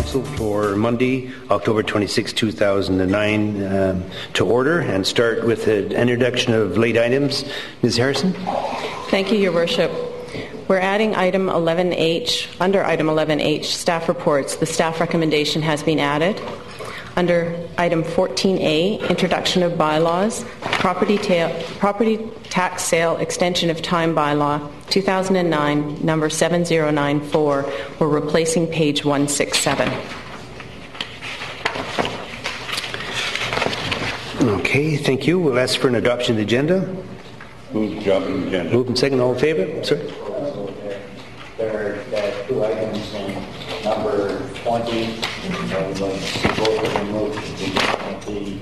Council for Monday, October 26, 2009 to order and start with an introduction of late items. Ms. Harrison. Thank you, Your Worship. We're adding item 11H. Under item 11H, staff reports, the staff recommendation has been added. Under item 14A, introduction of bylaws, property tax sale extension of time bylaw 2009 number 7094, we're replacing page 167. Okay, thank you. We'll ask for an adoption of the agenda. Move to adopt the agenda. Move and second. All in favor? Sorry. There are two items in number 20. I would like to both of them move to the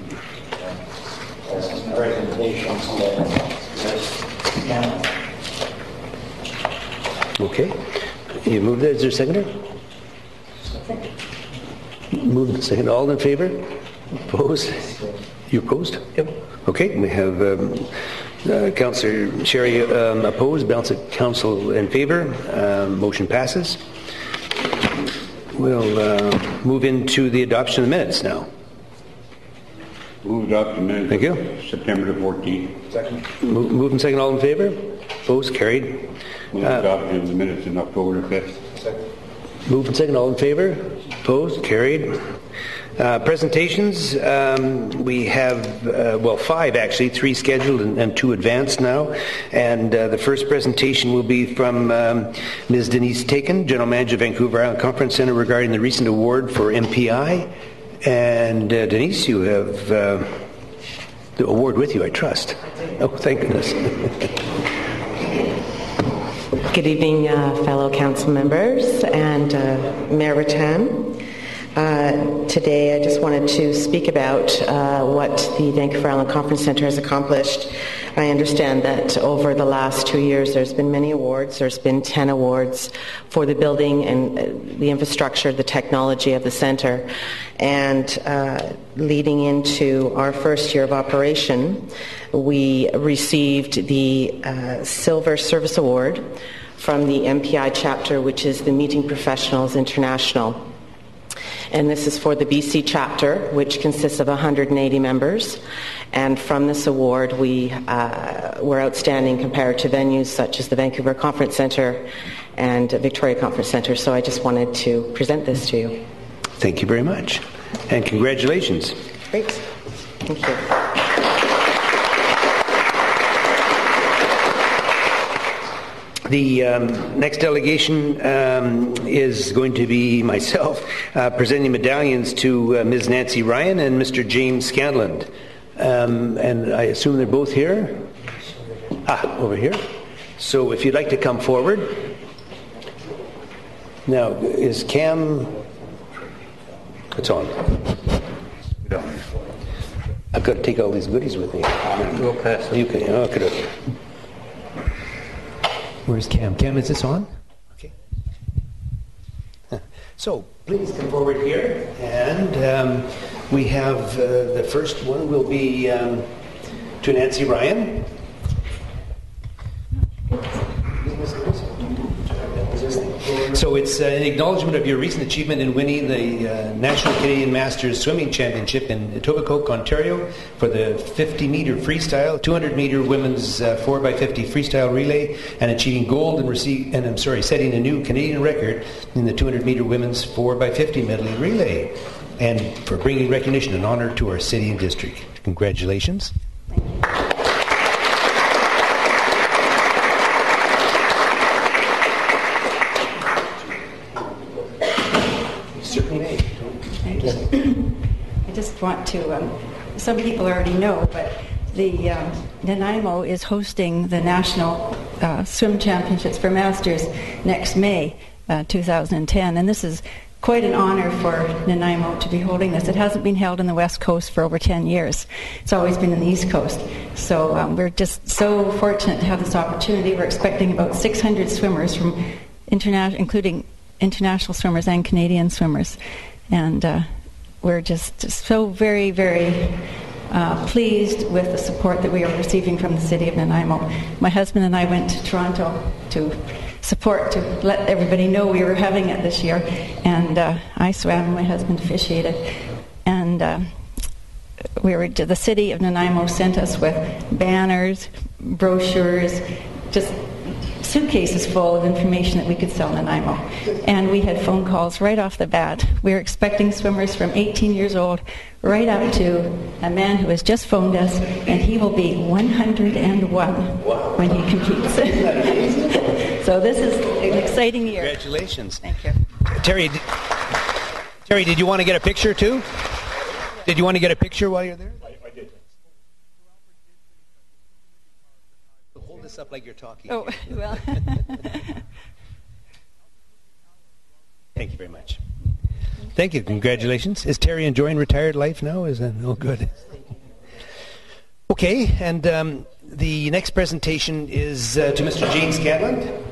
presentations that Okay. You moved that. Is there a seconder? Moved and second. All in favor? Opposed? You opposed? Yep. Okay. We have Councillor Sherry opposed. Balance of council in favor. Motion passes. We'll move into the adoption of the minutes now. Move to adopt the minutes. Thank you. September the 14th. second. Move and second. All in favor? Opposed? Carried. Move to adopt the minutes in October the 5th. Second. Move and second. All in favor? Opposed? Carried. Presentations, we have, 5 actually, 3 scheduled and 2 advanced now. And the first presentation will be from Ms. Denise Taken, General Manager of Vancouver Island Conference Centre, regarding the recent award for MPI. And Denise, you have the award with you, I trust. Oh, thank goodness. Good evening, fellow council members and Mayor Rattan. Today I just wanted to speak about what the Vancouver Island Conference Centre has accomplished. I understand that over the last 2 years there's been many awards. There's been 10 awards for the building and the infrastructure, the technology of the centre. And leading into our first year of operation, we received the Silver Service Award from the MPI chapter, which is the Meeting Professionals International. And this is for the BC chapter, which consists of 180 members. And from this award, we were outstanding compared to venues such as the Vancouver Conference Centre and Victoria Conference Centre. So I just wanted to present this to you. Thank you very much. And congratulations. Great. Thank you. The next delegation is going to be myself presenting medallions to Ms. Nancy Ryan and Mr. James Scanlon. And I assume they're both here? Over here. So if you'd like to come forward. Now, is Cam... It's on. I've got to take all these goodies with me. We'll pass it. You can. Okay. Where's Cam? Cam, is this on? Okay. So, please come forward here. And we have the first one will be to Nancy Ryan. So it's an acknowledgement of your recent achievement in winning the National Canadian Masters Swimming Championship in Etobicoke, Ontario for the 50-meter freestyle, 200-meter women's 4x50 freestyle relay, and achieving gold and setting a new Canadian record in the 200-meter women's 4x50 medley relay, and for bringing recognition and honor to our city and district. Congratulations. Thank you. I just want to, some people already know, but the Nanaimo is hosting the National Swim Championships for Masters next May 2010, and this is quite an honor for Nanaimo to be holding this. It hasn't been held in the West Coast for over 10 years. It's always been in the East Coast. So we're just so fortunate to have this opportunity. We're expecting about 600 swimmers from including international swimmers and Canadian swimmers. And we're just so very, very pleased with the support that we are receiving from the city of Nanaimo. My husband and I went to Toronto to support to let everybody know we were having it this year. And I swam, my husband officiated. And the city of Nanaimo sent us with banners, brochures, just suitcases full of information that we could sell in Nanaimo. And we had phone calls right off the bat. We were expecting swimmers from 18 years old right up to a man who has just phoned us, and he will be 101 when he competes. So this is an exciting year. Congratulations. Thank you. Terry, did you want to get a picture too? Did you want to get a picture while you're there? I did. Hold this up like you're talking. Oh, well. Thank you very much. Thank you. Congratulations. Is Terry enjoying retired life now? Is that all good? Okay, and the next presentation is to Mr. James Scanlon.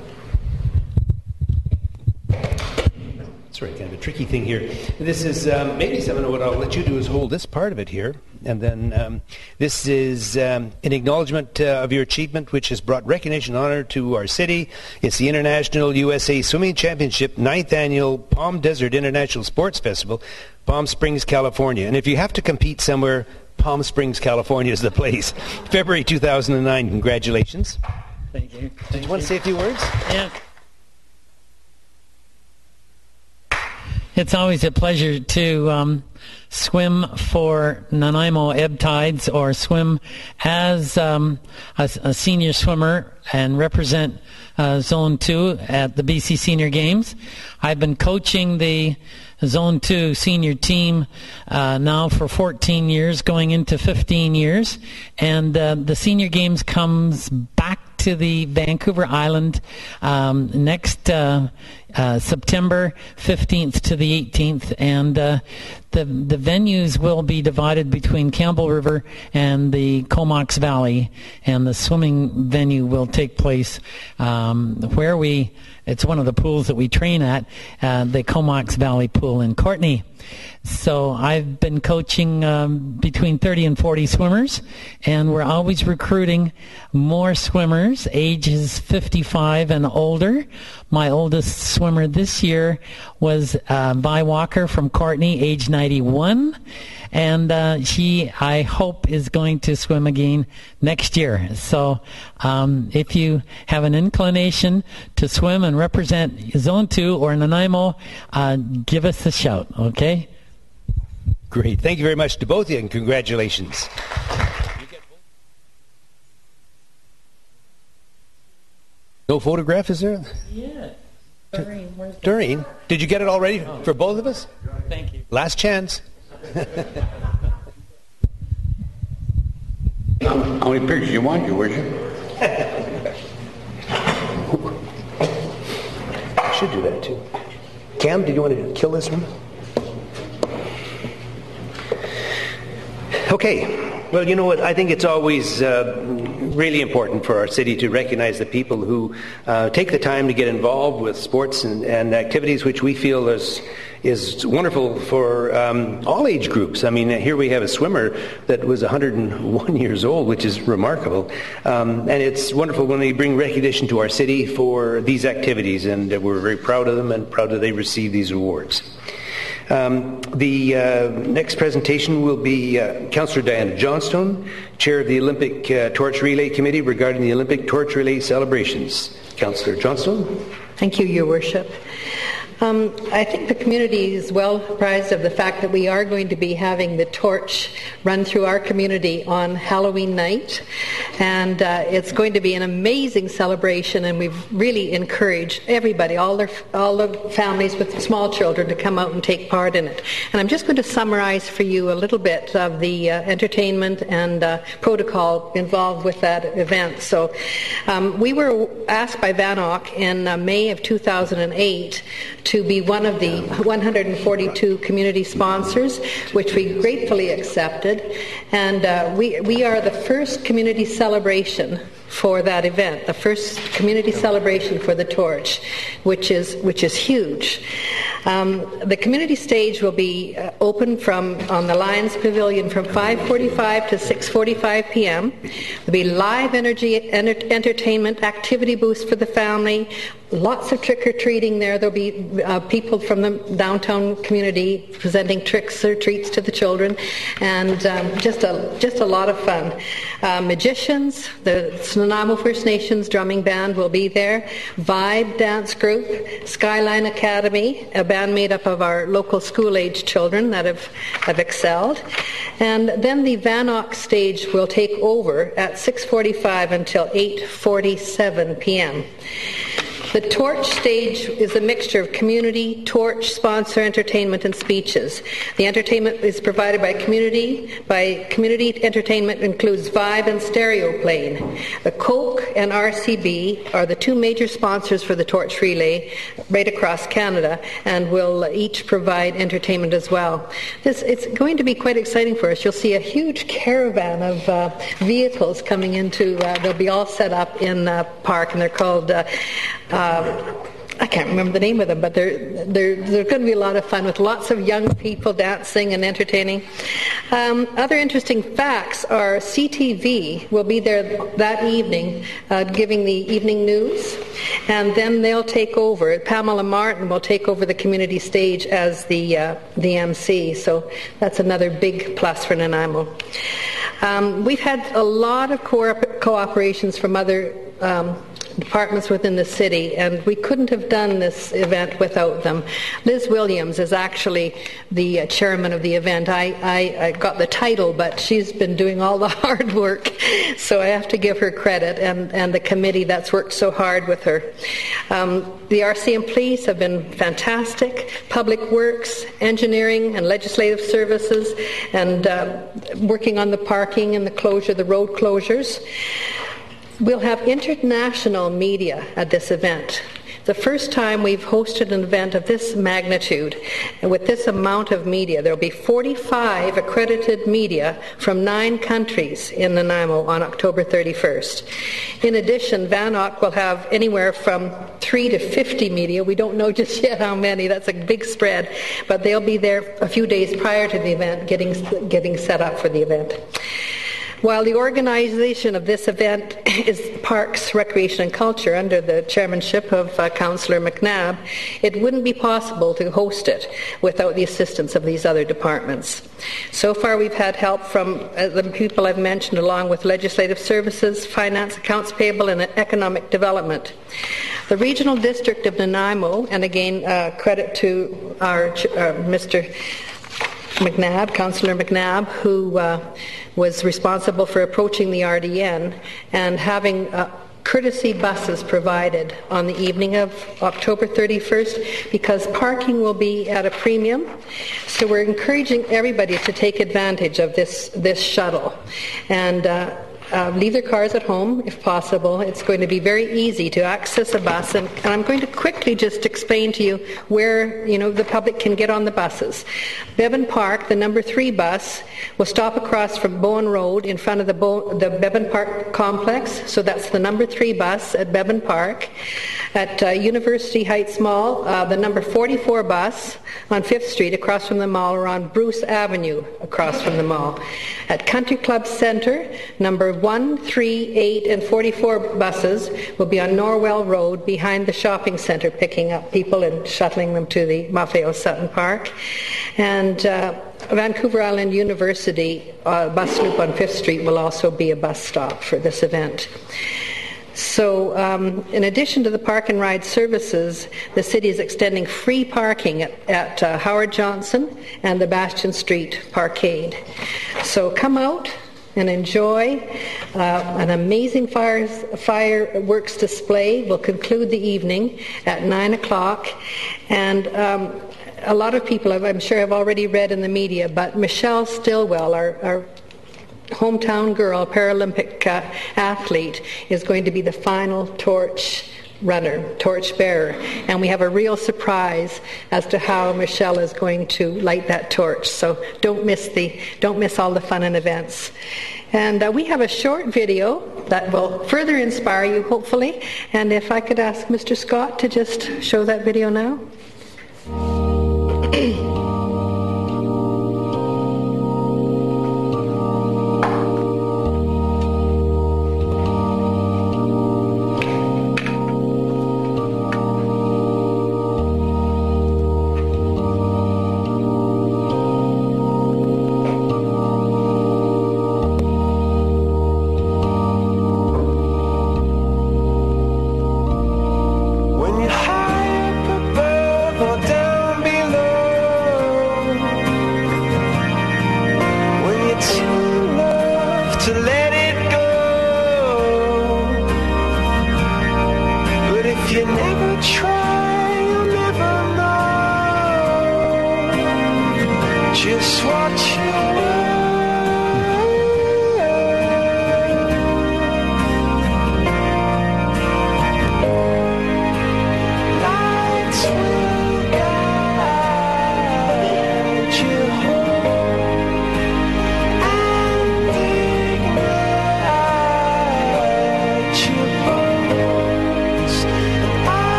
Sorry, kind of a tricky thing here. This is maybe something. What I'll let you do is hold this part of it here, and then this is an acknowledgement of your achievement, which has brought recognition and honor to our city. It's the International USA Swimming Championship 9th Annual Palm Desert International Sports Festival, Palm Springs, California. And if you have to compete somewhere, Palm Springs, California is the place. February 2009. Congratulations. Thank you. Did you want to say a few words? Yeah. It's always a pleasure to swim for Nanaimo Ebb Tides or swim as a senior swimmer and represent Zone 2 at the BC Senior Games. I've been coaching the Zone 2 senior team now for 14 years, going into 15 years. And the Senior Games comes back to the Vancouver Island next September 15th to the 18th, and the venues will be divided between Campbell River and the Comox Valley, and the swimming venue will take place where it's one of the pools that we train at, the Comox Valley Pool in Courtenay. So I've been coaching between 30 and 40 swimmers, and we're always recruiting more swimmers, ages 55 and older. My oldest swimmer this year was Vi Walker from Courtenay, age 91, and she, I hope, is going to swim again next year. So if you have an inclination to swim and represent Zone 2 or Nanaimo, give us a shout, okay? Great. Thank you very much to both of you, and congratulations. No photograph, is there? Yeah. Doreen, where's Doreen, did you get it already for both of us? Thank you. Last chance. How many pictures you want, your worship? I should do that too. Cam, did you want to kill this one? Okay. Well, you know what? I think it's always really important for our city to recognize the people who take the time to get involved with sports and activities which we feel is wonderful for all age groups. I mean, here we have a swimmer that was 101 years old, which is remarkable. And it's wonderful when they bring recognition to our city for these activities, and we're very proud of them and proud that they receive these awards. The next presentation will be Councillor Diana Johnstone, Chair of the Olympic Torch Relay Committee regarding the Olympic Torch Relay celebrations. Councillor Johnstone. Thank you, Your Worship. I think the community is well apprised of the fact that we are going to be having the torch run through our community on Halloween night, and it's going to be an amazing celebration, and we've really encouraged everybody, all the families with small children, to come out and take part in it. And I'm just going to summarize for you a little bit of the entertainment and protocol involved with that event. So we were asked by VANOC in May of 2008 to be one of the 142 community sponsors, which we gratefully accepted. And we are the first community celebration for that event, the first community celebration for the torch, which is huge. The community stage will be open on the Lions Pavilion from 5:45 to 6:45 p.m. There'll be live entertainment, activity booths for the family, lots of trick-or-treating there. There'll be people from the downtown community presenting tricks or treats to the children, and just a lot of fun. Magicians, the Nanaimo First Nations drumming band will be there, Vibe dance group, Skyline Academy, a band made up of our local school-age children that have excelled, and then the Vanoc stage will take over at 6:45 until 8:47 p.m. The Torch stage is a mixture of community, Torch, sponsor entertainment, and speeches. The entertainment is provided by community. Community entertainment includes Vibe and Stereo Plane. The Coke and RCB are the two major sponsors for the Torch Relay right across Canada, and will each provide entertainment as well. It's going to be quite exciting for us. You'll see a huge caravan of vehicles coming into, they'll be all set up in the park, and they're called I can't remember the name of them, but they're going to be a lot of fun with lots of young people dancing and entertaining. Other interesting facts are CTV will be there that evening giving the evening news, and then they'll take over. Pamela Martin will take over the community stage as the MC, so that's another big plus for Nanaimo. We've had a lot of cooperations from other departments within the city, and we couldn't have done this event without them. Liz Williams is actually the chairman of the event. I got the title, but she's been doing all the hard work, so I have to give her credit, and the committee that's worked so hard with her. The RCM Police have been fantastic, Public Works, Engineering, and Legislative Services, and working on the parking and the road closures. We'll have international media at this event. The first time we've hosted an event of this magnitude, and with this amount of media. There will be 45 accredited media from 9 countries in Nanaimo on October 31st. In addition, Vanoc will have anywhere from 3 to 50 media. We don't know just yet how many. That's a big spread. But they'll be there a few days prior to the event, getting set up for the event. While the organization of this event is Parks, Recreation and Culture under the chairmanship of Councillor McNabb, it wouldn't be possible to host it without the assistance of these other departments. So far we've had help from the people I've mentioned, along with Legislative Services, Finance, Accounts Payable and Economic Development. The Regional District of Nanaimo, and again credit to our Mr. McNabb, Councillor McNabb, who was responsible for approaching the RDN and having courtesy buses provided on the evening of October 31st, because parking will be at a premium. So we're encouraging everybody to take advantage of this shuttle and leave their cars at home if possible. It's going to be very easy to access a bus, and I'm going to quickly just explain to you where the public can get on the buses. Bevan Park, the number 3 bus, will stop across from Bowen Road in front of the Bevan Park complex, so that's the number 3 bus at Bevan Park. At University Heights Mall, the number 44 bus on 5th Street across from the mall, or on Bruce Avenue across from the mall. At Country Club Centre, number 1, 3, 8 and 44 buses will be on Norwell Road behind the shopping centre, picking up people and shuttling them to the Maffeo Sutton Park. And Vancouver Island University bus loop on 5th Street will also be a bus stop for this event. So in addition to the park and ride services, the city is extending free parking at Howard Johnson and the Bastion Street Parkade. So come out and enjoy an amazing fireworks display. Will conclude the evening at 9 o'clock. And a lot of people, I'm sure, have already read in the media, but Michelle Stilwell, our hometown girl, Paralympic athlete, is going to be the final torch bearer, and we have a real surprise as to how Michelle is going to light that torch. So don't miss all the fun and events. And we have a short video that will further inspire you, hopefully. And if I could ask Mr. Scott to just show that video now.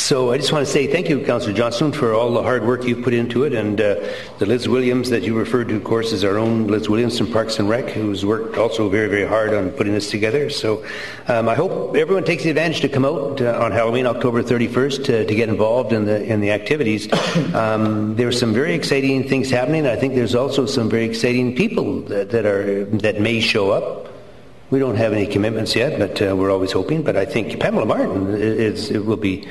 So I just want to say thank you, Councillor Johnston, for all the hard work you've put into it, and the Liz Williams that you referred to, of course, is our own Liz Williams from Parks and Rec, who's worked also very, very hard on putting this together. So I hope everyone takes the advantage to come out on Halloween, October 31st, to get involved in the activities. There are some very exciting things happening. I think there's also some very exciting people that may show up. We don't have any commitments yet, but we're always hoping. But I think Pamela Martin will be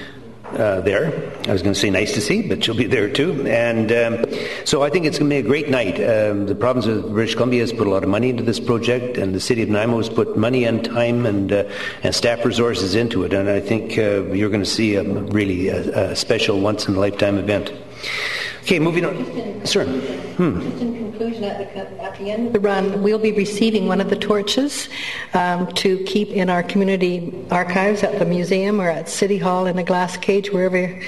there. I was going to say nice to see, but she'll be there too. And so I think it's going to be a great night. The province of British Columbia has put a lot of money into this project, and the city of Nanaimo has put money and time and staff resources into it. And I think you're going to see a special once-in-a-lifetime event. Okay, moving on. Sir. Just in conclusion, at the end of the run, we'll be receiving one of the torches to keep in our community archives at the museum or at City Hall in a glass cage, wherever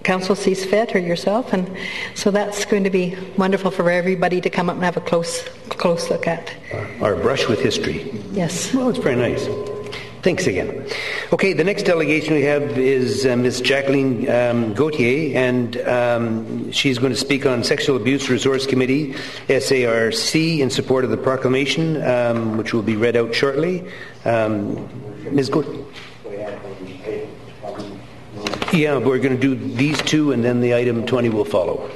council sees fit, or yourself. And so that's going to be wonderful for everybody to come up and have a close look at. Our brush with history. Yes. Well, it's very nice. Thanks again. Okay, the next delegation we have is Ms. Jacqueline Gauthier, and she's going to speak on Sexual Abuse Resource Committee, SARC, in support of the proclamation, which will be read out shortly. Ms. Gauthier. Yeah, we're going to do these two, and then the item 20 will follow.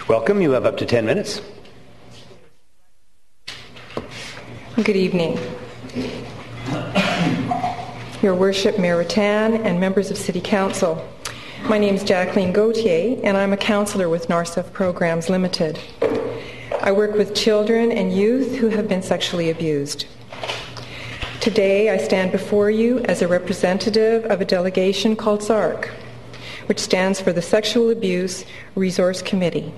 Welcome. You have up to 10 minutes. Good evening. Your Worship, Mayor Rattan, and members of City Council. My name is Jacqueline Gauthier, and I'm a counsellor with NARCEF Programs Limited. I work with children and youth who have been sexually abused. Today, I stand before you as a representative of a delegation called SARC, which stands for the Sexual Abuse Resource Committee.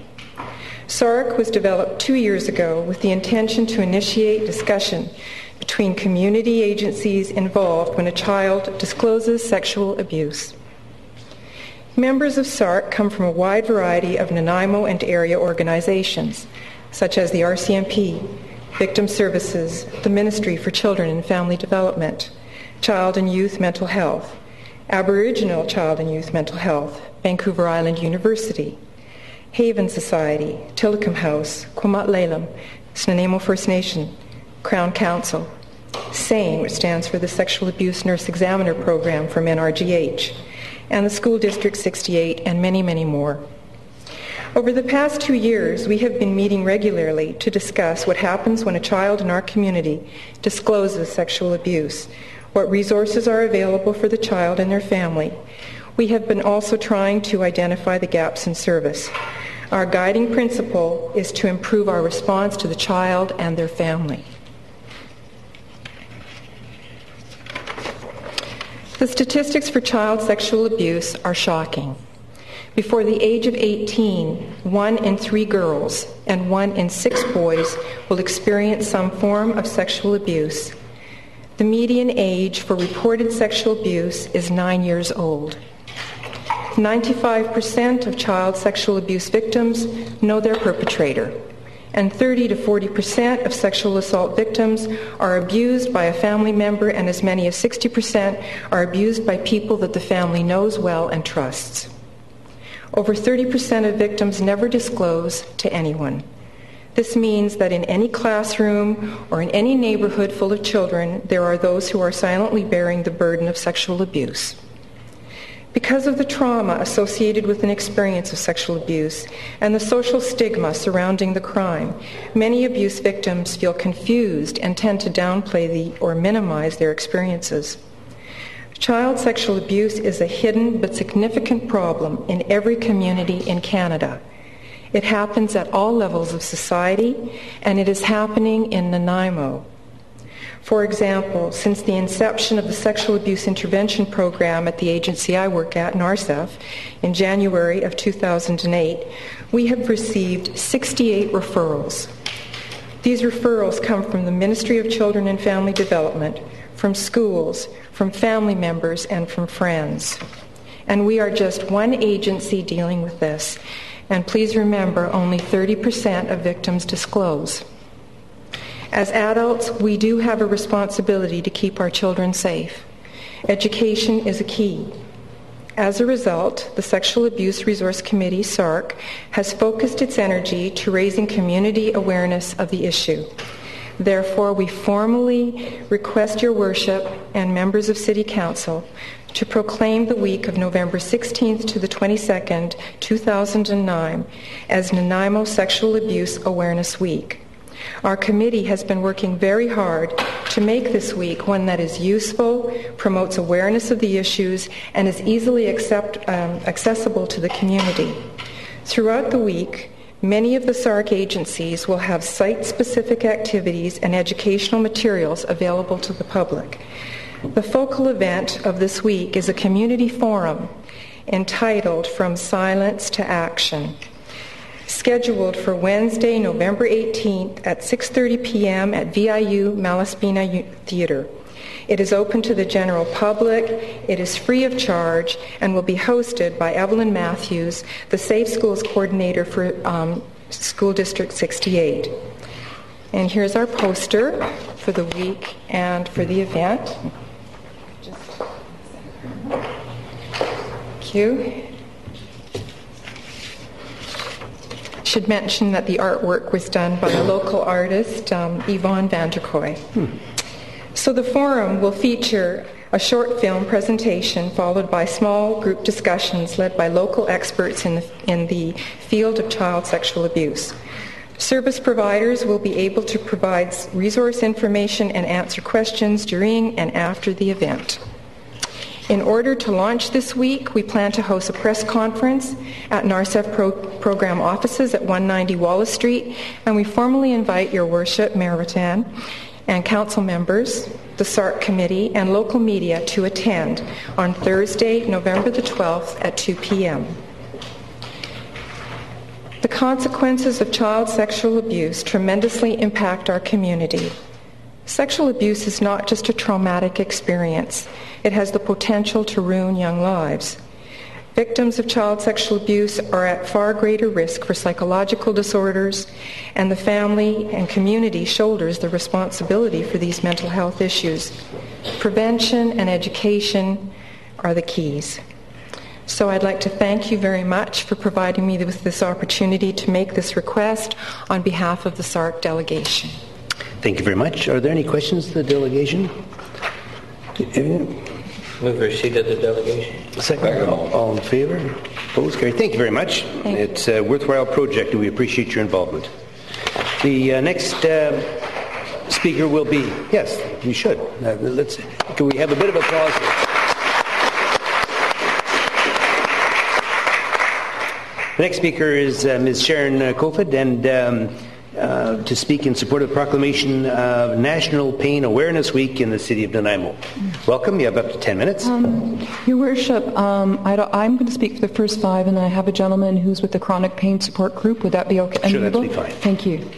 SARC was developed 2 years ago with the intention to initiate discussion between community agencies involved when a child discloses sexual abuse. Members of SARC come from a wide variety of Nanaimo and area organizations, such as the RCMP, Victim Services, the Ministry for Children and Family Development, Child and Youth Mental Health, Aboriginal Child and Youth Mental Health, Vancouver Island University, Haven Society, Tillicum House, Kwamut-Lalem, Snuneymuxw First Nation, Crown Council, SANE, which stands for the Sexual Abuse Nurse Examiner Program from NRGH, and the School District 68, and many, many more. Over the past 2 years, we have been meeting regularly to discuss what happens when a child in our community discloses sexual abuse, what resources are available for the child and their family. We have been also trying to identify the gaps in service. Our guiding principle is to improve our response to the child and their family. The statistics for child sexual abuse are shocking. Before the age of 18, 1 in 3 girls and 1 in 6 boys will experience some form of sexual abuse. The median age for reported sexual abuse is 9 years old. 95% of child sexual abuse victims know their perpetrator, and 30 to 40% of sexual assault victims are abused by a family member, and as many as 60% are abused by people that the family knows well and trusts. Over 30% of victims never disclose to anyone. This means that in any classroom or in any neighborhood full of children, there are those who are silently bearing the burden of sexual abuse. Because of the trauma associated with an experience of sexual abuse and the social stigma surrounding the crime, many abuse victims feel confused and tend to downplay or minimize their experiences. Child sexual abuse is a hidden but significant problem in every community in Canada. It happens at all levels of society, and it is happening in Nanaimo. For example, since the inception of the Sexual Abuse Intervention Program at the agency I work at, NARCEF, in January of 2008, we have received 68 referrals. These referrals come from the Ministry of Children and Family Development, from schools, from family members, and from friends. And we are just one agency dealing with this. And please remember, only 30% of victims disclose. As adults, we do have a responsibility to keep our children safe. Education is a key. As a result, the Sexual Abuse Resource Committee, SARC, has focused its energy to raising community awareness of the issue. Therefore, we formally request your worship and members of City Council to proclaim the week of November 16th to the 22nd, 2009 as Nanaimo Sexual Abuse Awareness Week. Our committee has been working very hard to make this week one that is useful, promotes awareness of the issues, and is easily accessible to the community. Throughout the week, many of the SARC agencies will have site-specific activities and educational materials available to the public. The focal event of this week is a community forum entitled From Silence to Action, scheduled for Wednesday, November 18th at 6:30 p.m. at VIU Malaspina Theatre. It is open to the general public, it is free of charge, and will be hosted by Evelyn Matthews, the Safe Schools Coordinator for School District 68. And here's our poster for the week and for the event. Thank you. Should mention that the artwork was done by a local artist, Yvonne Vanderkoy. So the forum will feature a short film presentation followed by small group discussions led by local experts in the field of child sexual abuse. Service providers will be able to provide resource information and answer questions during and after the event. In order to launch this week, we plan to host a press conference at NARCEF program offices at 190 Wallace Street, and we formally invite Your Worship, Mayor Rattan, and council members, the SARC committee, and local media to attend on Thursday, November the 12th at 2 p.m. The consequences of child sexual abuse tremendously impact our community. Sexual abuse is not just a traumatic experience. It has the potential to ruin young lives. Victims of child sexual abuse are at far greater risk for psychological disorders, and the family and community shoulders the responsibility for these mental health issues. Prevention and education are the keys. So I'd like to thank you very much for providing me with this opportunity to make this request on behalf of the SARC delegation. Thank you very much. Are there any questions to the delegation? Move receipt of the delegation. Second. All in favor? Opposed? Carried. Thank you very much. It's a worthwhile project, and we appreciate your involvement. The next speaker will be... Yes, we should. Can we have a bit of applause here? The next speaker is Ms. Sharon Kofod, and to speak in support of the proclamation of National Pain Awareness Week in the city of Nanaimo. Welcome. You have up to 10 minutes. Your Worship, I'm going to speak for the first 5, and then I have a gentleman who's with the Chronic Pain Support Group. Would that be okay? Sure, that'll be fine. Thank you.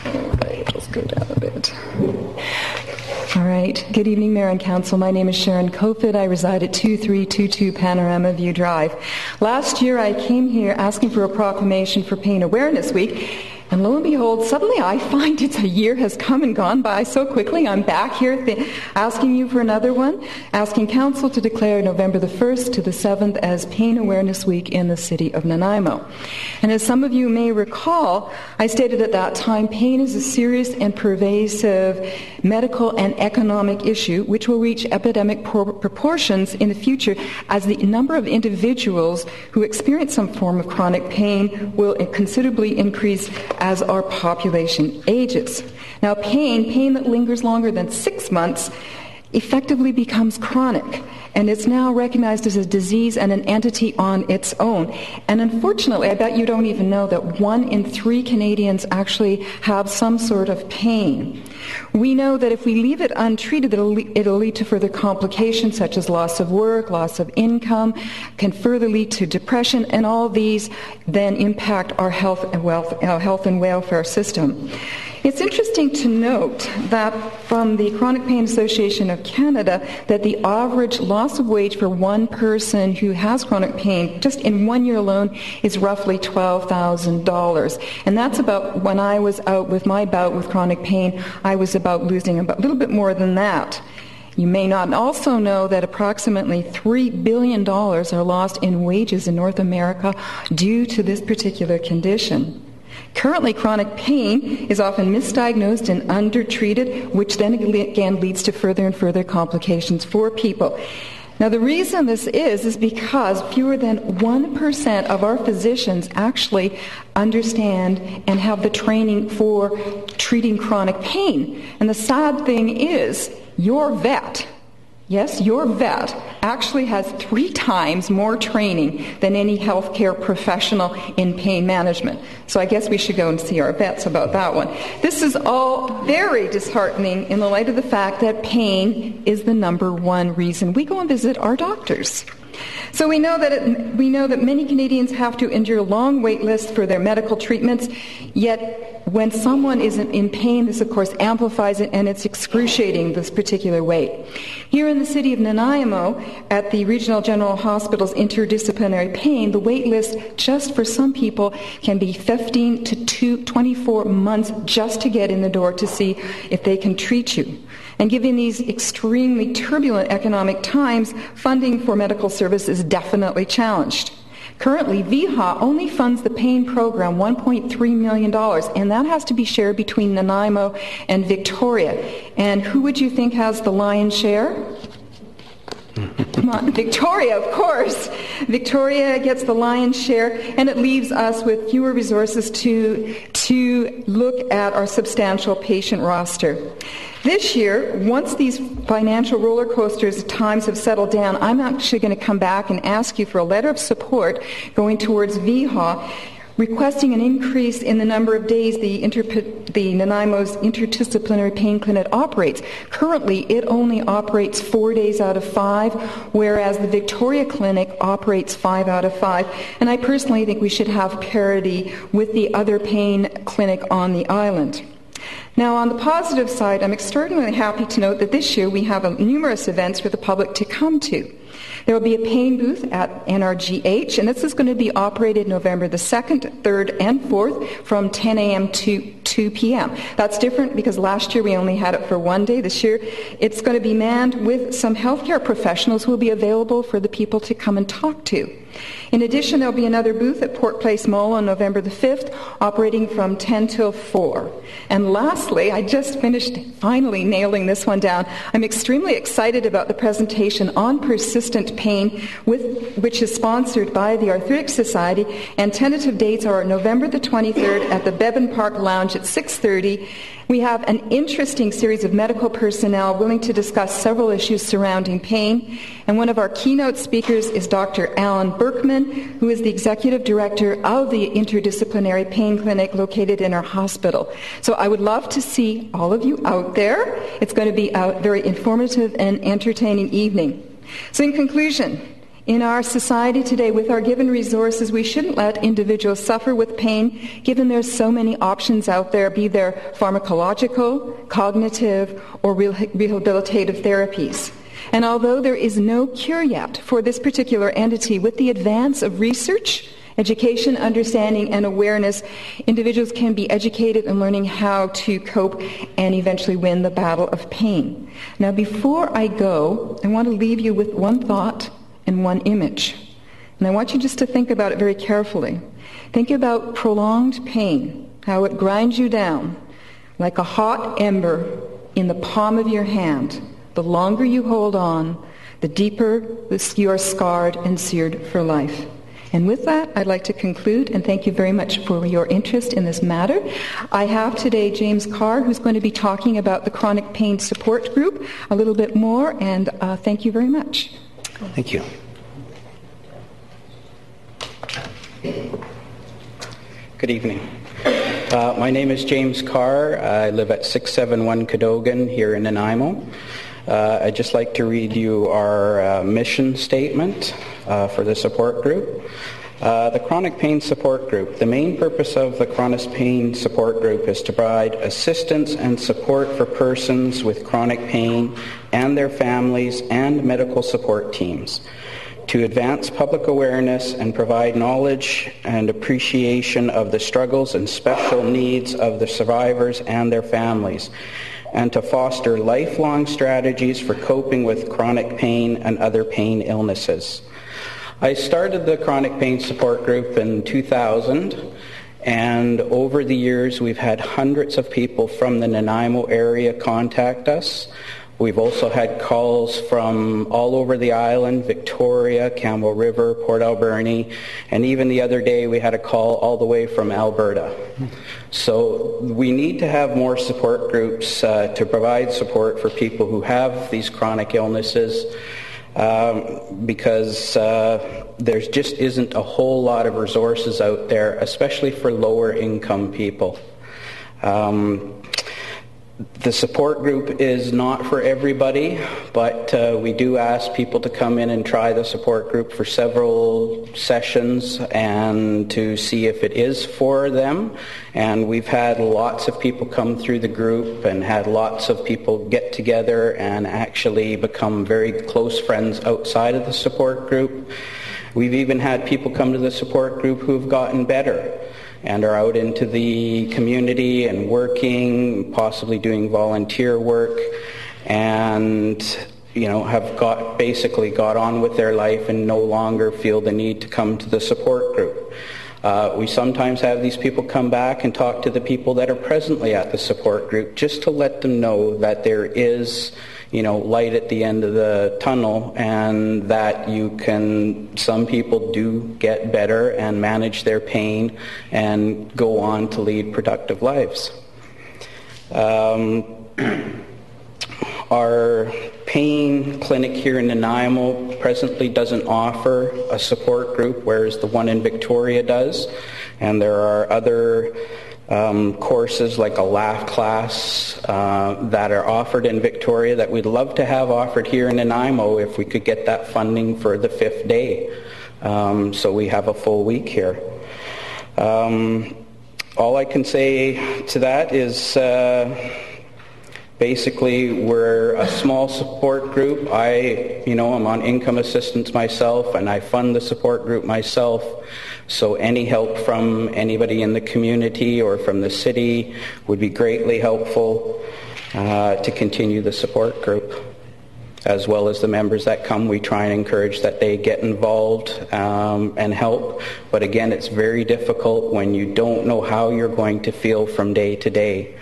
All right, let's go down a bit. All right. Good evening, Mayor and Council. My name is Sharon Kofod. I reside at 2322 Panorama View Drive. Last year, I came here asking for a proclamation for Pain Awareness Week, and lo and behold, suddenly I find a year has come and gone by so quickly. I'm back here asking you for another one, asking Council to declare November the 1st to the 7th as Pain Awareness Week in the city of Nanaimo. And as some of you may recall, I stated at that time, pain is a serious and pervasive medical and economic issue which will reach epidemic proportions in the future as the number of individuals who experience some form of chronic pain will considerably increase as our population ages. Now, pain that lingers longer than 6 months effectively becomes chronic, and it's now recognized as a disease and an entity on its own. And unfortunately, I bet you don't even know that 1 in 3 Canadians actually have some sort of pain. We know that if we leave it untreated, it'll lead to further complications such as loss of work, loss of income, can further lead to depression, and all these then impact our health and welfare system. It's interesting to note that from the Chronic Pain Association of Canada that the average loss of wage for one person who has chronic pain just in 1 year alone is roughly $12,000. And that's about, when I was out with my bout with chronic pain, I was about losing about a little bit more than that. You may not also know that approximately $3 billion are lost in wages in North America due to this particular condition. Currently, chronic pain is often misdiagnosed and undertreated, which then again leads to further and further complications for people. Now, the reason this is because fewer than 1% of our physicians actually understand and have the training for treating chronic pain. And the sad thing is, your vet, yes, your vet actually has 3 times more training than any healthcare professional in pain management. So I guess we should go and see our vets about that one. This is all very disheartening in the light of the fact that pain is the number 1 reason we go and visit our doctors. So we know that many Canadians have to endure long wait lists for their medical treatments, yet when someone is in pain, this of course amplifies it, and it's excruciating, this particular wait. Here in the city of Nanaimo, at the Regional General Hospital's interdisciplinary pain, the wait list just for some people can be 15 to 24 months just to get in the door to see if they can treat you. And given these extremely turbulent economic times, funding for medical service is definitely challenged. Currently, VHA only funds the pain program $1.3 million, and that has to be shared between Nanaimo and Victoria. And who would you think has the lion's share? Come on, Victoria, of course. Victoria gets the lion's share, and it leaves us with fewer resources to look at our substantial patient roster. This year, once these financial roller coasters times have settled down, I'm actually going to come back and ask you for a letter of support going towards VHA, requesting an increase in the number of days the Nanaimo's interdisciplinary pain clinic operates. Currently, it only operates 4 days out of 5, whereas the Victoria Clinic operates 5 out of 5. And I personally think we should have parity with the other pain clinic on the island. Now, on the positive side, I'm extraordinarily happy to note that this year we have numerous events for the public to come to. There will be a pain booth at NRGH, and this is going to be operated November the 2nd, 3rd, and 4th from 10 a.m. to 2 p.m. That's different because last year we only had it for 1 day. This year it's going to be manned with some healthcare professionals who will be available for the people to come and talk to. In addition, there'll be another booth at Port Place Mall on November the 5th, operating from 10 till 4. And lastly, I just finished finally nailing this one down. I'm extremely excited about the presentation on persistent pain, which is sponsored by the Arthritic Society, and tentative dates are November the 23rd at the Bevan Park Lounge at 6:30. We have an interesting series of medical personnel willing to discuss several issues surrounding pain, and one of our keynote speakers is Dr. Alan Berkman, who is the Executive Director of the Interdisciplinary Pain Clinic located in our hospital. So I would love to see all of you out there. It's going to be a very informative and entertaining evening. So in conclusion, in our society today, with our given resources, we shouldn't let individuals suffer with pain, given there's so many options out there, be they pharmacological, cognitive, or rehabilitative therapies. And although there is no cure yet for this particular entity, with the advance of research, education, understanding, and awareness, individuals can be educated in learning how to cope and eventually win the battle of pain. Now, before I go, I want to leave you with one thought and one image. And I want you just to think about it very carefully. Think about prolonged pain, how it grinds you down like a hot ember in the palm of your hand. The longer you hold on, the deeper you are scarred and seared for life. And with that, I'd like to conclude and thank you very much for your interest in this matter. I have today James Carr, who's going to be talking about the Chronic Pain Support Group a little bit more, and thank you very much. Thank you. Good evening. My name is James Carr. I live at 671 Cadogan here in Nanaimo. I'd just like to read you our mission statement for the support group. The Chronic Pain Support Group. The main purpose of the Chronic Pain Support Group is to provide assistance and support for persons with chronic pain and their families and medical support teams, to advance public awareness and provide knowledge and appreciation of the struggles and special needs of the survivors and their families, and to foster lifelong strategies for coping with chronic pain and other pain illnesses. I started the Chronic Pain Support Group in 2000, and over the years we've had hundreds of people from the Nanaimo area contact us. We've also had calls from all over the island, Victoria, Campbell River, Port Alberni, and even the other day we had a call all the way from Alberta. So we need to have more support groups to provide support for people who have these chronic illnesses, because there just isn't a whole lot of resources out there, especially for lower income people. The support group is not for everybody, but we do ask people to come in and try the support group for several sessions and to see if it is for them. And we've had lots of people come through the group and had lots of people get together and actually become very close friends outside of the support group. We've even had people come to the support group who have gotten better and are out into the community and working, possibly doing volunteer work, and have basically got on with their life and no longer feel the need to come to the support group. We sometimes have these people come back and talk to the people that are presently at the support group just to let them know that there is light at the end of the tunnel, and that some people do get better and manage their pain and go on to lead productive lives. Our pain clinic here in Nanaimo presently doesn't offer a support group, whereas the one in Victoria does. And there are other courses like a laugh class that are offered in Victoria that we'd love to have offered here in Nanaimo if we could get that funding for the 5th day. So we have a full week here. All I can say to that is basically we're a small support group. I'm on income assistance myself, and I fund the support group myself. So any help from anybody in the community or from the city would be greatly helpful to continue the support group. As well as the members that come, we try and encourage that they get involved and help. But again, it's very difficult when you don't know how you're going to feel from day to day.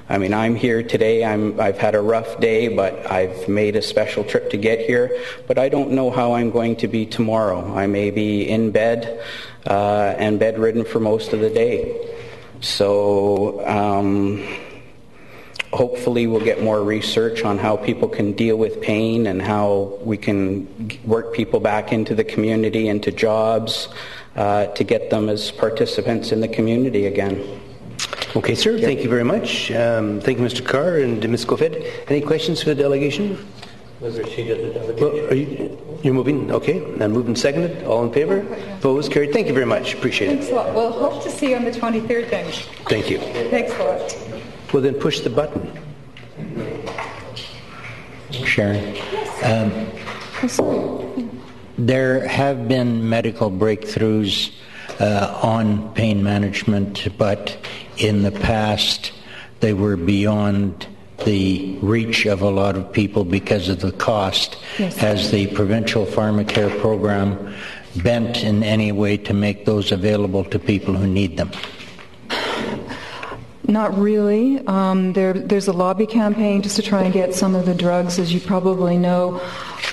I mean, I'm here today, I've had a rough day, but I've made a special trip to get here, but I don't know how I'm going to be tomorrow. I may be in bed and bedridden for most of the day. So hopefully we'll get more research on how people can deal with pain and how we can work people back into the community, into jobs, to get them as participants in the community again. Okay, sir. Yep. Thank you very much. Thank you, Mr. Carr and Ms. Cofed. Any questions for the delegation? Was there seat of the delegation? Well, you're moving? Okay. And moved and seconded. All in favor? Opposed? Carried. Thank you very much. Appreciate it. Thanks a lot. We'll hope to see you on the 23rd then. Thank you. Thanks a lot. Well, then push the button. Sharon. There have been medical breakthroughs on pain management, but in the past they were beyond the reach of a lot of people because of the cost. Yes. Has the provincial pharmacare program bent in any way to make those available to people who need them? Not really. There's a lobby campaign just to try and get some of the drugs, as you probably know,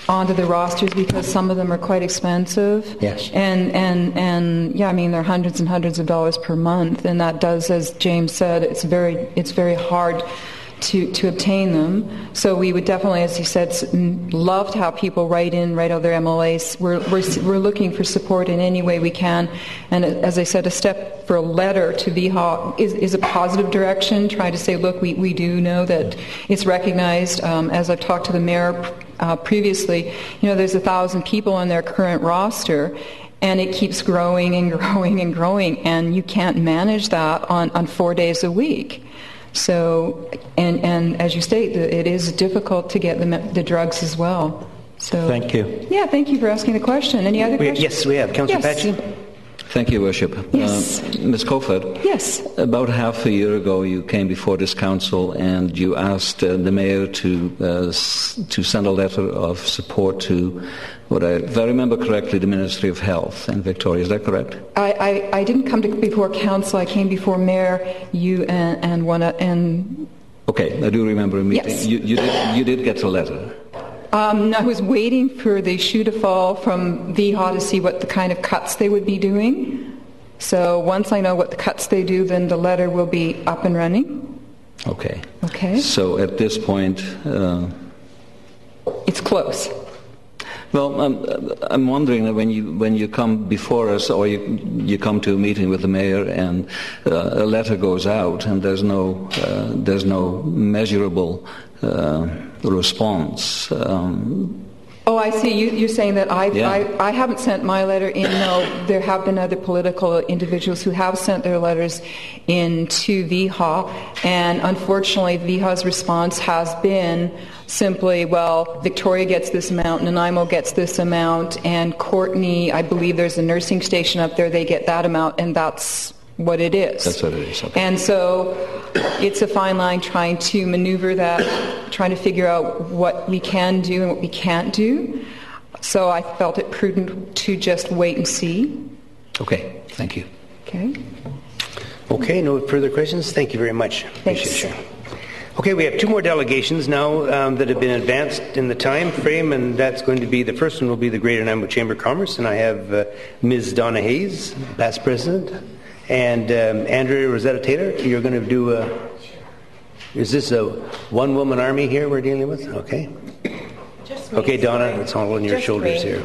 onto the rosters because some of them are quite expensive. Yes. And yeah, I mean they're hundreds and hundreds of dollars per month, and that does, as James said, it's very hard to obtain them. So we would definitely, as he said, love to have people write out their MLAs. We're looking for support in any way we can. And as I said, a step for a letter to VHA is a positive direction, trying to say, look, we do know that it's recognized. As I've talked to the mayor previously, there's 1,000 people on their current roster, and it keeps growing and growing and growing, and you can't manage that on 4 days a week. So, and as you state, it is difficult to get the drugs as well. So, thank you. Yeah, thank you for asking the question. Any other questions? Yes, we have. Councillor Patsy. Thank you, Worship. Yes. Ms. Cofed. Yes. About half a year ago, you came before this council and you asked the mayor to send a letter of support to, if I remember correctly, the Ministry of Health in Victoria. Is that correct? I didn't come before council. I came before mayor, you, and one and. Okay, I do remember a meeting. Yes. You did get a letter. I was waiting for the shoe to fall from VHA to see what the kind of cuts they would be doing. So once I know what the cuts they do, then the letter will be up and running. Okay. Okay. So at this point... it's close. Well, I'm wondering that when you come before us, or you come to a meeting with the mayor, and a letter goes out, and there's no measurable response. Oh, I see. You're saying that I haven't sent my letter in. No, there have been other political individuals who have sent their letters in to VHA, and unfortunately VHA's response has been simply, well, Victoria gets this amount, Nanaimo gets this amount, and Courtney, I believe there's a nursing station up there, they get that amount, and that's what it is. That's what it is. Okay. And so it's a fine line trying to maneuver that, trying to figure out what we can do and what we can't do. So I felt it prudent to just wait and see. Okay, thank you. Okay. Okay, no further questions? Thank you very much. Thanks. Appreciate it. Okay, we have two more delegations now that have been advanced in the time frame, and that's going to be, the first one will be the Greater Nanaimo Chamber of Commerce, and I have Ms. Donna Hayes, past president, and Andrea Rosetta Taylor. You're going to do is this a one-woman army here we're dealing with? Okay. Just me, okay, Donna, sorry. it's all on your Just shoulders me. here.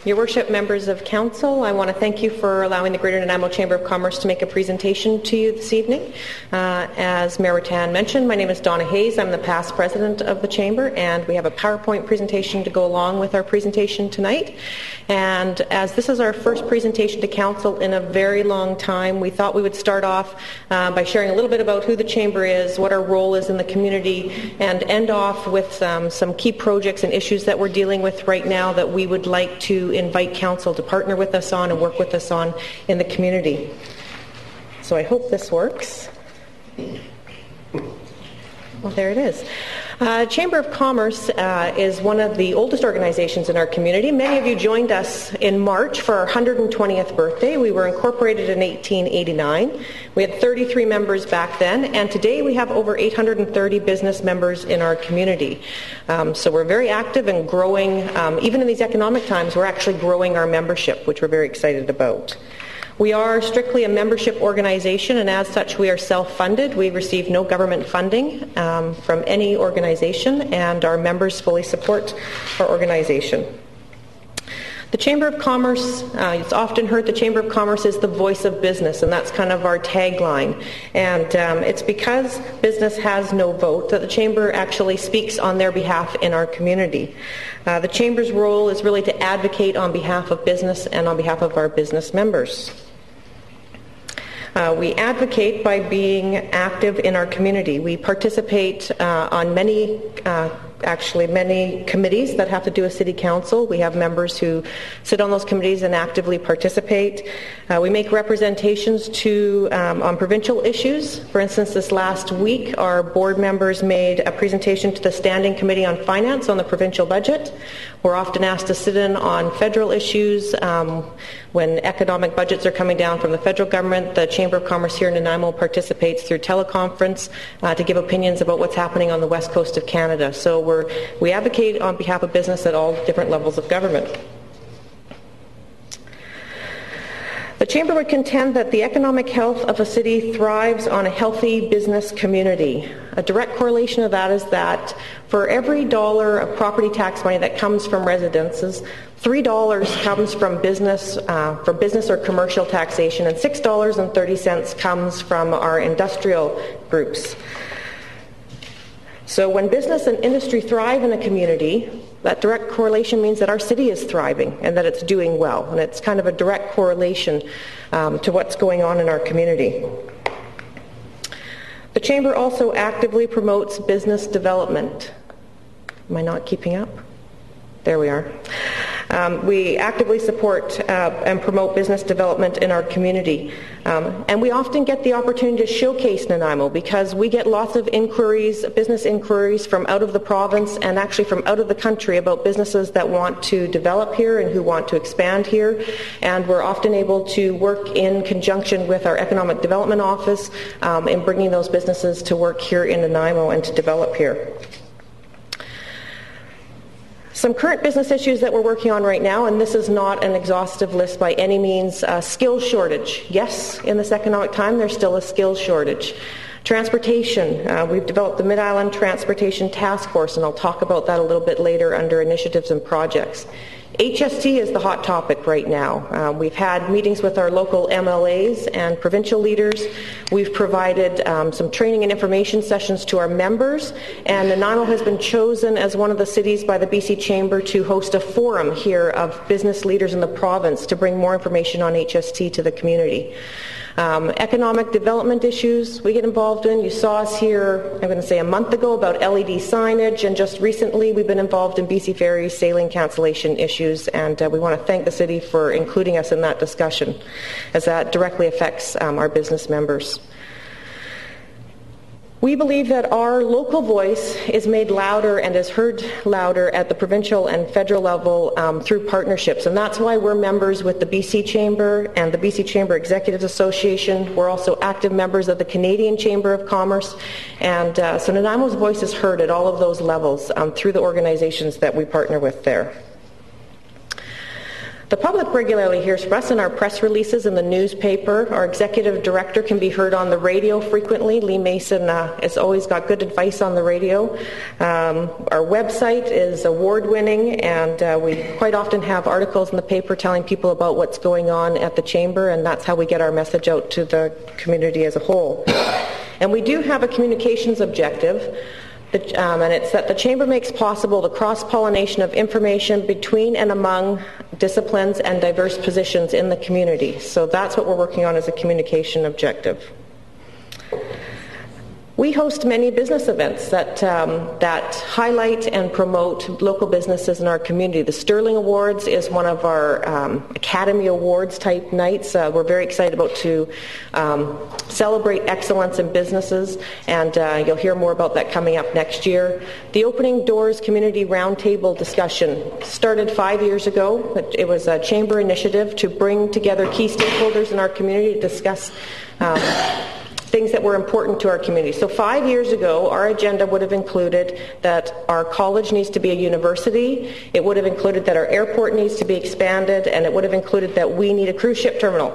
Your Worship, members of Council, I want to thank you for allowing the Greater Nanaimo Chamber of Commerce to make a presentation to you this evening. As Mayor Rattan mentioned, my name is Donna Hayes. I'm the past president of the Chamber, and we have a PowerPoint presentation to go along with our presentation tonight. And as this is our first presentation to Council in a very long time, we thought we would start off by sharing a little bit about who the Chamber is, what our role is in the community, and end off with some key projects and issues that we're dealing with right now that we would like to invite Council to partner with us on and work with us on in the community. So I hope this works. Well, there it is. Chamber of Commerce is one of the oldest organizations in our community. Many of you joined us in March for our 120th birthday. We were incorporated in 1889. We had 33 members back then, and today we have over 830 business members in our community. So we're very active and growing. Even in these economic times, we're actually growing our membership, which we're very excited about. We are strictly a membership organization, and as such we are self-funded. We receive no government funding from any organization, and our members fully support our organization. The Chamber of Commerce, it's often heard the Chamber of Commerce is the voice of business, and that's kind of our tagline. And it's because business has no vote that the Chamber actually speaks on their behalf in our community. The Chamber's role is really to advocate on behalf of business and on behalf of our business members. We advocate by being active in our community. We participate on many committees that have to do with City Council. We have members who sit on those committees and actively participate. We make representations on provincial issues. For instance, this last week, our board members made a presentation to the Standing Committee on Finance on the provincial budget. We're often asked to sit in on federal issues. When economic budgets are coming down from the federal government, the Chamber of Commerce here in Nanaimo participates through teleconference to give opinions about what's happening on the west coast of Canada. So we advocate on behalf of business at all different levels of government. The Chamber would contend that the economic health of a city thrives on a healthy business community. A direct correlation of that is that for every dollar of property tax money that comes from residences, $3 comes from business or commercial taxation, and $6.30 comes from our industrial groups. So when business and industry thrive in a community, that direct correlation means that our city is thriving and that it's doing well. And it's kind of a direct correlation to what's going on in our community. The Chamber also actively promotes business development. Am I not keeping up? There we are. We actively support and promote business development in our community. And we often get the opportunity to showcase Nanaimo because we get lots of inquiries, business inquiries from out of the province and actually from out of the country about businesses that want to develop here and who want to expand here. And we're often able to work in conjunction with our Economic Development Office in bringing those businesses to work here in Nanaimo and to develop here. Some current business issues that we're working on right now, and this is not an exhaustive list by any means, skill shortage. Yes, in this economic time, there's still a skill shortage. Transportation, we've developed the Mid-Island Transportation Task Force, and I'll talk about that a little bit later under initiatives and projects. HST is the hot topic right now. We've had meetings with our local MLAs and provincial leaders. We've provided some training and information sessions to our members, and Nanaimo has been chosen as one of the cities by the BC Chamber to host a forum here of business leaders in the province to bring more information on HST to the community. Economic development issues we get involved in. You saw us here, I'm going to say a month ago, about LED signage, and just recently we've been involved in BC Ferries sailing cancellation issues, and we want to thank the city for including us in that discussion, as that directly affects our business members. We believe that our local voice is made louder and is heard louder at the provincial and federal level through partnerships, and that's why we're members with the BC Chamber and the BC Chamber Executives Association. We're also active members of the Canadian Chamber of Commerce, and so Nanaimo's voice is heard at all of those levels through the organizations that we partner with there. The public regularly hears from us in our press releases in the newspaper. Our executive director can be heard on the radio frequently. Lee Mason has always got good advice on the radio. Our website is award-winning, and we quite often have articles in the paper telling people about what's going on at the Chamber, and that's how we get our message out to the community as a whole. And we do have a communications objective, and it's that the Chamber makes possible the cross-pollination of information between and among disciplines and diverse positions in the community. So that's what we're working on as a communication objective. We host many business events that highlight and promote local businesses in our community. The Sterling Awards is one of our Academy Awards type nights. We're very excited about to celebrate excellence in businesses, and you'll hear more about that coming up next year. The Opening Doors Community Roundtable discussion started 5 years ago. It was a Chamber initiative to bring together key stakeholders in our community to discuss things that were important to our community. So 5 years ago, our agenda would have included that our college needs to be a university, it would have included that our airport needs to be expanded, and it would have included that we need a cruise ship terminal.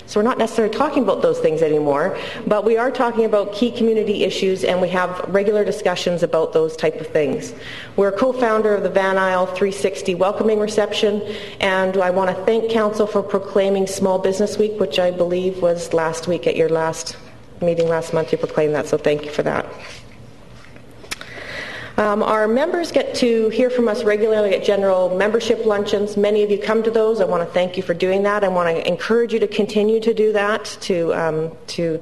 So we're not necessarily talking about those things anymore, but we are talking about key community issues, and we have regular discussions about those type of things. We're a co-founder of the Van Isle 360 Welcoming Reception, and I want to thank Council for proclaiming Small Business Week, which I believe was last week at your last meeting last month. You proclaimed that, so thank you for that. Our members get to hear from us regularly at general membership luncheons. Many of you come to those. I want to thank you for doing that. I want to encourage you to continue to do that, to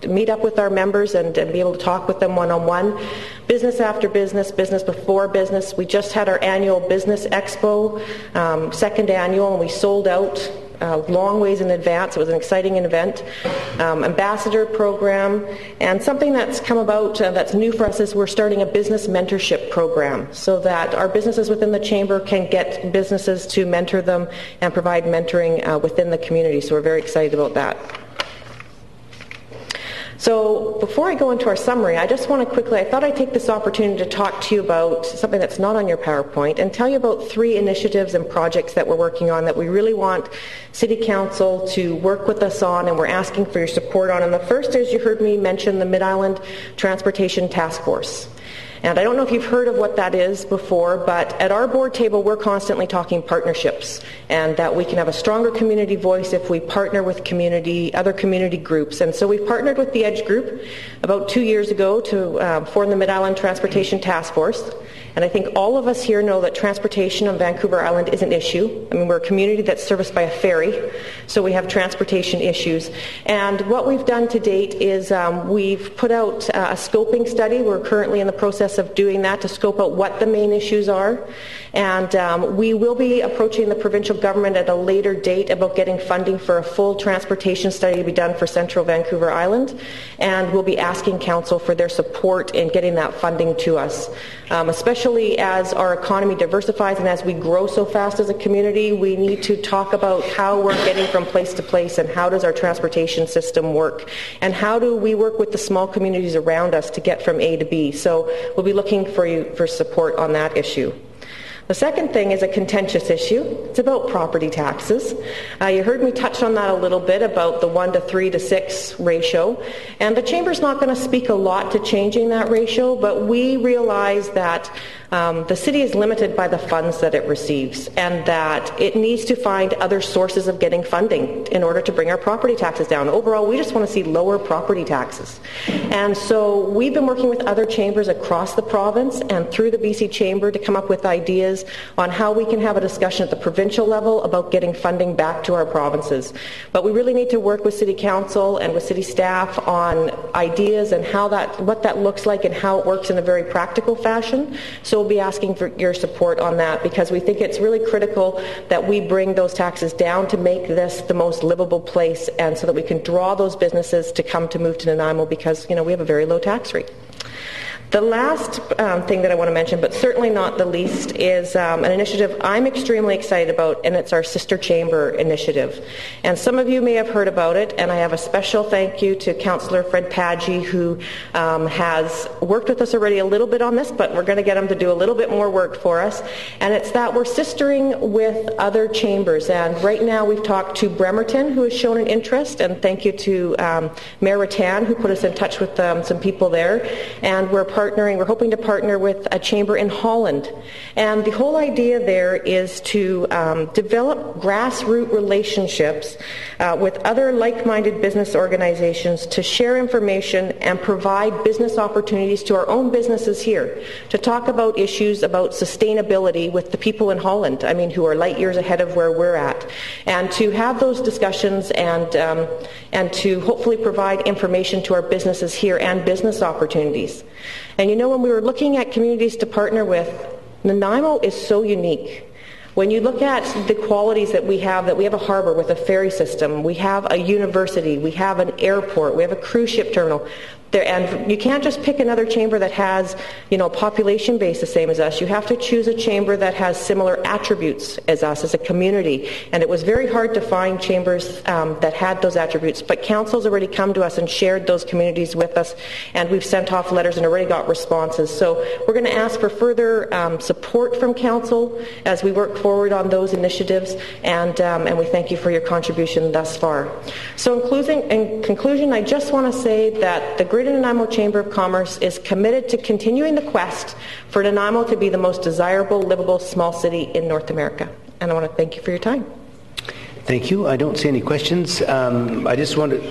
meet up with our members and be able to talk with them one-on-one. Business after business, business before business. We just had our annual Business Expo, second annual, and we sold out long ways in advance. It was an exciting event. Ambassador program, and something that's come about that's new for us is we're starting a business mentorship program so that our businesses within the Chamber can get businesses to mentor them and provide mentoring within the community. So we're very excited about that. So before I go into our summary, I just want to quickly, I thought I'd take this opportunity to talk to you about something that's not on your PowerPoint and tell you about 3 initiatives and projects that we're working on that we really want City Council to work with us on, and we're asking for your support on. And the first is, you heard me mention the Mid-Island Transportation Task Force. And I don't know if you've heard of what that is before, but at our board table we're constantly talking partnerships, and that we can have a stronger community voice if we partner with other community groups. And so we partnered with the EDGE Group about 2 years ago to form the Mid-Island Transportation Task Force. And I think all of us here know that transportation on Vancouver Island is an issue. I mean, we're a community that's serviced by a ferry, so we have transportation issues. And what we've done to date is we've put out a scoping study. We're currently in the process of doing that to scope out what the main issues are. And we will be approaching the provincial government at a later date about getting funding for a full transportation study to be done for Central Vancouver Island. And we'll be asking Council for their support in getting that funding to us. Especially as our economy diversifies and as we grow so fast as a community, we need to talk about how we're getting from place to place and how does our transportation system work and how do we work with the small communities around us to get from A to B. So we'll be looking for you for support on that issue. The second thing is a contentious issue. It's about property taxes. You heard me touch on that a little bit about the 1 to 3 to 6 ratio. And the Chamber's not going to speak a lot to changing that ratio, but we realize that the city is limited by the funds that it receives and that it needs to find other sources of getting funding in order to bring our property taxes down. Overall, we just want to see lower property taxes. And so we've been working with other chambers across the province and through the BC Chamber to come up with ideas on how we can have a discussion at the provincial level about getting funding back to our provinces. But we really need to work with City Council and with City staff on ideas and what that looks like and how it works in a very practical fashion. So we'll be asking for your support on that because we think it's really critical that we bring those taxes down to make this the most livable place and so that we can draw those businesses to come to move to Nanaimo because, we have a very low tax rate. The last thing that I want to mention, but certainly not the least, is an initiative I'm extremely excited about, and it's our Sister Chamber initiative. And some of you may have heard about it, and I have a special thank you to Councillor Fred Padgey, who has worked with us already a little bit on this, but we're going to get him to do a little bit more work for us. And it's that we're sistering with other chambers. And right now we've talked to Bremerton, who has shown an interest, and thank you to Mayor Rattan, who put us in touch with some people there. And we're hoping to partner with a chamber in Holland. And the whole idea there is to develop grassroots relationships with other like-minded business organizations to share information and provide business opportunities to our own businesses here, to talk about issues about sustainability with the people in Holland, who are light years ahead of where we're at, and to have those discussions and to hopefully provide information to our businesses here and business opportunities. And when we were looking at communities to partner with, Nanaimo is so unique. When you look at the qualities that we have a harbor with a ferry system, we have a university, we have an airport, we have a cruise ship terminal. And you can't just pick another chamber that has, a population base the same as us. You have to choose a chamber that has similar attributes as us, as a community. And it was very hard to find chambers that had those attributes. But council's already come to us and shared those communities with us, and we've sent off letters and already got responses. So we're going to ask for further support from council as we work forward on those initiatives, and we thank you for your contribution thus far. So in conclusion, I just want to say that the Greater Nanaimo Chamber of Commerce is committed to continuing the quest for Nanaimo to be the most desirable, livable small city in North America. And I want to thank you for your time. Thank you. I don't see any questions. I just wanted,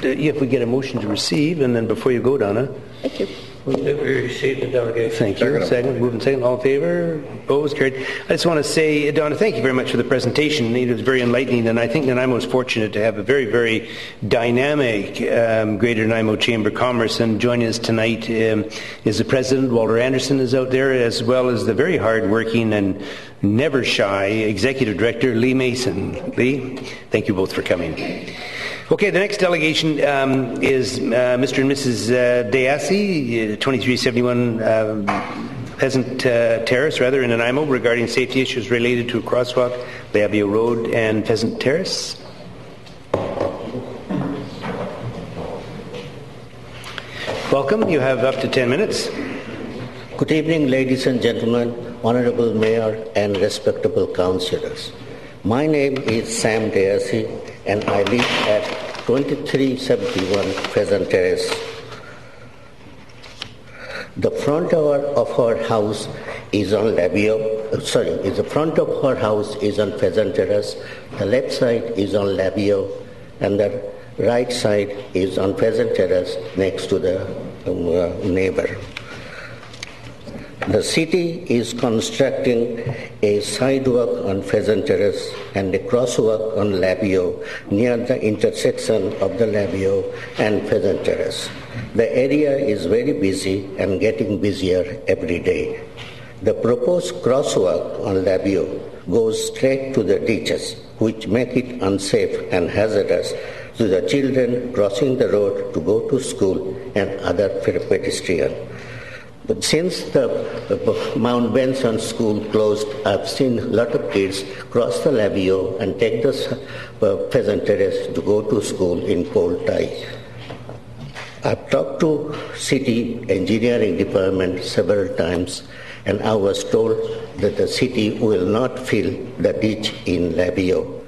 if we get a motion to receive, and then before you go, Donna. Thank you. We received the delegation. Thank you. Second. Moving second. All in favor? Opposed? Carried. I just want to say, Donna, thank you very much for the presentation. It was very enlightening, and I think Nanaimo is fortunate to have a very, very dynamic Greater Nanaimo Chamber of Commerce. And joining us tonight is the President, Walter Anderson, is out there, as well as the very hard-working and never shy Executive Director, Lee Mason. Lee, thank you both for coming. Okay, the next delegation is Mr. and Mrs. Deassi, 2371 Pheasant Terrace, in Nanaimo, regarding safety issues related to a crosswalk, Labio Road and Pheasant Terrace. Welcome. You have up to 10 minutes. Good evening, ladies and gentlemen, Honorable Mayor and respectable councillors. My name is Sam Deassi, and I live at 2371 Pheasant Terrace. The front of our house is on the front of our house is on Pheasant Terrace, the left side is on Labio, and the right side is on Pheasant Terrace next to the neighbor. The city is constructing a sidewalk on Pheasant Terrace and a crosswalk on Labio near the intersection of the Labio and Pheasant Terrace. The area is very busy and getting busier every day. The proposed crosswalk on Labio goes straight to the ditches, which make it unsafe and hazardous to the children crossing the road to go to school and other pedestrians. But since the Mount Benson school closed, I've seen a lot of kids cross the Labio and take the Pheasant Terrace to go to school in cold tide. I've talked to city engineering department several times, and I was told that the city will not fill the ditch in Labio.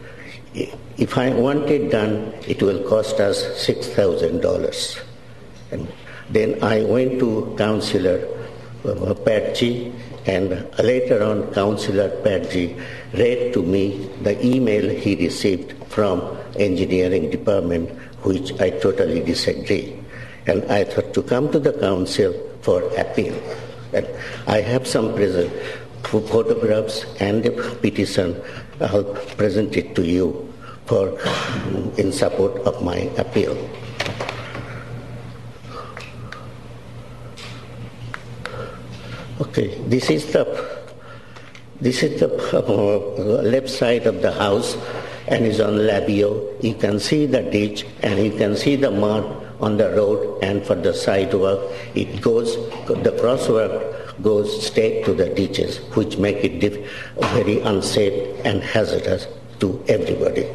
If I want it done, it will cost us $6,000. And then I went to Councillor Padji, and later on Councillor Padji read to me the email he received from engineering department, which I totally disagree. And I thought to come to the council for appeal. And I have some photographs and the petition. I'll present it to you in support of my appeal. Okay, this is the left side of the house, and is on Labio. You can see the ditch, and you can see the mud on the road, and for the sidewalk, the crosswalk goes straight to the ditches, which make it very unsafe and hazardous to everybody.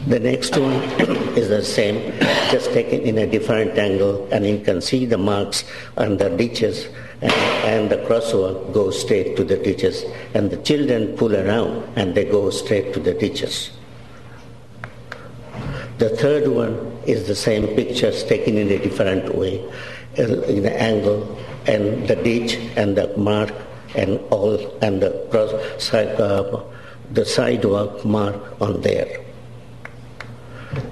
The next one is the same, just taken in a different angle, and you can see the marks on the ditches, and the crosswalk goes straight to the ditches, and the children pull around and they go straight to the ditches. The third one is the same pictures taken in a different way, in the angle, and the ditch and the mark and all, and the sidewalk mark on there.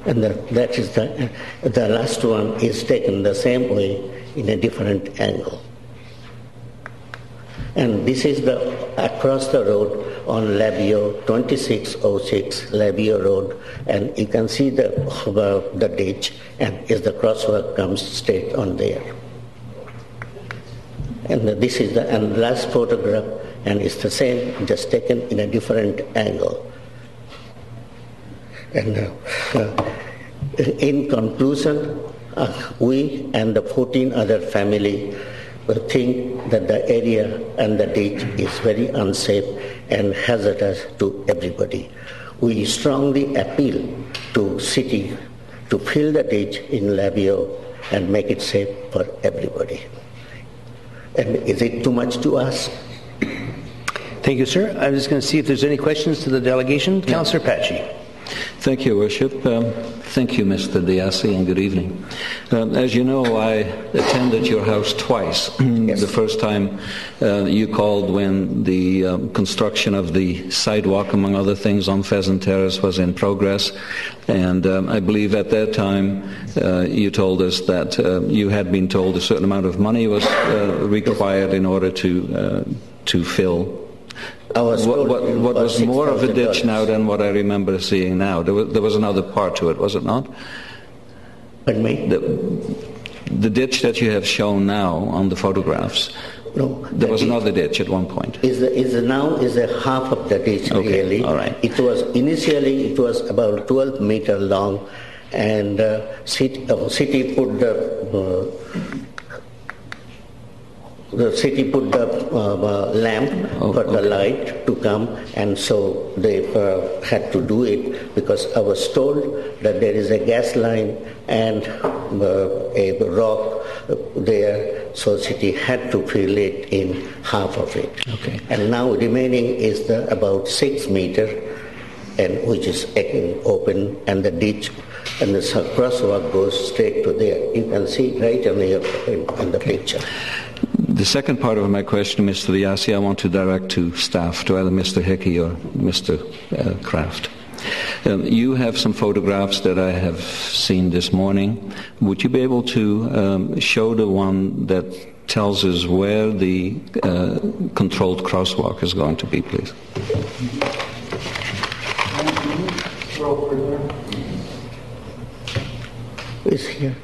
And that is the last one is taken the same way in a different angle. And this is across the road on Labio, 2606 Labio Road, and you can see the ditch, and as the crosswalk comes straight on there. And this is the last photograph, and it's the same, just taken in a different angle. And in conclusion, we and the 14 other families think that the area and the ditch is very unsafe and hazardous to everybody. We strongly appeal to city to fill the ditch in Labio and make it safe for everybody. And is it too much to ask? Thank you, sir. I'm just going to see if there's any questions to the delegation. Yeah. Councillor Padji. Thank you, Worship. Thank you, Mr. Diassi, and good evening. As you know, I attended your house twice. Yes. The first time you called when the construction of the sidewalk, among other things, on Pheasant Terrace was in progress. And I believe at that time you told us that you had been told a certain amount of money was required in order to fill. What was more of a ditch now than what I remember seeing now? There was another part to it, was it not? Pardon me? The ditch that you have shown now on the photographs. No, there was another ditch at one point. Is a half of the ditch, okay, really. All right. Initially it was about 12 meters long, and city put the city put the lamp for the light to come, and so they had to do it because I was told that there is a gas line and a rock there, so city had to fill it in half of it. Okay. And now remaining is about 6 meters, and which is open, and the ditch and the crosswalk goes straight to there. You can see right on the picture. The second part of my question, Mr. Diassi, I want to direct to staff, to either Mr. Hickey or Mr. Kraft. You have some photographs that I have seen this morning. Would you be able to show the one that tells us where the controlled crosswalk is going to be, please? It's here.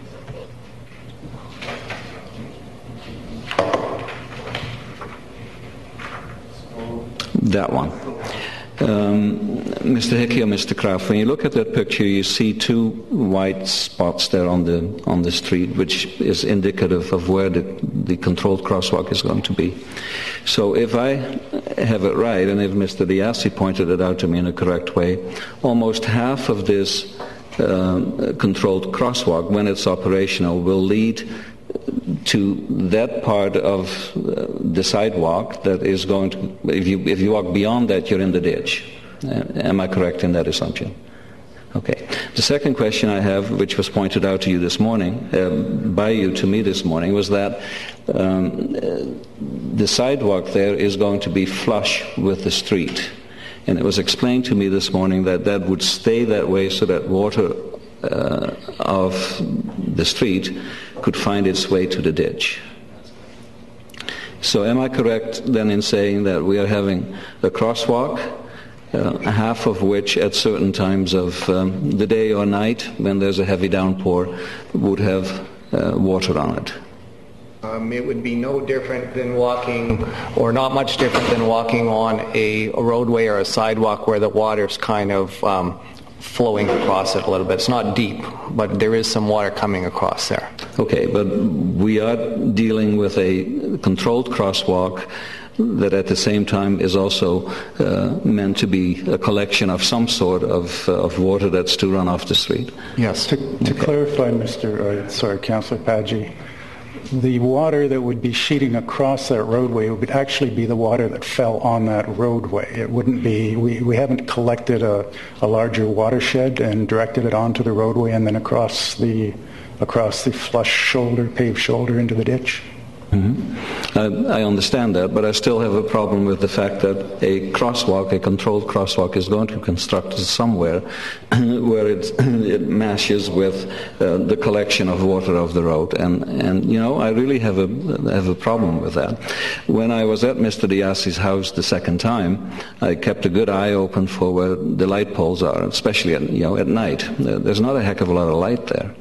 That one. Mr. Hickey or Mr. Kraft, when you look at that picture, you see two white spots there on the street, which is indicative of where the controlled crosswalk is going to be. So if I have it right, and if Mr. Diassi pointed it out to me in a correct way, almost half of this controlled crosswalk, when it's operational, will lead to that part of the sidewalk that is going to, if you walk beyond that, you're in the ditch. Am I correct in that assumption? Okay. The second question I have, which was pointed out to you this morning, by you to me this morning, was that the sidewalk there is going to be flush with the street. And it was explained to me this morning that that would stay that way so that water of the street could find its way to the ditch. So am I correct then in saying that we are having a crosswalk, half of which at certain times of the day or night, when there's a heavy downpour, would have water on it? It would be no different than walking, or not much different than walking on a roadway or a sidewalk where the water's kind of flowing across it a little bit. It's not deep, but there is some water coming across there. Okay, but we are dealing with a controlled crosswalk that at the same time is also meant to be a collection of some sort of water that's to run off the street. Yes. To clarify, Councillor Paggi, the water that would be sheeting across that roadway would actually be the water that fell on that roadway. It wouldn't be, we haven't collected a larger watershed and directed it onto the roadway and then across the flush shoulder, paved shoulder into the ditch. Mm-hmm. I understand that, but I still have a problem with the fact that a crosswalk, a controlled crosswalk, is going to be constructed somewhere where it mashes with the collection of water of the road, and you know, I really have a problem with that. When I was at Mr. Diassi's house the second time, I kept a good eye open for where the light poles are, especially at night. There's not a heck of a lot of light there.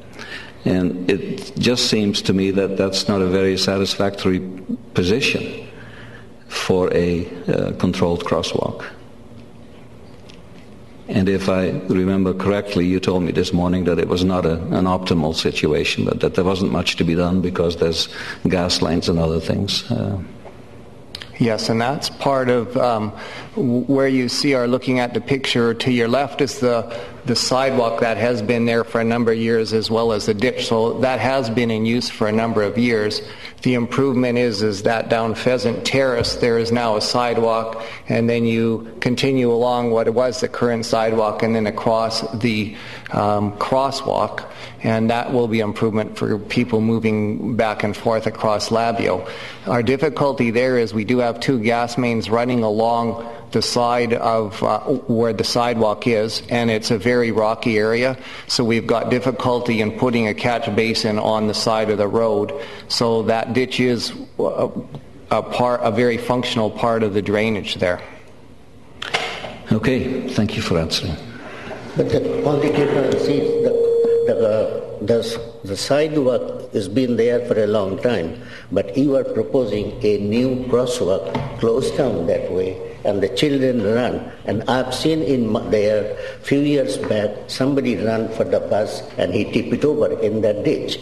And it just seems to me that that's not a very satisfactory position for a controlled crosswalk. And if I remember correctly, you told me this morning that it was not an optimal situation, but that there wasn't much to be done because there's gas lines and other things. Yes, and that's part of where you see, are looking at the picture to your left is the sidewalk that has been there for a number of years, as well as the ditch. So that has been in use for a number of years. The improvement is that down Pheasant Terrace there is now a sidewalk, and then you continue along what was the current sidewalk and then across the crosswalk, and that will be improvement for people moving back and forth across Labio. Our difficulty there is we do have two gas mains running along the side of where the sidewalk is, and it's a very rocky area, so we've got difficulty in putting a catch basin on the side of the road. So that ditch is a very functional part of the drainage there. Okay, thank you for answering. But the only difference is the sidewalk has been there for a long time, but you are proposing a new crosswalk close down that way, and the children run. And I've seen in there few years back somebody ran for the bus and he tipped it over in that ditch,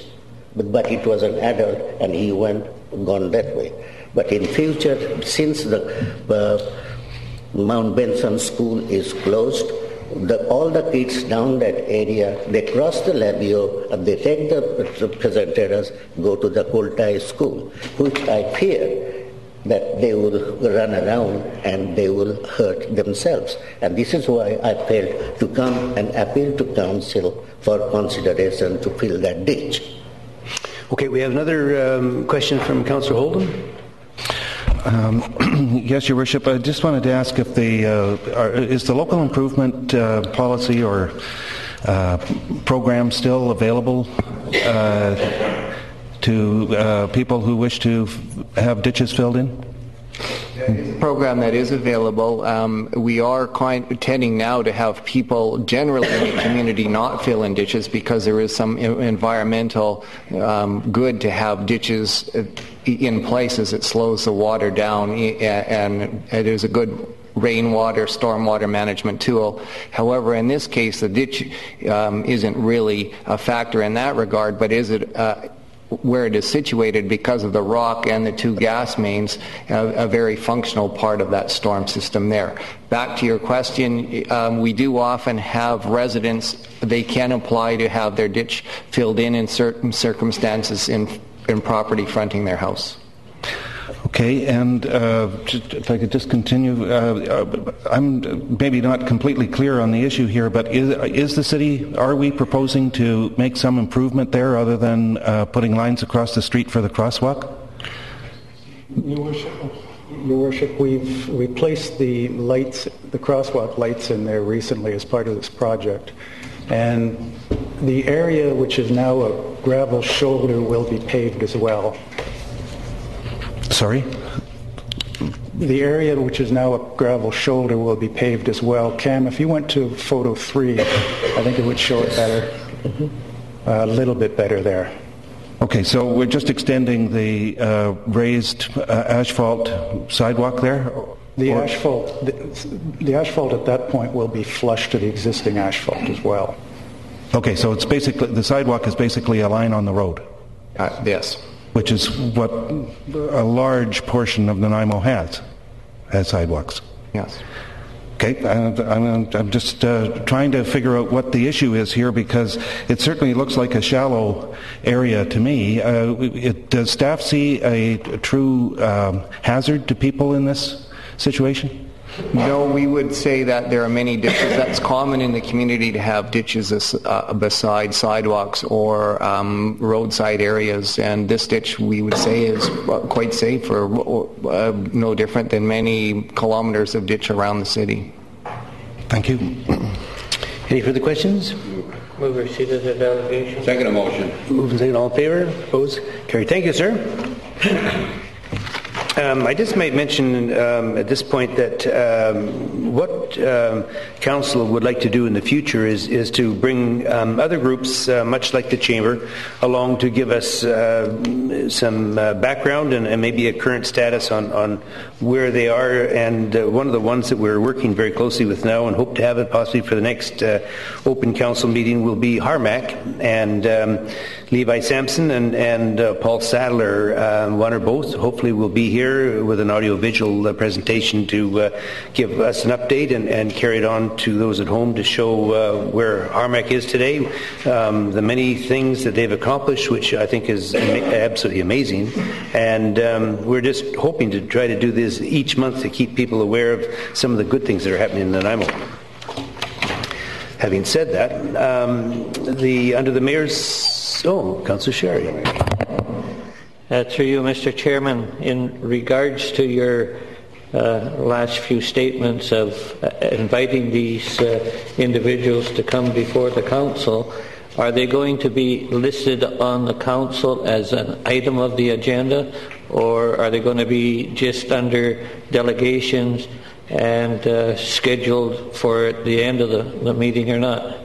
but it was an adult and he gone that way. But in future, since the Mount Benson School is closed, all the kids down that area, they cross the Labio and they take the Pheasant Terrace, go to the Kultai School, which I fear that they will run around and they will hurt themselves. And this is why I felt to come and appeal to Council for consideration to fill that ditch. Okay, we have another question from Councillor Holden. Yes, Your Worship. I just wanted to ask if is the local improvement policy or program still available to people who wish to have ditches filled in? Program that is available. We are tending now to have people generally in the community not fill in ditches because there is some environmental good to have ditches in places. It slows the water down, and it is a good rainwater, stormwater management tool. However, in this case, the ditch isn't really a factor in that regard, but is it where it is situated because of the rock and the two gas mains, a very functional part of that storm system there. Back to your question, we do often have residents, they can apply to have their ditch filled in certain circumstances been property fronting their house. Okay, and if I could just continue, I'm maybe not completely clear on the issue here, but is the city, are we proposing to make some improvement there other than putting lines across the street for the crosswalk? Your Worship, we placed the lights, the crosswalk lights in there recently as part of this project, and the area which is now a gravel shoulder will be paved as well. Sorry? The area which is now a gravel shoulder will be paved as well. Cam, if you went to photo 3, I think it would show it better, a little bit better there. Okay, so we're just extending the raised asphalt sidewalk there? The asphalt at that point will be flush to the existing asphalt as well. Okay, so it's basically, the sidewalk is basically a line on the road? Yes. Which is what a large portion of Nanaimo has sidewalks. Yes. Okay, I'm just trying to figure out what the issue is here, because it certainly looks like a shallow area to me. Does staff see a true hazard to people in this situation? No, we would say that there are many ditches. That's common in the community to have ditches beside sidewalks or roadside areas, and this ditch we would say is quite safe, or no different than many kilometers of ditch around the city. Thank you. Any further questions? Move receipt of the delegation. Second motion. Move and second, all in favor? Opposed? Carried. Thank you, sir. I just might mention at this point that what Council would like to do in the future is to bring other groups, much like the Chamber, along to give us some background and maybe a current status on where they are. And one of the ones that we're working very closely with now and hope to have it possibly for the next open Council meeting will be Harmac. And Levi Sampson and Paul Sadler, one or both, hopefully will be here with an audio-visual presentation to give us an update and carry it on to those at home to show where Harmac is today, the many things that they've accomplished, which I think is absolutely amazing. And we're just hoping to try to do this each month to keep people aware of some of the good things that are happening in Nanaimo. Having said that, under the Mayor's... Oh, Councillor Sherry. Through you, Mr. Chairman, in regards to your last few statements of inviting these individuals to come before the Council, are they going to be listed on the Council as an item of the agenda, or are they going to be just under delegations and scheduled for the end of the meeting or not?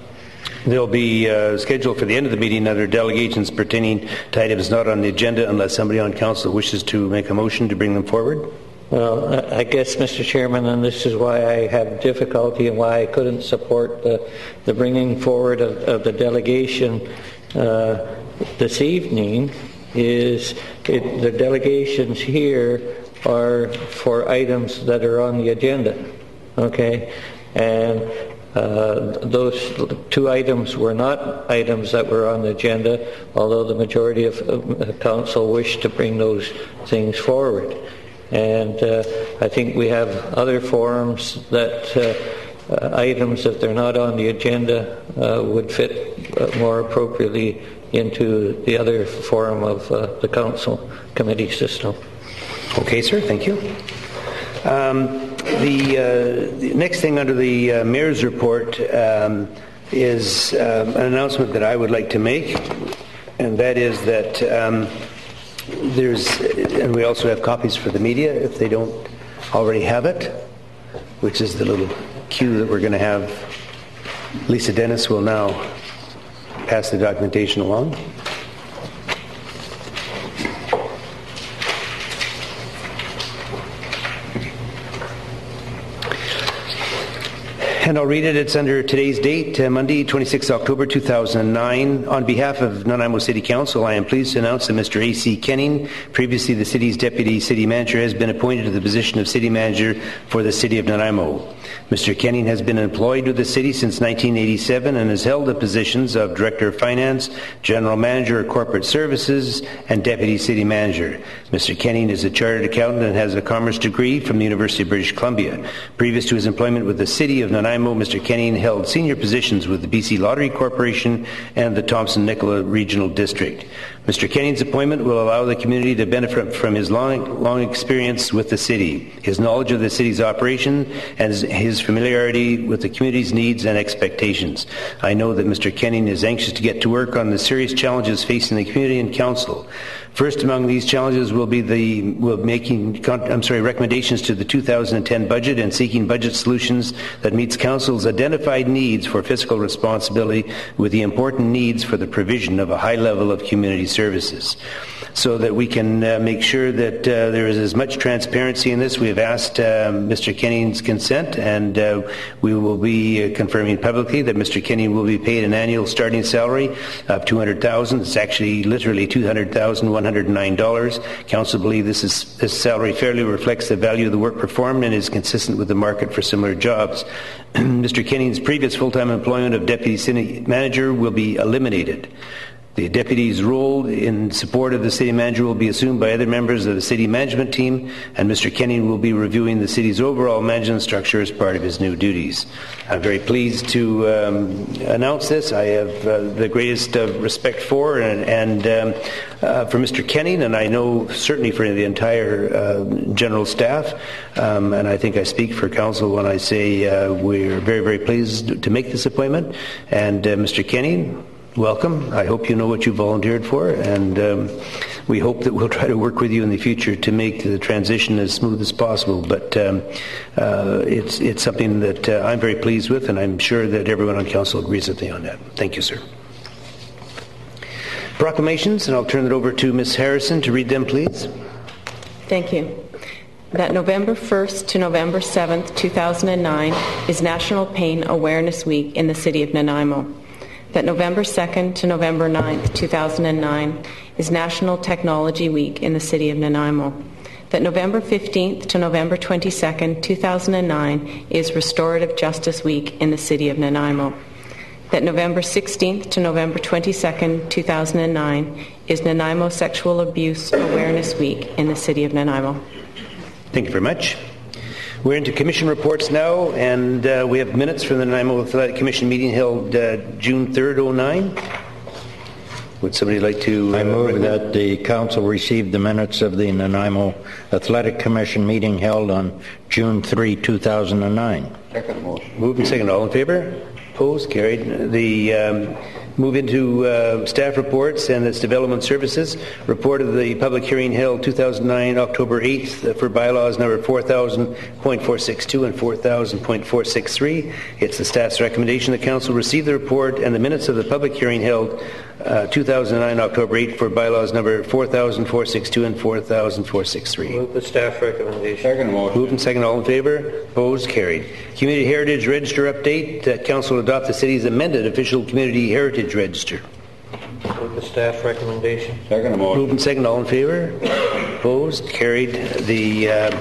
They'll be scheduled for the end of the meeting under delegations pertaining to items not on the agenda unless somebody on Council wishes to make a motion to bring them forward. Well, I guess, Mr. Chairman, and this is why I have difficulty and why I couldn't support the bringing forward of the delegation this evening, is the delegations here are for items that are on the agenda, okay? And those two items were not items that were on the agenda, although the majority of Council wished to bring those things forward. And I think we have other forums that items, if they're not on the agenda, would fit more appropriately into the other forum of the Council committee system. Okay, sir. Thank you. The next thing under the Mayor's report is an announcement that I would like to make, and that is that and we also have copies for the media if they don't already have it, which is the little cue that we're going to have. Lisa Dennis will now pass the documentation along. And I'll read it. It's under today's date, Monday, 26 October 2009. On behalf of Nanaimo City Council, I am pleased to announce that Mr. A.C. Kenning, previously the city's Deputy City Manager, has been appointed to the position of City Manager for the City of Nanaimo. Mr. Kenning has been employed with the city since 1987 and has held the positions of Director of Finance, General Manager of Corporate Services, and Deputy City Manager. Mr. Kenning is a Chartered Accountant and has a Commerce degree from the University of British Columbia. Previous to his employment with the City of Nanaimo, Mr. Kenning held senior positions with the BC Lottery Corporation and the Thompson-Nicola Regional District. Mr. Kenning's appointment will allow the community to benefit from his long experience with the city, his knowledge of the city's operation, and his familiarity with the community's needs and expectations. I know that Mr. Kenning is anxious to get to work on the serious challenges facing the community and council. First among these challenges will be recommendations to the 2010 budget and seeking budget solutions that meets council's identified needs for fiscal responsibility with the important needs for the provision of a high level of community services. So that we can make sure that there is as much transparency in this, we have asked Mr. Kenning's consent, and we will be confirming publicly that Mr. Kenning will be paid an annual starting salary of $200,000. It's actually literally $200,109. Council believe this salary fairly reflects the value of the work performed and is consistent with the market for similar jobs. Mr. Kenning's previous full-time employment of Deputy City Manager will be eliminated. The deputy's role in support of the city manager will be assumed by other members of the city management team, and Mr. Kenning will be reviewing the city's overall management structure as part of his new duties. I'm very pleased to announce this. I have the greatest respect for and for Mr. Kenning, and I know certainly for the entire general staff, and I think I speak for council when I say we're very, very pleased to make this appointment. And Mr. Kenning, welcome. I hope you know what you volunteered for, and we hope that we'll try to work with you in the future to make the transition as smooth as possible. But it's something that I'm very pleased with, and I'm sure that everyone on council agrees with me on that. Thank you, sir. Proclamations, and I'll turn it over to Ms. Harrison to read them, please. Thank you. That November 1st to November 7th, 2009 is National Pain Awareness Week in the City of Nanaimo. That November 2nd to November 9th, 2009 is National Technology Week in the City of Nanaimo. That November 15th to November 22nd, 2009 is Restorative Justice Week in the City of Nanaimo. That November 16th to November 22nd, 2009 is Nanaimo Sexual Abuse Awareness Week in the City of Nanaimo. Thank you very much. We're into commission reports now, and we have minutes from the Nanaimo Athletic Commission meeting held June 3rd, 2009. Would somebody like to... I move that the council receive the minutes of the Nanaimo Athletic Commission meeting held on June 3, 2009. Second motion. Moved and second. All in favor? Opposed? Carried. The move into staff reports and its development services. Report of the public hearing held 2009 October 8th for bylaws number 4000.462 and 4000.463. It's the staff's recommendation the council receive the report and the minutes of the public hearing held 2009 October 8th for bylaws number 4000.462 and 4000.463. Move the staff recommendation. Second motion. Moved and second. All in favor? Opposed? Carried. Community Heritage Register update. That council adopt the city's amended official Community Heritage Register. Move the staff recommendation. Second motion. Moved and second. All in favor? Opposed? Carried. The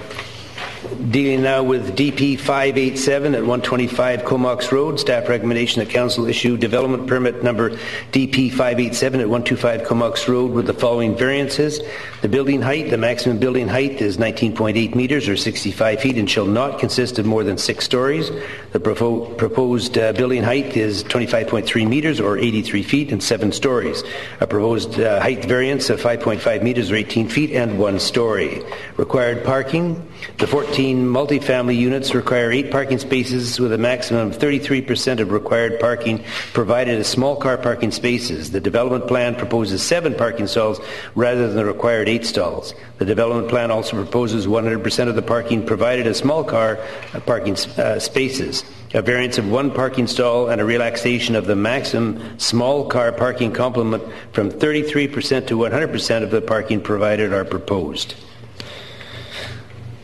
dealing now with DP 587 at 125 Comox Road. Staff recommendation that council issue development permit number DP 587 at 125 Comox Road with the following variances. The building height, the maximum building height is 19.8 meters or 65 feet and shall not consist of more than 6 stories. The proposed building height is 25.3 meters or 83 feet and 7 stories. A proposed height variance of 5.5 meters or 18 feet and 1 story. Required parking. The 14 multifamily units require 8 parking spaces with a maximum of 33% of required parking provided as small car parking spaces. The development plan proposes 7 parking stalls rather than the required 8 stalls. The development plan also proposes 100% of the parking provided as small car parking spaces. A variance of 1 parking stall and a relaxation of the maximum small car parking complement from 33% to 100% of the parking provided are proposed.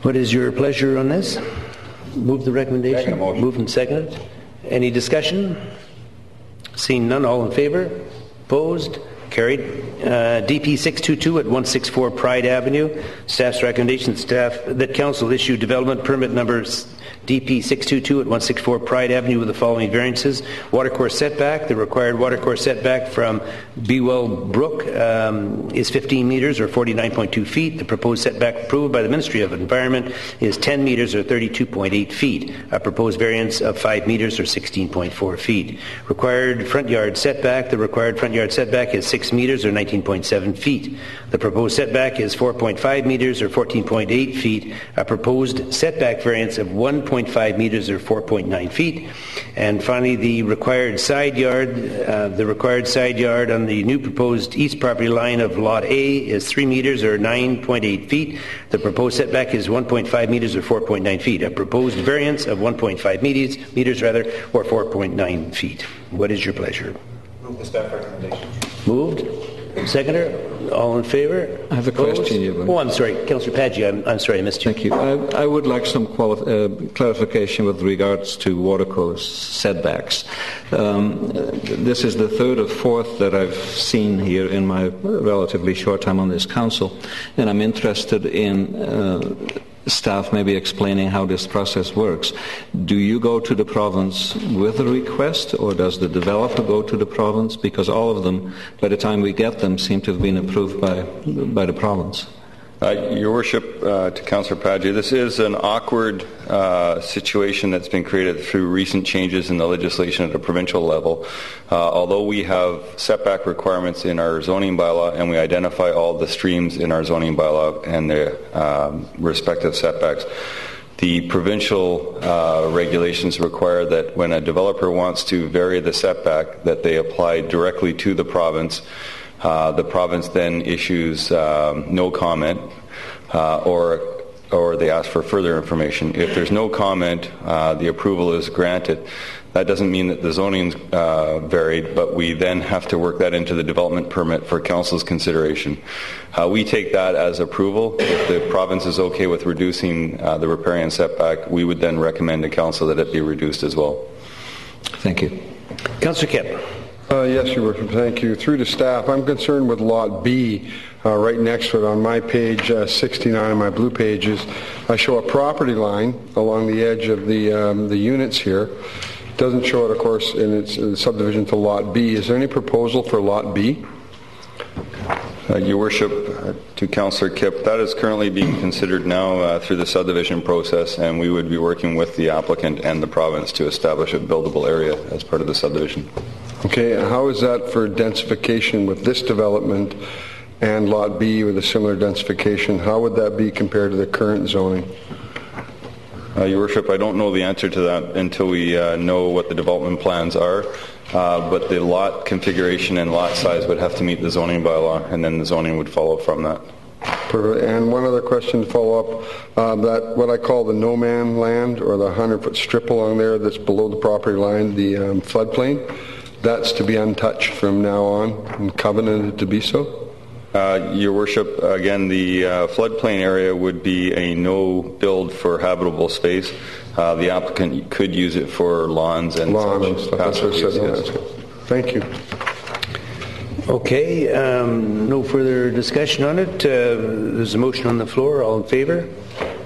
What is your pleasure on this? Move the recommendation. Second motion. Moved and seconded. Any discussion? Seeing none, all in favor? Opposed? Carried. DP 622 at 164 Pride Avenue. Staff's recommendation that council issue development permit number DP 622 at 164 Pride Avenue with the following variances. Watercourse setback. The required watercourse setback from Bewell Brook is 15 meters or 49.2 feet. The proposed setback approved by the Ministry of Environment is 10 meters or 32.8 feet. A proposed variance of 5 meters or 16.4 feet. Required front yard setback. The required front yard setback is 6 meters or 19.7 feet. The proposed setback is 4.5 meters or 14.8 feet. A proposed setback variance of 1.5 meters or 4.9 feet. And finally, the required side yard. The required side yard on the new proposed east property line of Lot A is 3 meters or 9.8 feet. The proposed setback is 1.5 meters or 4.9 feet. A proposed variance of 1.5 meters or 4.9 feet. What is your pleasure? Move the staff recommendation. Moved. Seconder, all in favor? I have a question. Oh, I'm sorry. Councillor Paggi, I'm sorry, I missed you. Thank you. I would like some clarification with regards to watercourse setbacks. This is the third or fourth that I've seen here in my relatively short time on this council, and I'm interested in staff maybe explaining how this process works. Do you go to the province with a request, or does the developer go to the province? Because all of them, by the time we get them, seem to have been approved by the province. Your Worship, to Councillor Paggi, this is an awkward situation that's been created through recent changes in the legislation at a provincial level. Although we have setback requirements in our zoning bylaw and we identify all the streams in our zoning bylaw and their respective setbacks, the provincial regulations require that when a developer wants to vary the setback, that they apply directly to the province. The province then issues no comment, or they ask for further information. If there's no comment, the approval is granted. That doesn't mean that the zoning's varied, but we then have to work that into the development permit for council's consideration. We take that as approval. If the province is okay with reducing the riparian setback, we would then recommend to council that it be reduced as well. Thank you. Councillor Kemp. Yes, Your Worship, thank you. Through to staff, I'm concerned with Lot B, right next to it. On my page 69 of my blue pages, I show a property line along the edge of the units here. Doesn't show it, of course, in its subdivision to Lot B. Is there any proposal for Lot B? Your Worship, to Councillor Kipp, that is currently being considered now through the subdivision process, and we would be working with the applicant and the province to establish a buildable area as part of the subdivision. Okay, and how is that for densification with this development and Lot B with a similar densification? How would that be compared to the current zoning? Your Worship, I don't know the answer to that until we know what the development plans are. But the lot configuration and lot size would have to meet the zoning bylaw, and then the zoning would follow from that. Perfect. And one other question to follow up, that what I call the no man land, or the 100-foot strip along there that's below the property line, the floodplain, that's to be untouched from now on and covenanted to be so? Your Worship, again, the floodplain area would be a no build for habitable space. The applicant could use it for lawns and passive use. Yes. Thank you. Okay, no further discussion on it. There's a motion on the floor. All in favor?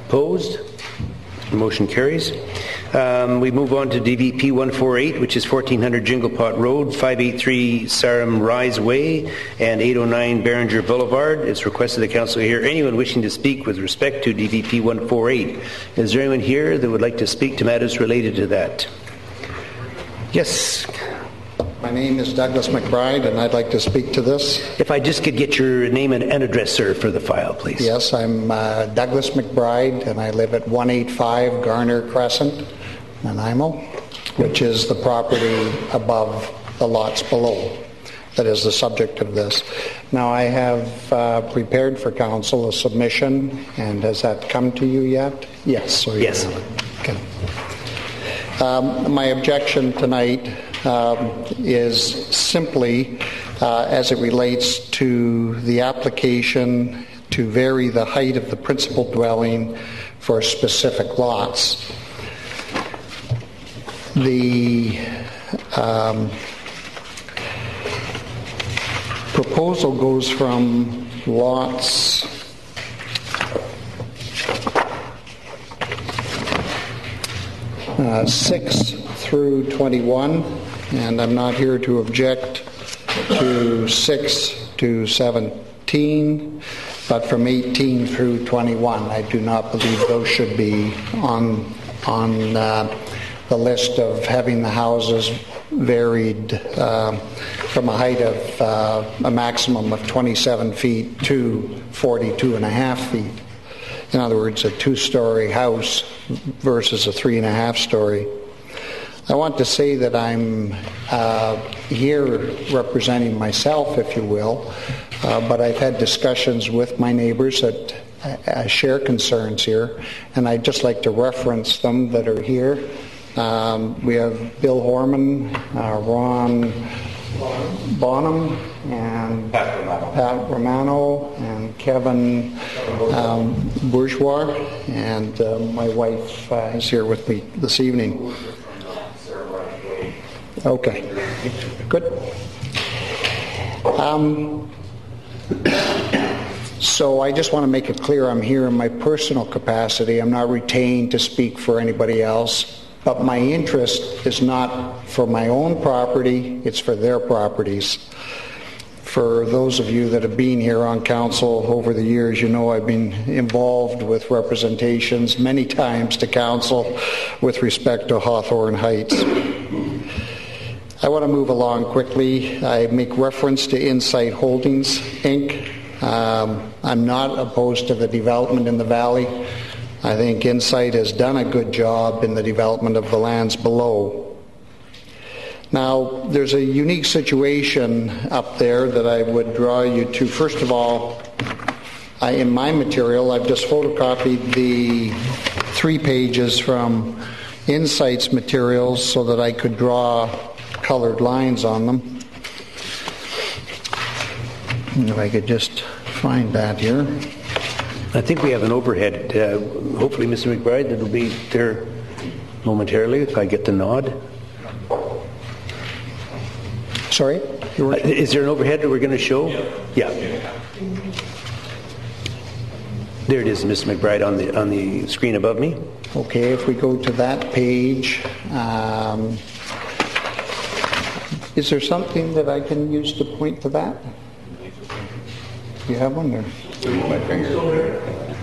Opposed? The motion carries. We move on to DVP 148, which is 1400 Jinglepot Road, 583 Sarum Rise Way, and 809 Behringer Boulevard. It's requested the council hear anyone wishing to speak with respect to DVP 148. Is there anyone here that would like to speak to matters related to that? Yes. My name is Douglas McBride, and I'd like to speak to this. If I just could get your name and address, sir, for the file, please. Yes, I'm Douglas McBride, and I live at 185 Garner Crescent, Nanaimo, which is the property above the lots below that is the subject of this. Now, I have prepared for council a submission, and has that come to you yet? Yes. Yes. Okay. My objection tonight is simply as it relates to the application to vary the height of the principal dwelling for specific lots. The proposal goes from lots 6 through 21, and I'm not here to object to 6 to 17, but from 18 through 21, I do not believe those should be on the list of having the houses varied from a height of a maximum of 27 feet to 42 and a half feet. In other words, a 2-story house versus a 3.5-story. I want to say that I'm here representing myself, if you will, but I've had discussions with my neighbors that share concerns here, and I'd just like to reference them that are here. We have Bill Horman, Ron Bonham, and Pat Romano, and Kevin Bourgeois, and my wife is here with me this evening. Okay, good. So I just want to make it clear I'm here in my personal capacity. I'm not retained to speak for anybody else. But my interest is not for my own property, it's for their properties. For those of you that have been here on council over the years, you know I've been involved with representations many times to council with respect to Hawthorne Heights. I want to move along quickly. I make reference to Insight Holdings, Inc. I'm not opposed to the development in the valley. I think Insight has done a good job in the development of the lands below. Now, there's a unique situation up there that I would draw you to. First of all, in my material, I've just photocopied the 3 pages from Insight's materials so that I could draw colored lines on them. If I could just find that here. I think we have an overhead. Hopefully, Mr. McBride, that will be there momentarily if I get the nod. Sorry? Is there an overhead that we're going to show? Yeah. There it is, Mr. McBride, on the screen above me. Okay, if we go to that page, is there something that I can use to point to that? Do you have one there? My finger.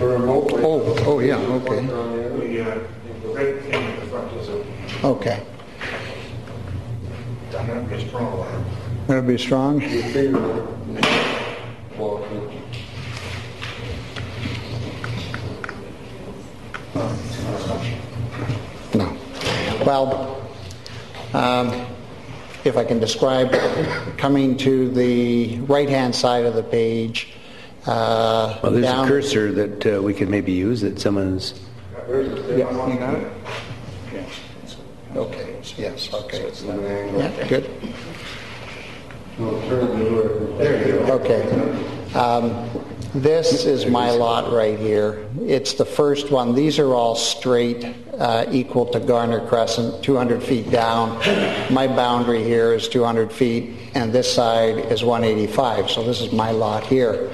Oh, yeah, okay. Okay. That'll be strong. No. Well, if I can describe, coming to the right-hand side of the page. Well, there's a cursor that we could maybe use that someone's. Yeah, you got it? Okay. Yes. Okay. Yeah. Good. Okay. This is my lot right here. It's the first one. These are all straight, equal to Garner Crescent, 200 feet down. My boundary here is 200 feet, and this side is 185. So this is my lot here.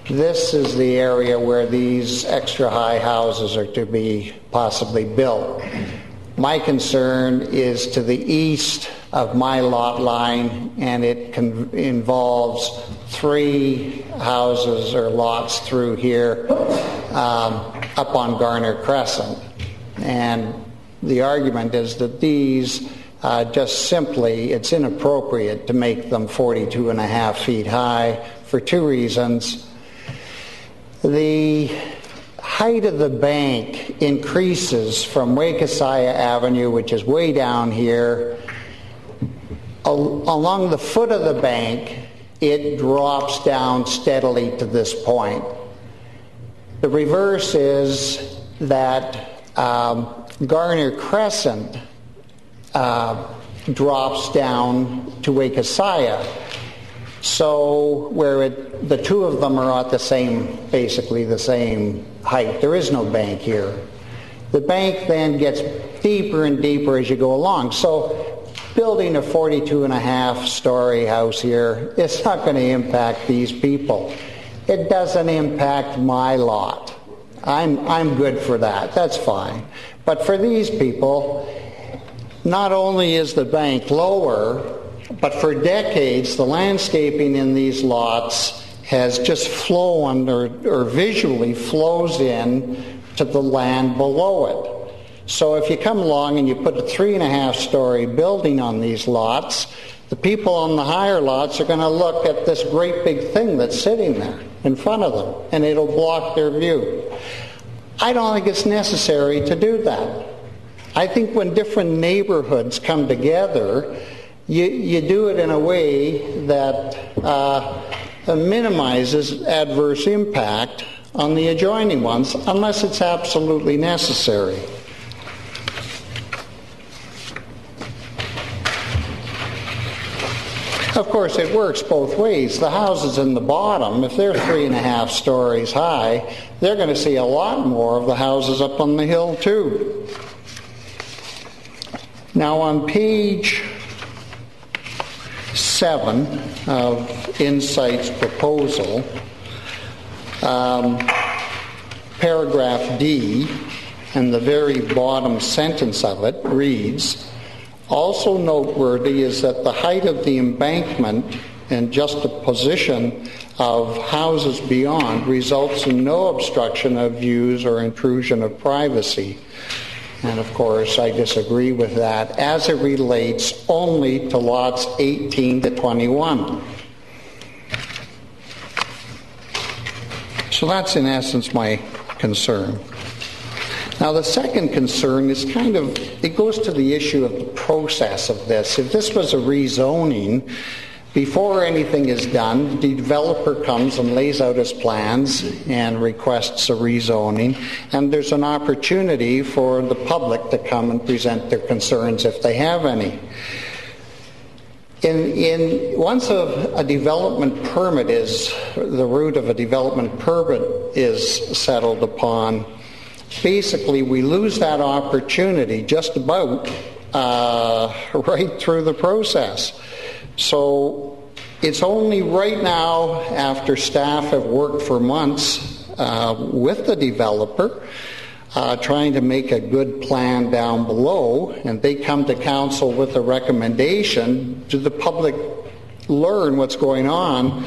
This is the area where these extra high houses are to be possibly built. My concern is to the east of my lot line, and it involves 3 houses or lots through here up on Garner Crescent. And the argument is that these just simply, it's inappropriate to make them 42 and a half feet high for 2 reasons. The height of the bank increases from Wakesaya Avenue, which is way down here. Along the foot of the bank, it drops down steadily to this point. The reverse is that Garner Crescent drops down to Wakesaya. So where the 2 of them are at basically the same height. There is no bank here. The bank then gets deeper and deeper as you go along. So building a 42 and a half story house here, it's not going to impact these people. It doesn't impact my lot. I'm good for that. That's fine. But for these people, not only is the bank lower, but for decades the landscaping in these lots has just flown or visually flows in to the land below it. So if you come along and you put a 3.5-story building on these lots, the people on the higher lots are going to look at this great big thing that's sitting there in front of them, and it'll block their view. I don't think it's necessary to do that. I think when different neighborhoods come together, you do it in a way that minimizes adverse impact on the adjoining ones, unless it's absolutely necessary. Of course, it works both ways. The houses in the bottom, if they're 3.5 stories high, they're going to see a lot more of the houses up on the hill too. Now on page 7 of Insight's proposal, paragraph D, and the very bottom sentence of it reads, "Also noteworthy is that the height of the embankment and juxtaposition of houses beyond results in no obstruction of views or intrusion of privacy." And of course, I disagree with that, as it relates only to lots 18 to 21. So that's in essence my concern. Now the second concern is it goes to the issue of the process of this. If this was a rezoning, before anything is done, the developer comes and lays out his plans and requests a rezoning, and there's an opportunity for the public to come and present their concerns if they have any. Once a development permit the route of a development permit is settled upon, basically we lose that opportunity just about right through the process. So it's only right now, after staff have worked for months with the developer, trying to make a good plan down below, and they come to council with a recommendation, do the public learn what's going on,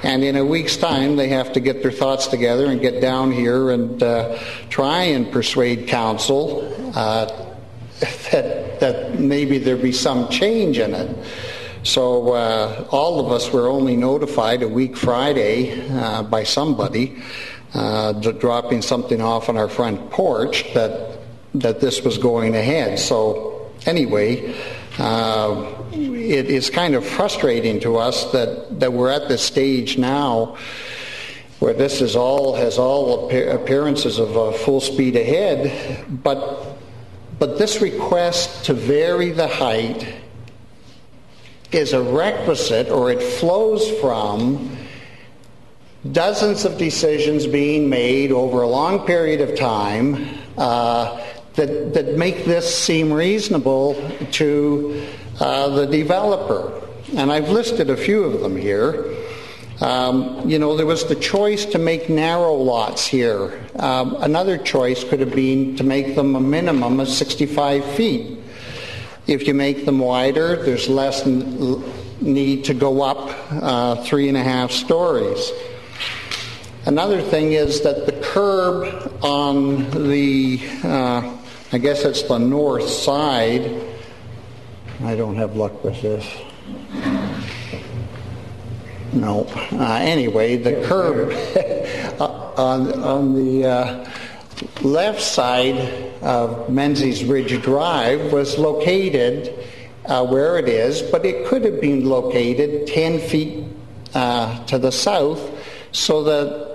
and in a week's time they have to get their thoughts together and get down here and try and persuade council that maybe there be some change in it. So all of us were only notified a week Friday by somebody dropping something off on our front porch that this was going ahead. So anyway, it is kind of frustrating to us that we're at this stage now where this has all appearances of full speed ahead, but this request to vary the height is a requisite, or it flows from dozens of decisions being made over a long period of time that make this seem reasonable to the developer. And I've listed a few of them here. There was the choice to make narrow lots here. Another choice could have been to make them a minimum of 65 feet. If you make them wider, there's less need to go up 3.5 stories. Another thing is that the curb on the, I guess it's the north side, I don't have luck with this. No. Anyway, the curb on the left side of Menzies Ridge Drive was located where it is, but it could have been located 10 feet to the south so that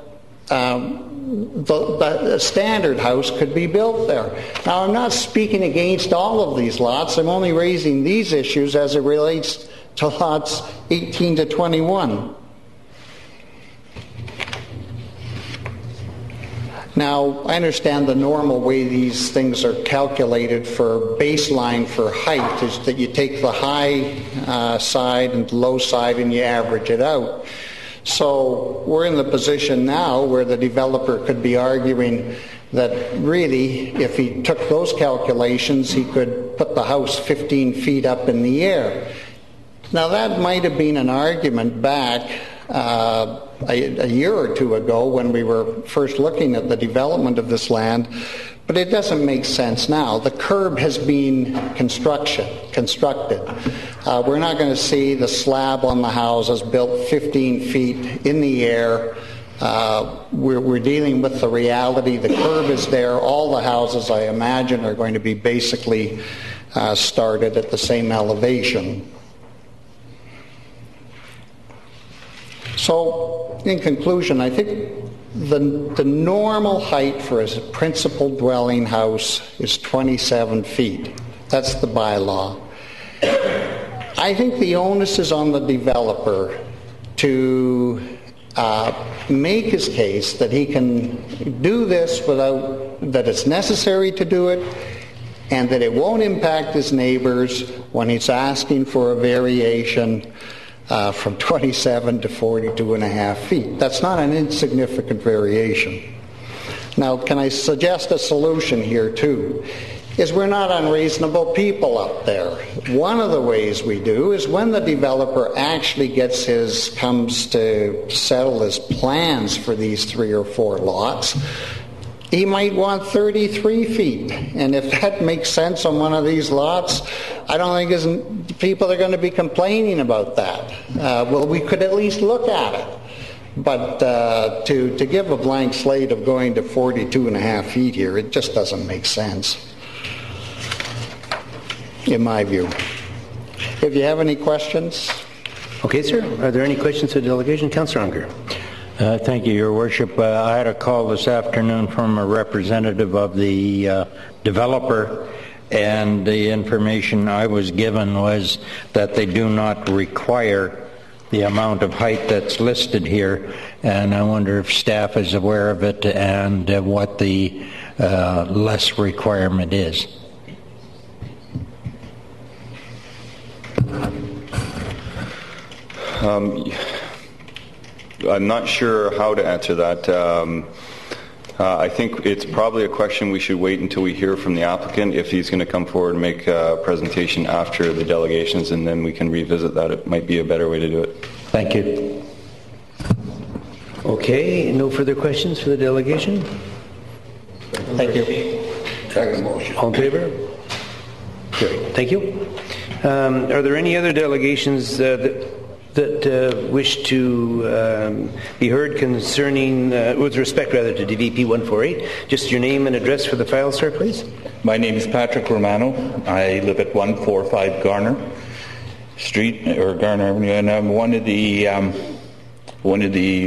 the standard house could be built there. Now, I'm not speaking against all of these lots. I'm only raising these issues as it relates to lots 18 to 21. Now, I understand the normal way these things are calculated for baseline for height is that you take the high side and the low side and you average it out. So we're in the position now where the developer could be arguing, that really, if he took those calculations, he could put the house 15 feet up in the air. Now, that might have been an argument back a year or two ago when we were first looking at the development of this land, but it doesn't make sense now. The curb has been constructed. We're not going to see the slab on the houses built 15 feet in the air. We're dealing with the reality. The curb is there. All the houses, I imagine, are going to be basically started at the same elevation. So, in conclusion, I think the normal height for a principal dwelling house is 27 feet. That's the bylaw. I think the onus is on the developer to make his case that he can do this without, that it's necessary to do it, and that it won't impact his neighbors when he's asking for a variation from 27 to 42.5 feet. That's not an insignificant variation. Now, can I suggest a solution here too? Is we're not unreasonable people up there. One of the ways we do is when the developer actually comes to settle his plans for these 3 or 4 lots, he might want 33 feet. And if that makes sense on one of these lots, I don't think people are going to be complaining about that. Well, we could at least look at it. But to give a blank slate of going to 42.5 feet here, it just doesn't make sense, in my view. If you have any questions. Okay, sir. Are there any questions to the delegation? Councillor Unger. Thank you, Your Worship. I had a call this afternoon from a representative of the developer, and the information I was given was that they do not require the amount of height that's listed here, and I wonder if staff is aware of it and what the less requirement is. I'm not sure how to answer that. I think it's probably a question we should wait until we hear from the applicant if he's going to come forward and make a presentation after the delegations, and then we can revisit that. It might be a better way to do it. Thank you. Okay, no further questions for the delegation? Thank you. Second motion. All in favor? Good. Thank you. Are there any other delegations that wish to be heard concerning, with respect rather to DVP 148? Just your name and address for the file, sir, please. My name is Patrick Romano. I live at 145 Garner Street, or Garner Avenue, and I'm one of the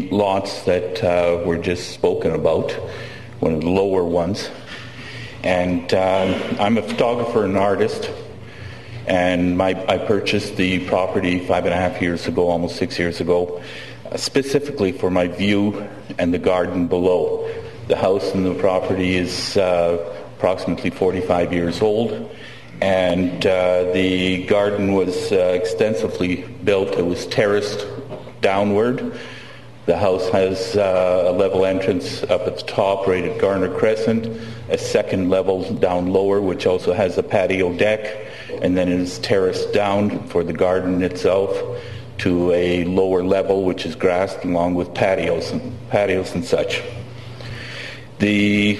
lots that were just spoken about, one of the lower ones. And I'm a photographer and artist. And I purchased the property 5.5 years ago, almost 6 years ago, specifically for my view and the garden below. The house and the property is approximately 45 years old, and the garden was extensively built. It was terraced downward. The house has a level entrance up at the top, right at Garner Crescent, a second level down lower, which also has a patio deck, and then it is terraced down for the garden itself to a lower level, which is grassed along with patios and such. The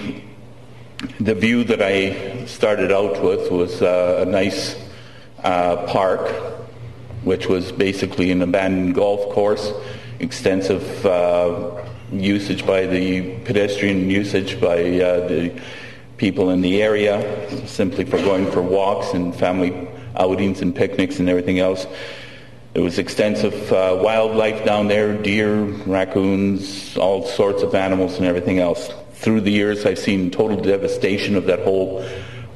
view that I started out with was a nice park, which was basically an abandoned golf course, extensive usage by the pedestrian usage by the people in the area, simply for going for walks and family outings and picnics and everything else. There was extensive wildlife down there, deer, raccoons, all sorts of animals and everything else. Through the years, I've seen total devastation of that whole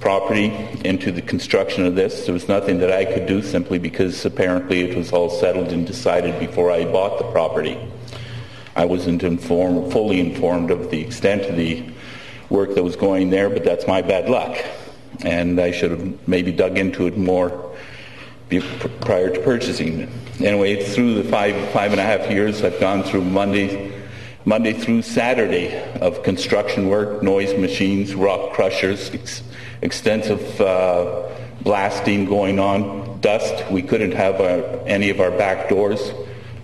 property into the construction of this. There was nothing that I could do, simply because apparently it was all settled and decided before I bought the property. I wasn't fully informed of the extent of the work that was going there, but that's my bad luck. And I should have maybe dug into it more prior to purchasing it. Anyway, through the 5.5 years, I've gone through Monday, Monday through Saturday of construction work, noise machines, rock crushers, extensive blasting going on, dust. We couldn't have any of our back doors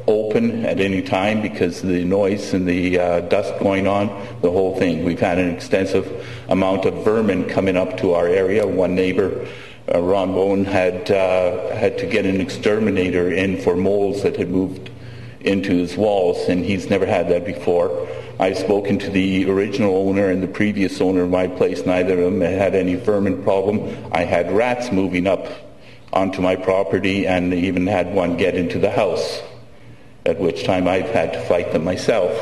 open at any time because of the noise and the dust going on, the whole thing. We've had an extensive amount of vermin coming up to our area. One neighbor, Ron Bowen, had to get an exterminator in for moles that had moved into his walls, and he's never had that before. I've spoken to the original owner and the previous owner of my place. Neither of them had any vermin problem. I had rats moving up onto my property, and even had one get into the house, at which time I've had to fight them myself.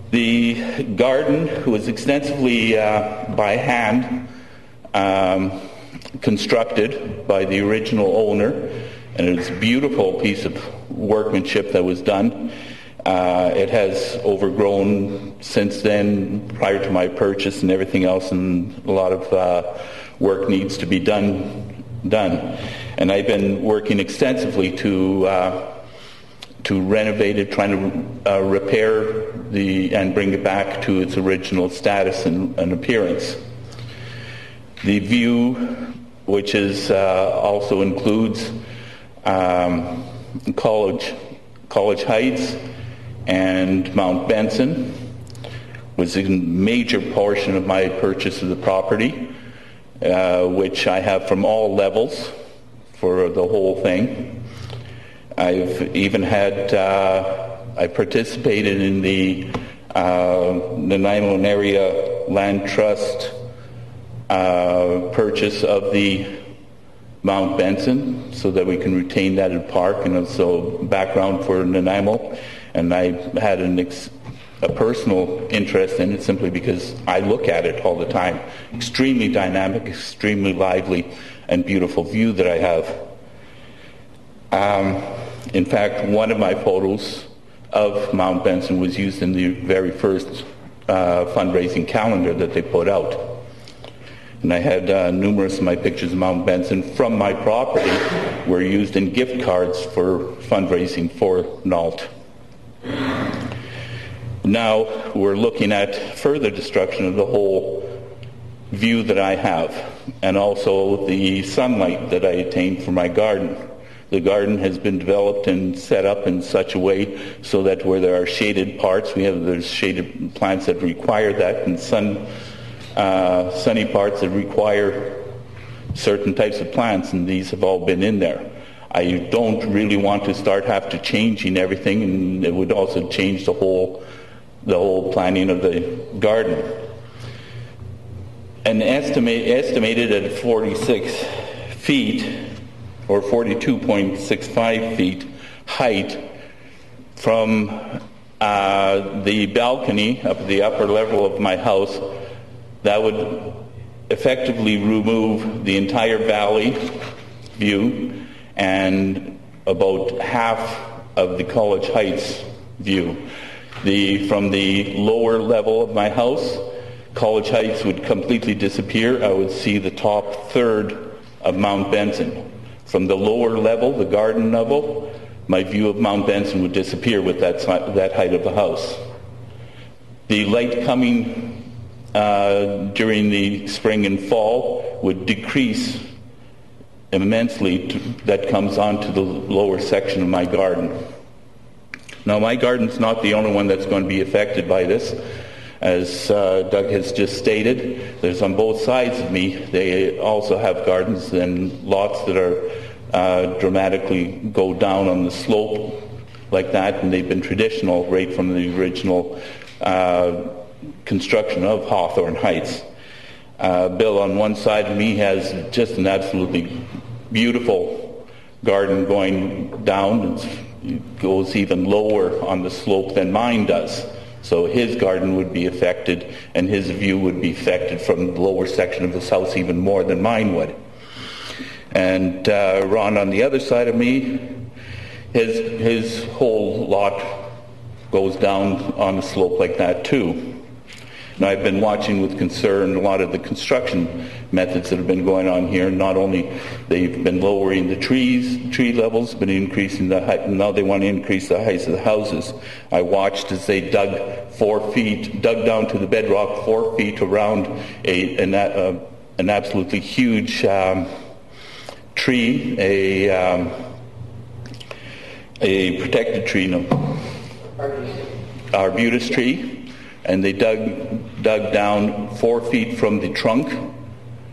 The garden was extensively by hand constructed by the original owner, and it was a beautiful piece of workmanship that was done. It has overgrown since then, prior to my purchase and everything else, and a lot of work needs to be done. And I've been working extensively to renovate it, trying to repair and bring it back to its original status and appearance. The view, which is also includes College Heights and Mount Benson, was a major portion of my purchase of the property, which I have from all levels for the whole thing. I've even had, I participated in the Nanaimo Area Land Trust purchase of the Mount Benson so that we can retain that in park, and also background for Nanaimo. And I had a personal interest in it simply because I look at it all the time. Extremely dynamic, extremely lively, and beautiful view that I have. In fact, one of my photos of Mount Benson was used in the very first fundraising calendar that they put out. And I had numerous of my pictures of Mount Benson from my property were used in gift cards for fundraising for NALT. Now we're looking at further destruction of the whole view that I have, and also the sunlight that I attain from my garden. The garden has been developed and set up in such a way so that where there are shaded parts, there's shaded plants that require that, and sunny parts that require certain types of plants, and these have all been in there. I don't really want to have to changing everything, and it would also change the whole planning of the garden. And estimated at 46 feet or 42.65 feet height from the balcony up at the upper level of my house, that would effectively remove the entire valley view and about half of the College Heights view. From the lower level of my house, College Heights would completely disappear. I would see the top third of Mount Benson. From the lower level, the garden level, my view of Mount Benson would disappear with that height of the house. The light coming during the spring and fall would decrease immensely. That comes onto the lower section of my garden. Now, my garden's not the only one that's going to be affected by this. As Doug has just stated, there's on both sides of me, they also have gardens and lots that are dramatically go down on the slope like that, and they've been traditional right from the original construction of Hawthorne Heights. Bill on one side of me has just an absolutely beautiful garden going down. It goes even lower on the slope than mine does. So his garden would be affected, and his view would be affected from the lower section of his house even more than mine would. And Ron on the other side of me, his whole lot goes down on the slope like that too. And I've been watching with concern a lot of the construction methods that have been going on here. Not only they've been lowering the tree levels, but increasing the height, and now they want to increase the heights of the houses. I watched as they dug down to the bedrock 4 feet around an absolutely huge tree, a protected tree, arbutus tree. And they dug down 4 feet from the trunk,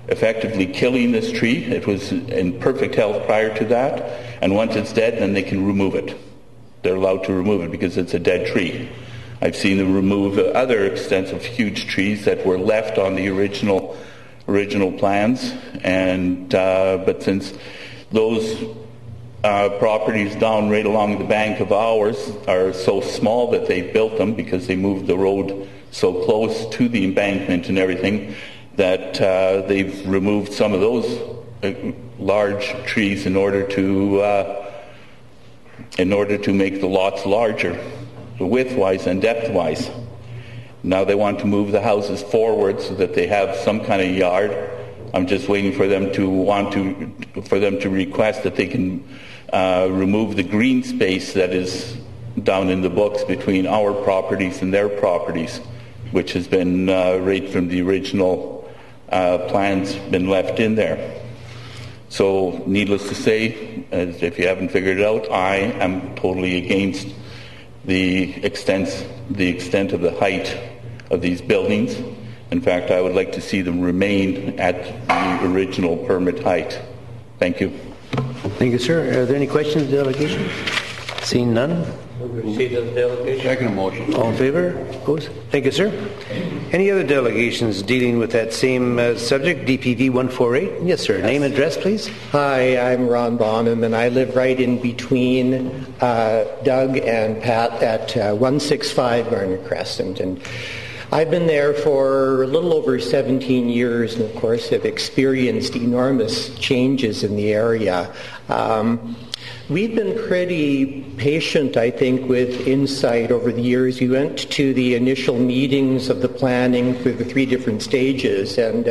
effectively killing this tree. It was in perfect health prior to that, and once it's dead, then they can remove it. They're allowed to remove it because it's a dead tree. I've seen them remove other extensive huge trees that were left on the original plans, and but since those properties down right along the bank of ours are so small that they built them because they moved the road so close to the embankment and everything that they've removed some of those large trees in order to make the lots larger, width-wise and depth-wise. Now they want to move the houses forward so that they have some kind of yard. I'm just waiting for them to request that they can remove the green space that is down in the books between our properties and their properties, which has been right from the original plans been left in there. So needless to say, if you haven't figured it out, I am totally against the extent of the height of these buildings. In fact, I would like to see them remain at the original permit height. Thank you. Thank you, sir. Are there any questions of the delegation? Seeing none? Second motion. All in favor? Opposed? Thank you, sir. Any other delegations dealing with that same subject, DPV 148? Yes, sir. Name and address, please. Hi, I'm Ron Bonham, and I live right in between Doug and Pat at 165 Garner Crescent. And I've been there for a little over 17 years, and of course have experienced enormous changes in the area. We've been pretty patient, I think, with Insight over the years. We went to the initial meetings of the planning through the 3 different stages, and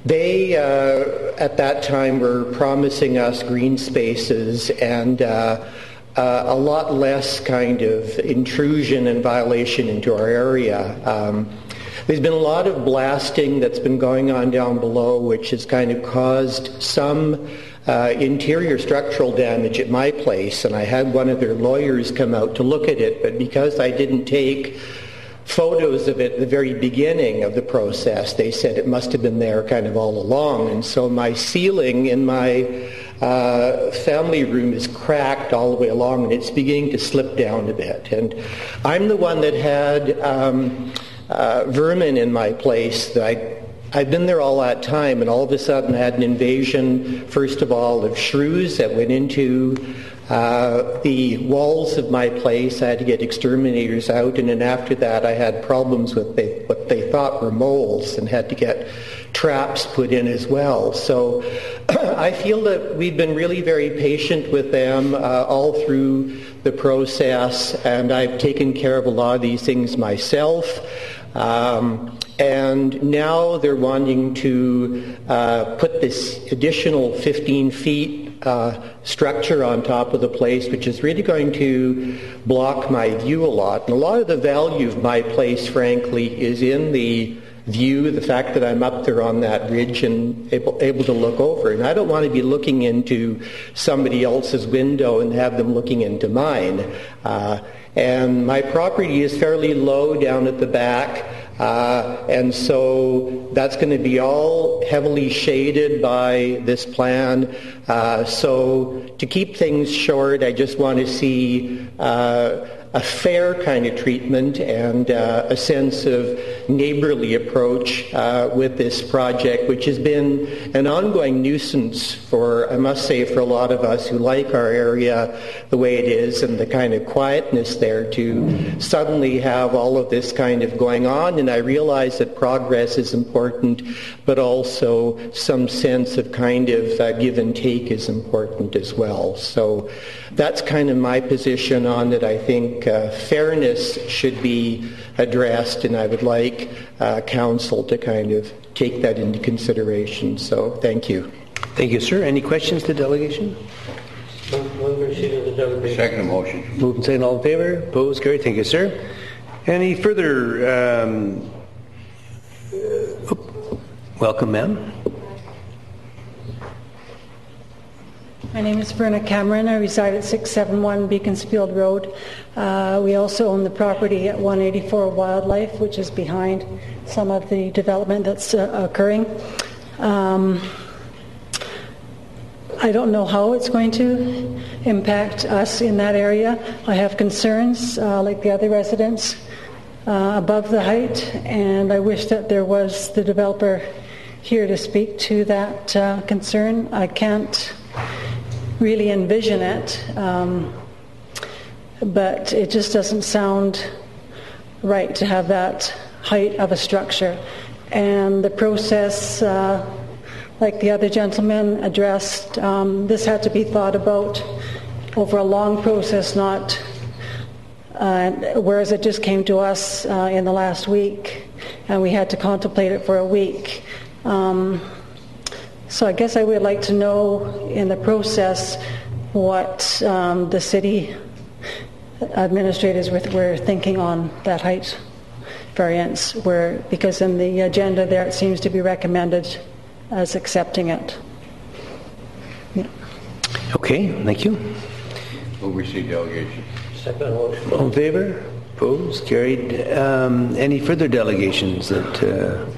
they, at that time, were promising us green spaces and a lot less kind of intrusion and violation into our area. There's been a lot of blasting that's been going on down below, which has kind of caused some interior structural damage at my place, and I had one of their lawyers come out to look at it, but because I didn't take photos of it at the very beginning of the process, they said it must have been there kind of all along, and so my ceiling in my family room is cracked all the way along, and it's beginning to slip down a bit. And I'm the one that had vermin in my place that I'd been there all that time, and all of a sudden I had an invasion, first of all, of shrews that went into the walls of my place. I had to get exterminators out, and then after that I had problems with what they thought were moles and had to get traps put in as well. So I feel that we've been really very patient with them all through the process, and I've taken care of a lot of these things myself. And now they're wanting to put this additional 15 feet structure on top of the place, which is really going to block my view a lot. And a lot of the value of my place, frankly, is in the view, the fact that I'm up there on that ridge and able to look over. And I don't want to be looking into somebody else's window and have them looking into mine. And my property is fairly low down at the back, and so that's going to be all heavily shaded by this plan. So to keep things short, I just want to see a fair kind of treatment and a sense of neighborly approach with this project, which has been an ongoing nuisance for, I must say, for a lot of us who like our area the way it is and the kind of quietness there, to suddenly have all of this kind of going on. And I realize that progress is important, but also some sense of kind of give and take is important as well. So that's kind of my position on it. I think fairness should be addressed, and I would like council to kind of take that into consideration. So thank you. Thank you, sir. Any questions to the delegation? Second motion. Move and second, all in favor? Opposed? Carried. Thank you, sir. Any further? Welcome, ma'am. My name is Verna Cameron. I reside at 671 Beaconsfield Road. We also own the property at 184 Wildlife, which is behind some of the development that's occurring. I don't know how it's going to impact us in that area. I have concerns, like the other residents, above the height, and I wish that there was the developer here to speak to that concern. I can't really envision it, but it just doesn't sound right to have that height of a structure. And the process, like the other gentleman addressed, this had to be thought about over a long process, not whereas it just came to us in the last week, and we had to contemplate it for a week. So I guess I would like to know in the process what the city administrators were thinking on that height variance, because in the agenda there it seems to be recommended as accepting it. Yeah. Okay, thank you. We'll receive delegation. Second motion. All in favor? Opposed? Carried. Any further delegations that...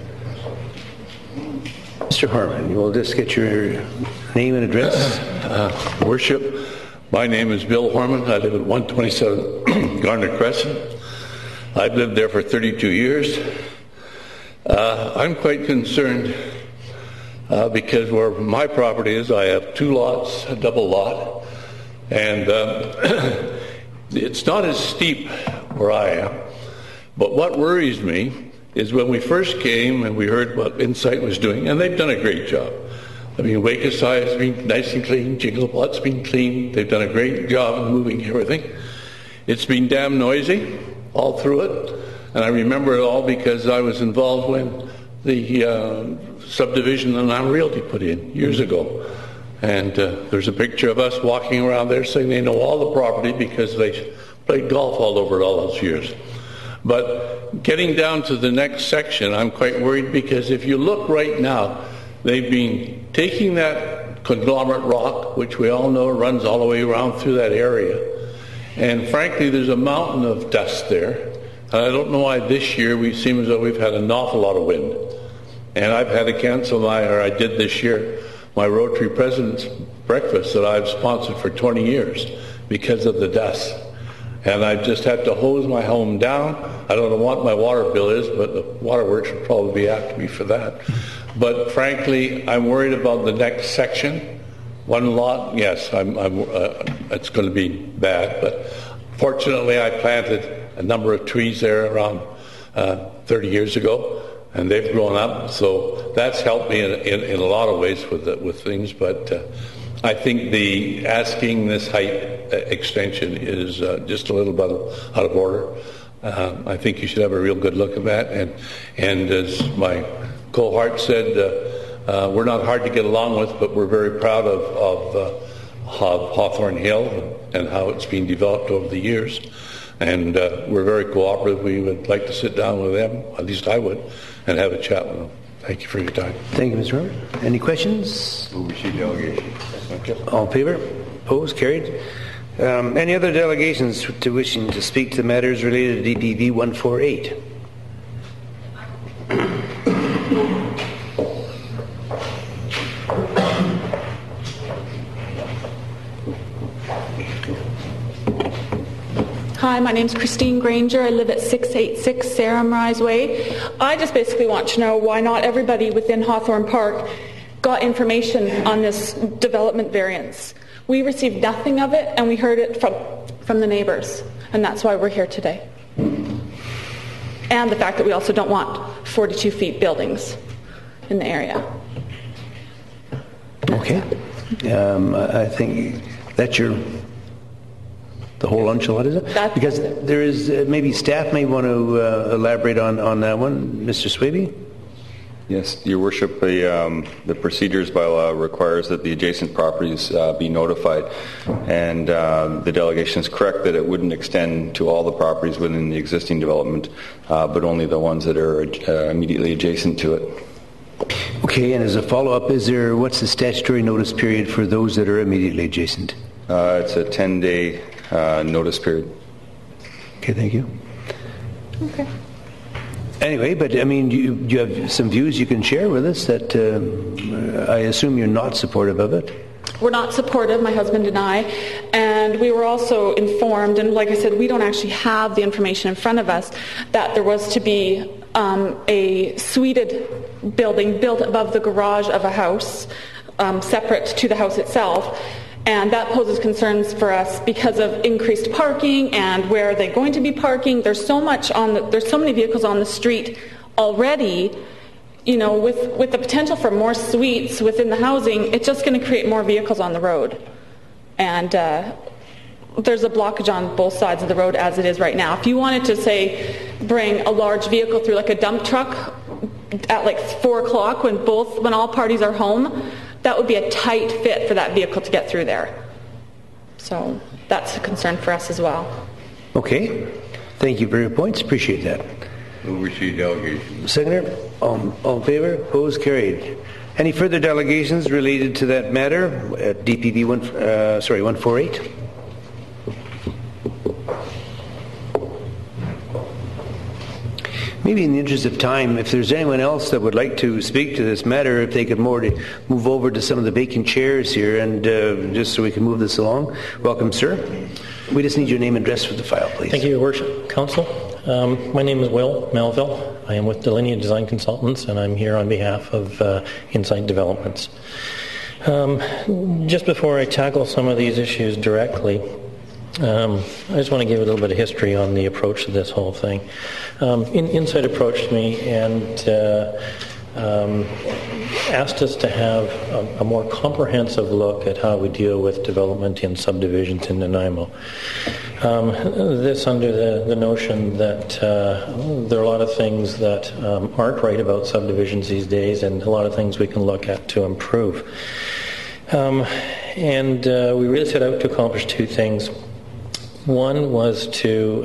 Mr. Harmon, we'll just get your name and address. Worship, my name is Bill Harmon. I live at 127 Garner Crescent. I've lived there for 32 years. I'm quite concerned because where my property is, I have two lots, a double lot, and it's not as steep where I am. But what worries me is when we first came and we heard what Insight was doing, and they've done a great job. I mean, Wakeside has been nice and clean, Jinglepot's been clean, they've done a great job in moving everything. It's been damn noisy all through it, and I remember it all because I was involved when the subdivision that I'm Realty put in years ago. And there's a picture of us walking around there saying they know all the property because they played golf all over it all those years. But getting down to the next section, I'm quite worried because if you look right now, they've been taking that conglomerate rock, which we all know runs all the way around through that area. And frankly, there's a mountain of dust there. And I don't know why this year we seem as though we've had an awful lot of wind. And I've had to cancel I did this year, my Rotary President's breakfast that I've sponsored for 20 years because of the dust. And I just had to hose my home down. I don't know what my water bill is, but the waterworks will probably be after me for that. But frankly, I'm worried about the next section. One lot, yes, it's going to be bad. But fortunately, I planted a number of trees there around 30 years ago, and they've grown up. So that's helped me in a lot of ways with things. But I think the asking this height extension is just a little bit out of order. I think you should have a real good look at that. And as my cohort said, we're not hard to get along with, but we're very proud of Hawthorne Hill and how it's been developed over the years. And we're very cooperative. We would like to sit down with them, at least I would, and have a chat with them. Thank you for your time. Thank you, Mr. Robert. Any questions? We'll receive delegation. All in favor? Opposed? Carried. Any other delegations to wishing to speak to the matters related to DPV 148? Hi, my name's Christine Granger. I live at 686 Sarum Rise Way. I just basically want to know why not everybody within Hawthorne Park got information on this development variance. We received nothing of it, and we heard it from the neighbors, and that's why we're here today. And the fact that we also don't want 42 feet buildings in the area. Okay. I think that's your The whole enchilada, is it? Because there is, maybe staff may want to elaborate on that one. Mr. Swaby? Yes, Your Worship, the procedures bylaw requires that the adjacent properties be notified, and the delegation is correct that it wouldn't extend to all the properties within the existing development, but only the ones that are immediately adjacent to it. Okay, and as a follow-up, what's the statutory notice period for those that are immediately adjacent? It's a 10-day notice period. Okay, thank you. Okay. Anyway, but I mean, you have some views you can share with us that I assume you're not supportive of it. We're not supportive, my husband and I, and we were also informed, and like I said, we don't actually have the information in front of us, that there was to be a suited building built above the garage of a house, separate to the house itself. And that poses concerns for us because of increased parking and where are they going to be parking. There's so many vehicles on the street already. You know, with the potential for more suites within the housing, it's just going to create more vehicles on the road. And there's a blockage on both sides of the road as it is right now. If you wanted to, say, bring a large vehicle through like a dump truck at like 4 o'clock when all parties are home, that would be a tight fit for that vehicle to get through there. So that's a concern for us as well. Okay. Thank you for your points. Appreciate that. Move receive delegation. Seconder, all in favor? Opposed? Carried. Any further delegations related to that matter at DPP 148? Maybe in the interest of time, if there's anyone else that would like to speak to this matter, if they could move over to some of the vacant chairs here, and just so we can move this along. Welcome, sir. We just need your name and address for the file, please. Thank you, Your Worship. Council, my name is Will Melville. I am with Delinea Design Consultants, and I'm here on behalf of Insight Developments. Just before I tackle some of these issues directly, I just want to give a little bit of history on the approach to this whole thing. Insight approached me and asked us to have a more comprehensive look at how we deal with development in subdivisions in Nanaimo. This under the notion that there are a lot of things that aren't right about subdivisions these days, and a lot of things we can look at to improve. And we really set out to accomplish two things. One was to,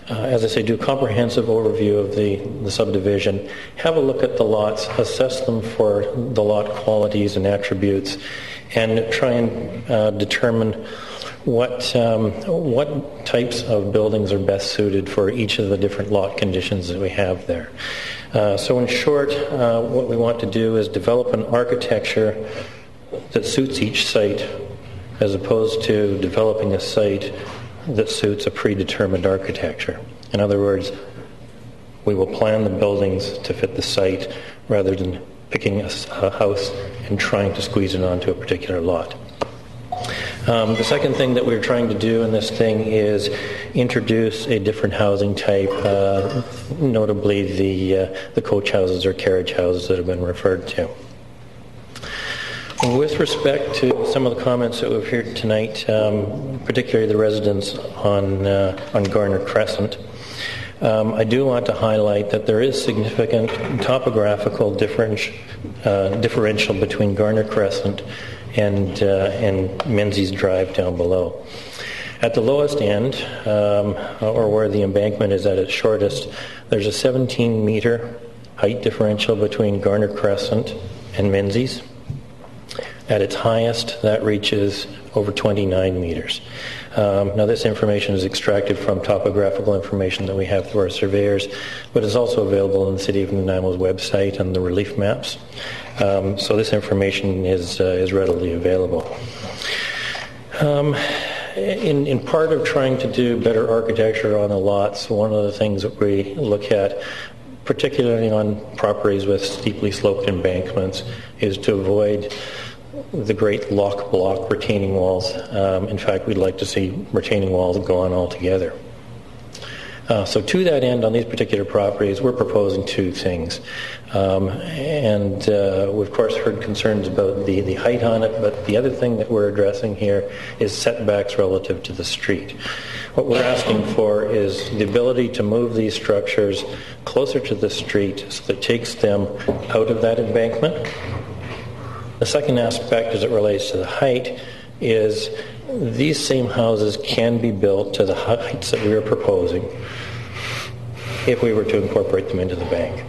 as I say, do a comprehensive overview of the subdivision, have a look at the lots, assess them for the lot qualities and attributes, and try and determine what types of buildings are best suited for each of the different lot conditions that we have there. So in short, what we want to do is develop an architecture that suits each site, as opposed to developing a site that suits a predetermined architecture. In other words, we will plan the buildings to fit the site rather than picking a house and trying to squeeze it onto a particular lot. The second thing that we're trying to do in this thing is introduce a different housing type, notably the coach houses or carriage houses that have been referred to. With respect to some of the comments that we've heard tonight, particularly the residents on Garner Crescent, I do want to highlight that there is significant topographical differential between Garner Crescent and Menzies Drive down below. At the lowest end, or where the embankment is at its shortest, there's a 17-meter height differential between Garner Crescent and Menzies. At its highest, that reaches over 29 meters. Now, this information is extracted from topographical information that we have through our surveyors, but is also available on the City of Nanaimo's website and the relief maps. So this information is readily available. In part of trying to do better architecture on the lots, one of the things that we look at, particularly on properties with steeply sloped embankments, is to avoid the great lock block retaining walls. In fact, we'd like to see retaining walls gone altogether. So to that end, on these particular properties, we're proposing two things. We've of course heard concerns about the height on it, but the other thing that we're addressing here is setbacks relative to the street. What we're asking for is the ability to move these structures closer to the street so that it takes them out of that embankment. The second aspect as it relates to the height is these same houses can be built to the heights that we are proposing if we were to incorporate them into the bank.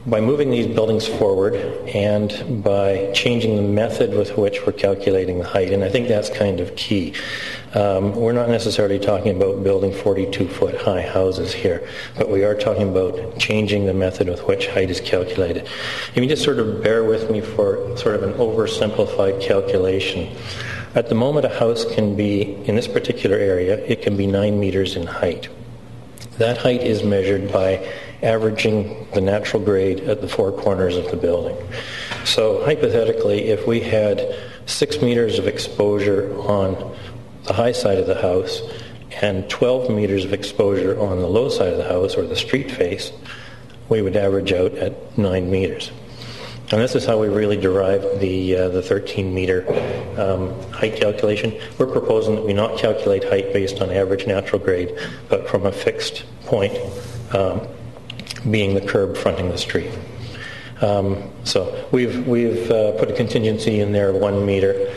By moving these buildings forward and by changing the method with which we're calculating the height, and I think that's kind of key. We're not necessarily talking about building 42-foot high houses here, but we are talking about changing the method with which height is calculated. If you just sort of bear with me for sort of an oversimplified calculation. At the moment, a house can be, in this particular area, it can be 9 meters in height. That height is measured by averaging the natural grade at the four corners of the building. So hypothetically, if we had 6 meters of exposure on the high side of the house and 12 meters of exposure on the low side of the house, or the street face, we would average out at 9 meters. And this is how we really derived the 13-meter height calculation. We're proposing that we not calculate height based on average natural grade, but from a fixed point, being the curb fronting the street. So we've put a contingency in there of 1 meter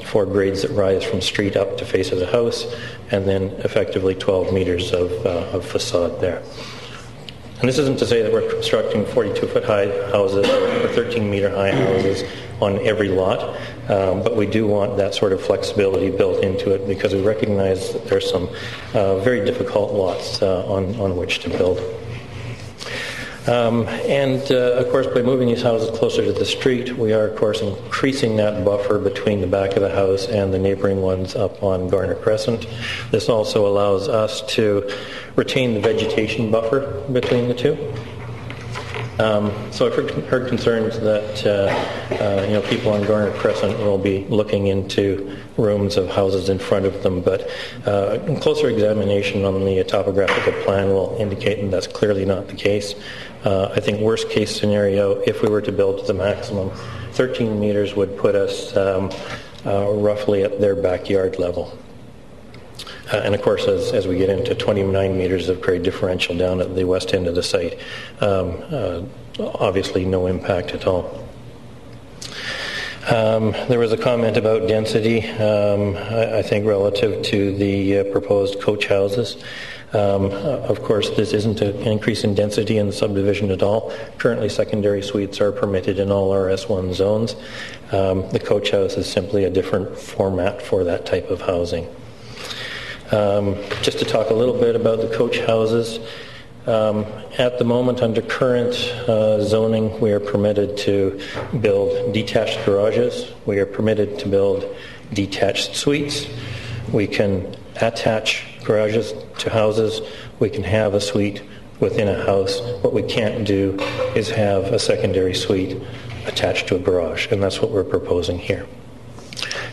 for grades that rise from street up to face of the house, and then effectively 12 meters of facade there. And this isn't to say that we're constructing 42-foot high houses or 13-meter high houses on every lot, but we do want that sort of flexibility built into it because we recognize that there's some very difficult lots on which to build. Of course, by moving these houses closer to the street, we are, of course, increasing that buffer between the back of the house and the neighboring ones up on Garner Crescent. This also allows us to retain the vegetation buffer between the two. So I've heard concerns that people on Garner Crescent will be looking into rooms of houses in front of them, but a closer examination on the topographical plan will indicate that that's clearly not the case. I think worst case scenario, if we were to build to the maximum, 13 meters would put us roughly at their backyard level. And of course, as we get into 29 meters of grade differential down at the west end of the site, obviously no impact at all. There was a comment about density, I think relative to the proposed coach houses. Of course, this isn't an increase in density in the subdivision at all. Currently, secondary suites are permitted in all RS1 zones. The coach house is simply a different format for that type of housing. Just to talk a little bit about the coach houses. At the moment, under current zoning, we are permitted to build detached garages. We are permitted to build detached suites. We can attach garages to houses. We can have a suite within a house. What we can't do is have a secondary suite attached to a garage, and that's what we're proposing here.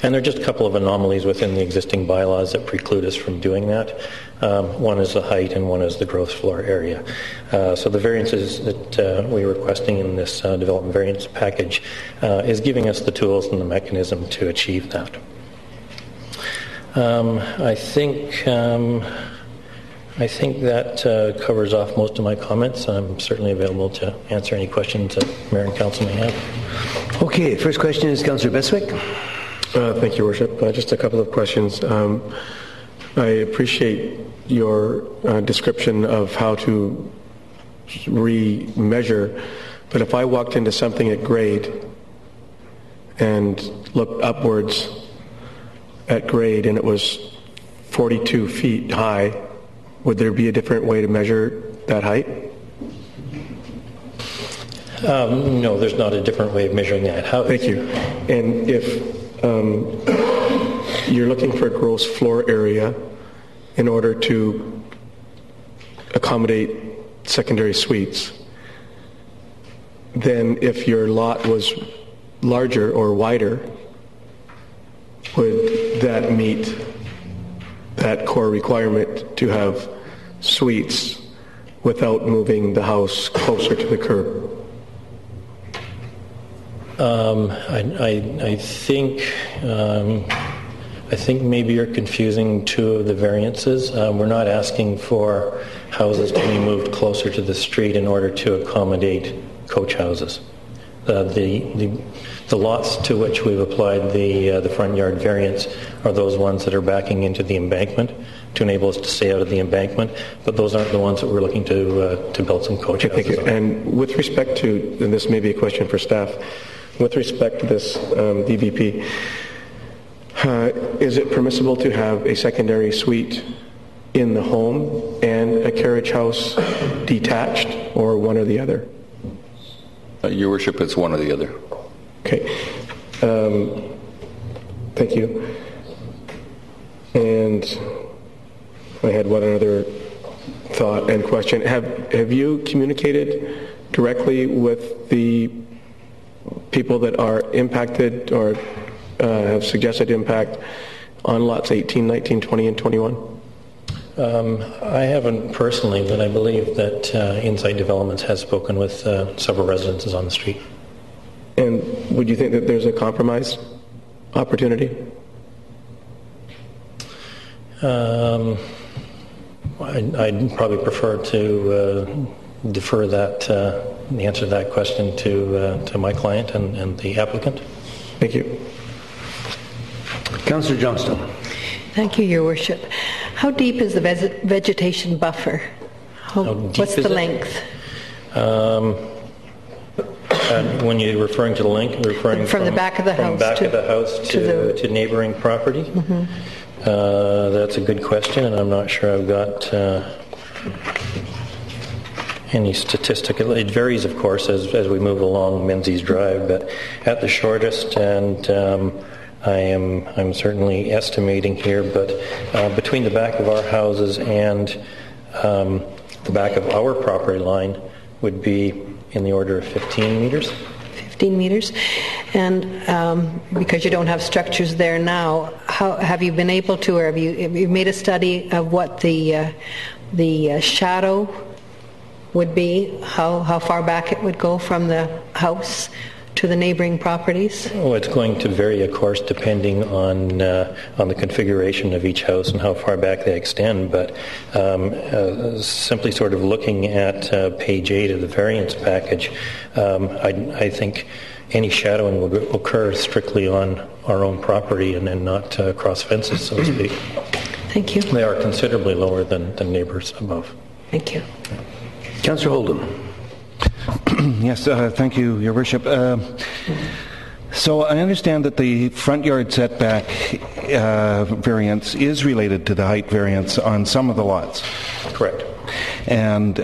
And there are just a couple of anomalies within the existing bylaws that preclude us from doing that. One is the height and one is the gross floor area. So the variances that we're requesting in this development variance package is giving us the tools and the mechanism to achieve that. I think that covers off most of my comments. I'm certainly available to answer any questions that Mayor and Council may have. Okay, first question is Councillor Beswick. Thank you, Your Worship. Just a couple of questions. I appreciate your description of how to re-measure, but if I walked into something at grade and looked upwards at grade and it was 42 feet high, would there be a different way to measure that height? No, there's not a different way of measuring that. Thank you. And if you're looking for a gross floor area in order to accommodate secondary suites, then if your lot was larger or wider, would that meet that core requirement to have suites without moving the house closer to the curb? I think maybe you're confusing two of the variances. We're not asking for houses to be moved closer to the street in order to accommodate coach houses. The lots to which we've applied the front yard variance are those ones that are backing into the embankment to enable us to stay out of the embankment, but those aren't the ones that we're looking to build some coach houses on. And with respect to, and this may be a question for staff, with respect to this DVP, is it permissible to have a secondary suite in the home and a carriage house detached, or one or the other? Your Worship, it's one or the other. Okay. Thank you. And I had one other thought and question. Have you communicated directly with the people that are impacted or have suggested impact on lots 18, 19, 20, and 21? I haven't personally, but I believe that Insight Developments has spoken with several residences on the street. And would you think that there's a compromise opportunity? I'd probably prefer to defer that the answer to that question to my client and the applicant. Thank you. Councillor Johnston. Thank you, Your Worship. How deep is the vegetation buffer? What's the length? When you're referring to the length, you're referring from the back of the house, to neighboring property? Mm-hmm. That's a good question, and I'm not sure I've got any statistical. It varies, of course, as we move along Menzies Drive, but at the shortest, and I'm certainly estimating here, but between the back of our houses and the back of our property line would be in the order of 15 meters. 15 meters. And because you don't have structures there now, how have you been able to, or have you made a study of what the shadow would be, how far back it would go from the house to the neighboring properties? Oh, it's going to vary, of course, depending on the configuration of each house and how far back they extend. But simply sort of looking at page 8 of the variance package, I think any shadowing will occur strictly on our own property and not across fences, so to speak. Thank you. They are considerably lower than neighbors above. Thank you. Councillor Holden. Yes, thank you, Your Worship. So I understand that the front yard setback variance is related to the height variance on some of the lots. Correct. And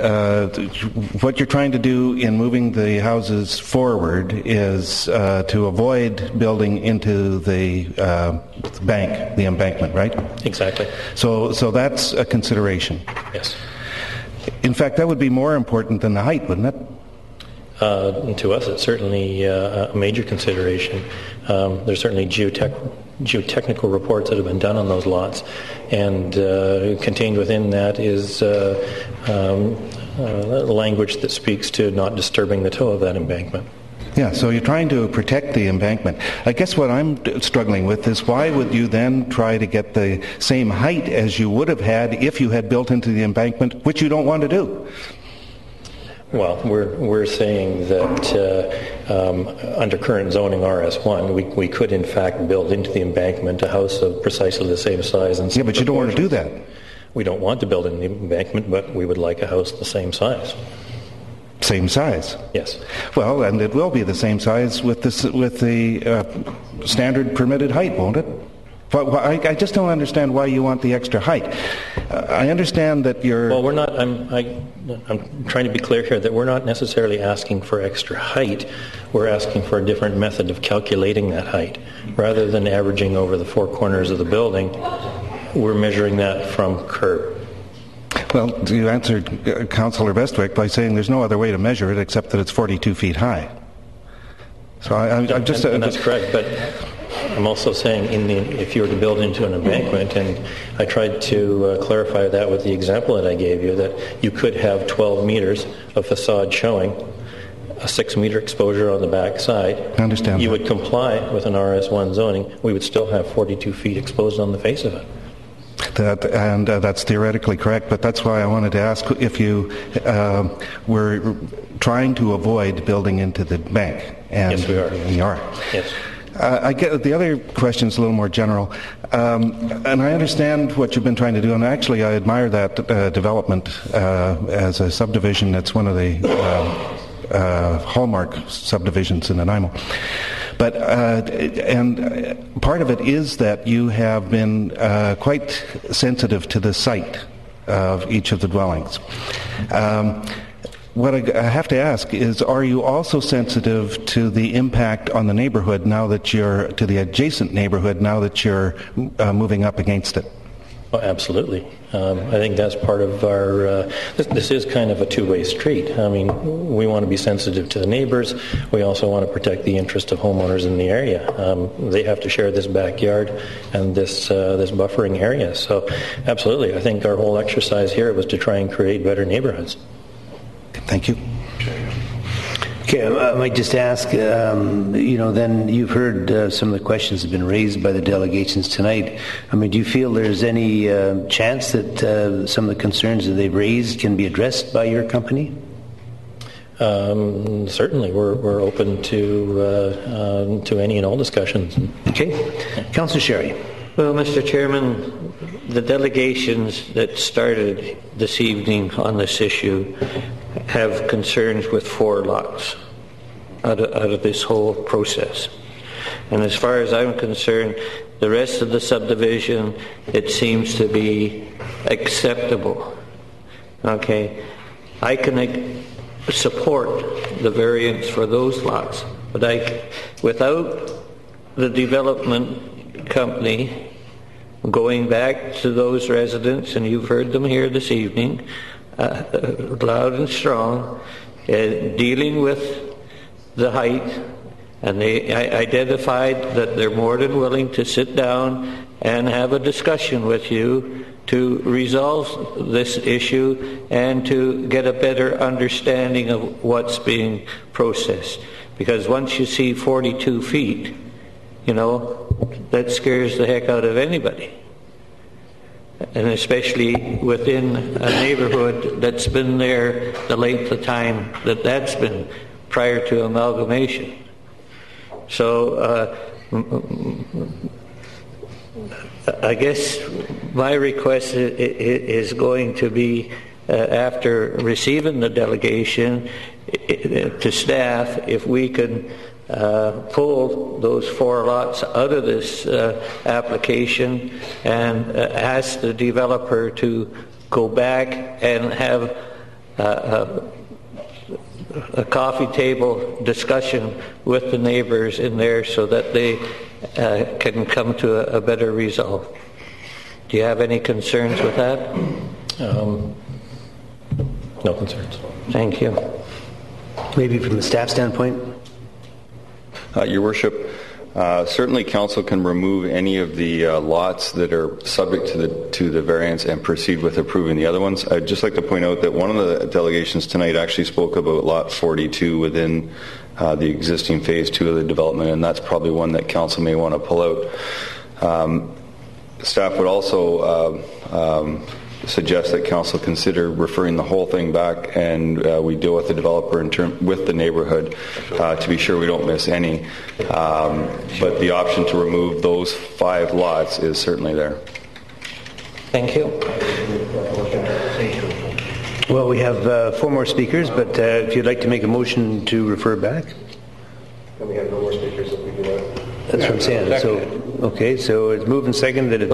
what you're trying to do in moving the houses forward is to avoid building into the the embankment, right? Exactly. So that's a consideration. Yes. In fact, that would be more important than the height, wouldn't it? To us, it's certainly a major consideration. There's certainly geotechnical reports that have been done on those lots, and contained within that is language that speaks to not disturbing the toe of that embankment. Yeah, so you're trying to protect the embankment. I guess what I'm struggling with is why would you then try to get the same height as you would have had if you had built into the embankment, which you don't want to do? Well, we're saying that under current zoning RS1, we could in fact build into the embankment a house of precisely the same size and yeah, but you don't want to do that. We don't want to build in the embankment, but we would like a house the same size. Same size? Yes. Well, and it will be the same size with the standard permitted height, won't it? But I just don't understand why you want the extra height. I understand that you're... Well, we're not... I'm trying to be clear here that we're not necessarily asking for extra height. We're asking for a different method of calculating that height. Rather than averaging over the four corners of the building, we're measuring that from curb. Well, you answered Councillor Bestwick by saying there's no other way to measure it except that it's 42 feet high. So I'm just... And that's correct, but I'm also saying if you were to build into an embankment, and I tried to clarify that with the example that I gave you, that you could have 12 meters of facade showing, a 6-meter exposure on the back side. I understand. You would comply with an RS1 zoning. We would still have 42 feet exposed on the face of it. That's theoretically correct, but that's why I wanted to ask if you were trying to avoid building into the bank. And yes, we are. You are. Yes. I get the other question is a little more general, and I understand what you've been trying to do. And actually, I admire that development as a subdivision. That's one of the hallmark subdivisions in Nanaimo. But and part of it is that you have been quite sensitive to the site of each of the dwellings. What I have to ask is, are you also sensitive to the impact on the neighborhood now that to the adjacent neighborhood now that you're moving up against it? Oh, absolutely. I think that's part of our, this is kind of a two-way street. I mean, we want to be sensitive to the neighbors. We also want to protect the interest of homeowners in the area. They have to share this backyard and this buffering area. So absolutely, I think our whole exercise here was to try and create better neighborhoods. Thank you. Okay, I might just ask, then you've heard some of the questions that have been raised by the delegations tonight. I mean, do you feel there's any chance that some of the concerns that they've raised can be addressed by your company? Certainly, we're open to any and all discussions. Okay. Councillor Sherry. Well, Mr. Chairman, the delegations that started this evening on this issue have concerns with 4 lots out of this whole process. And as far as I'm concerned, the rest of the subdivision, it seems to be acceptable. Okay, I can support the variance for those lots, but without the development company going back to those residents, and you've heard them here this evening, loud and strong, dealing with the height, and they identified that they're more than willing to sit down and have a discussion with you to resolve this issue and to get a better understanding of what's being processed. Because once you see 42 feet, that scares the heck out of anybody. And especially within a neighborhood that's been there the length of time that's been prior to amalgamation. So I guess my request is going to be, after receiving the delegation to staff, if we can pull those 4 lots out of this application and ask the developer to go back and have a coffee table discussion with the neighbors in there so that they can come to a better result. Do you have any concerns with that? No concerns. Thank you. Maybe from the staff standpoint? Your Worship, certainly Council can remove any of the lots that are subject to the variance and proceed with approving the other ones. I'd just like to point out that one of the delegations tonight actually spoke about Lot 42 within the existing Phase 2 of the development, and that's probably one that Council may want to pull out. Staff would also suggest that Council consider referring the whole thing back, and we deal with the developer with the neighborhood to be sure we don't miss any. But the option to remove those 5 lots is certainly there. Thank you. Well, we have 4 more speakers, but if you'd like to make a motion to refer back. And we have no more speakers if we do that. That's what I'm saying. So it's moved and seconded that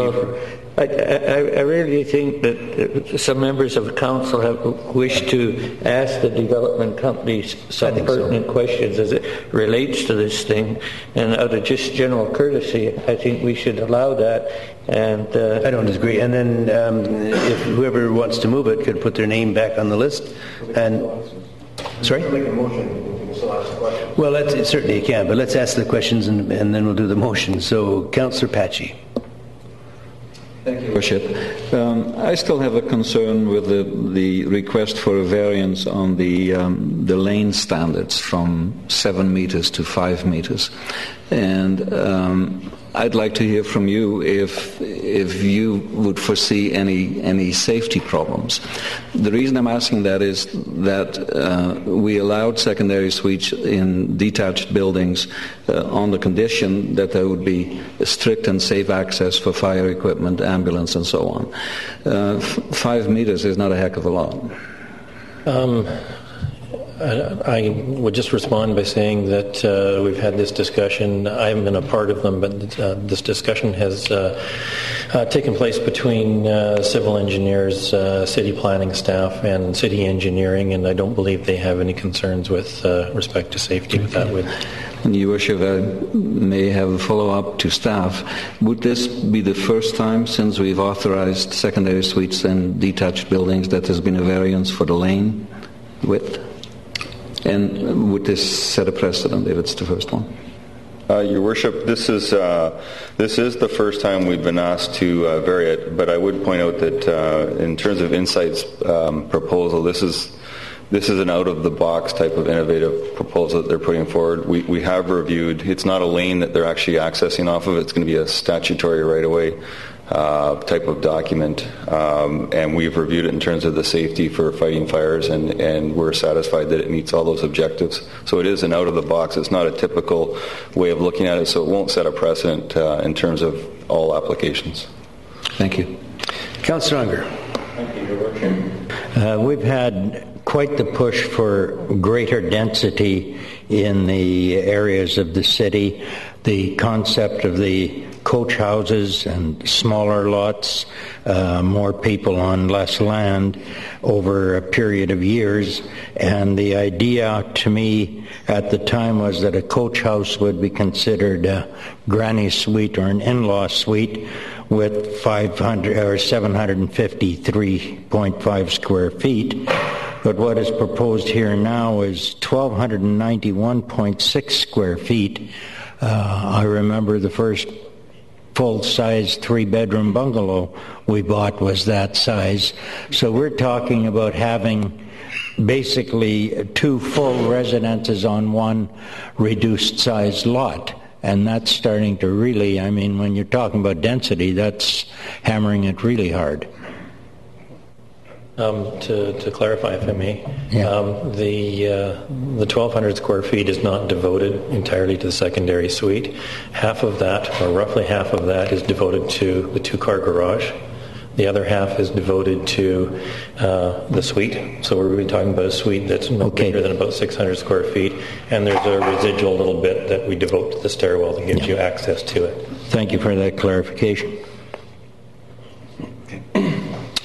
I really think that some members of the council have wished to ask the development companies some pertinent questions as it relates to this thing, and out of just general courtesy, I think we should allow that. And I don't disagree. And then if whoever wants to move it could put their name back on the list. And sorry. Make a motion. still ask the question. Well, certainly you can, but let's ask the questions and then we'll do the motion. So, Councillor Patchy. Thank you, Worship. I still have a concern with the request for a variance on the lane standards from 7 meters to 5 meters. And I'd like to hear from you if you would foresee any safety problems. The reason I'm asking that is that we allowed secondary suites in detached buildings on the condition that there would be strict and safe access for fire equipment, ambulance, and so on. 5 meters is not a heck of a lot. I would just respond by saying that we've had this discussion. I haven't been a part of them, but this discussion has taken place between civil engineers, city planning staff, and city engineering, and I don't believe they have any concerns with respect to safety with that width. Your Worship, I may have a follow-up to staff. Would this be the first time since we've authorized secondary suites in detached buildings that there's been a variance for the lane width? And would this set a precedent if it's the first one? Your Worship, this is the first time we've been asked to vary it, but I would point out that in terms of Insight's proposal, this is an out-of-the-box type of innovative proposal that they're putting forward. We have reviewed. It's not a lane that they're actually accessing off of. It's going to be a statutory right-of-way type of document, and we've reviewed it in terms of the safety for fighting fires, and we're satisfied that it meets all those objectives. So it is an out-of-the-box. It's not a typical way of looking at it, so it won't set a precedent in terms of all applications. Thank you. Councillor Unger. Thank you, Your Worship. We've had quite the push for greater density in the areas of the city. The concept of the coach houses and smaller lots, more people on less land over a period of years. And the idea to me at the time was that a coach house would be considered a granny suite or an in-law suite with 500 or 753.5 square feet. But what is proposed here now is 1,291.6 square feet. I remember the first full-size 3-bedroom bungalow we bought was that size. So we're talking about having basically 2 full residences on one reduced-size lot. And that's starting to really, I mean, when you're talking about density, that's hammering it really hard. To clarify, if I may, the 1,200 square feet is not devoted entirely to the secondary suite. Half of that, or roughly half of that, is devoted to the 2-car garage. The other half is devoted to the suite. So we're really talking about a suite that's no bigger than about 600 square feet, and there's a residual little bit that we devote to the stairwell that gives you access to it. Thank you for that clarification.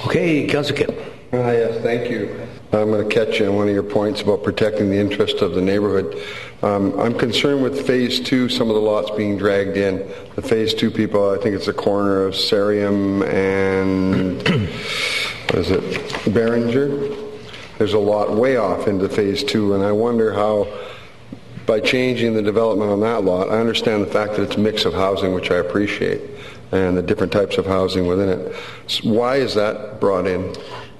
Okay, Councillor Kipp. Yes, thank you. I'm going to catch you on one of your points about protecting the interest of the neighborhood. I'm concerned with Phase 2, some of the lots being dragged in. The Phase 2 people, I think it's the corner of Sarium and, what is it, Behringer? There's a lot way off into Phase 2, and I wonder how, by changing the development on that lot, I understand the fact that it's a mix of housing, which I appreciate, and the different types of housing within it. So why is that brought in?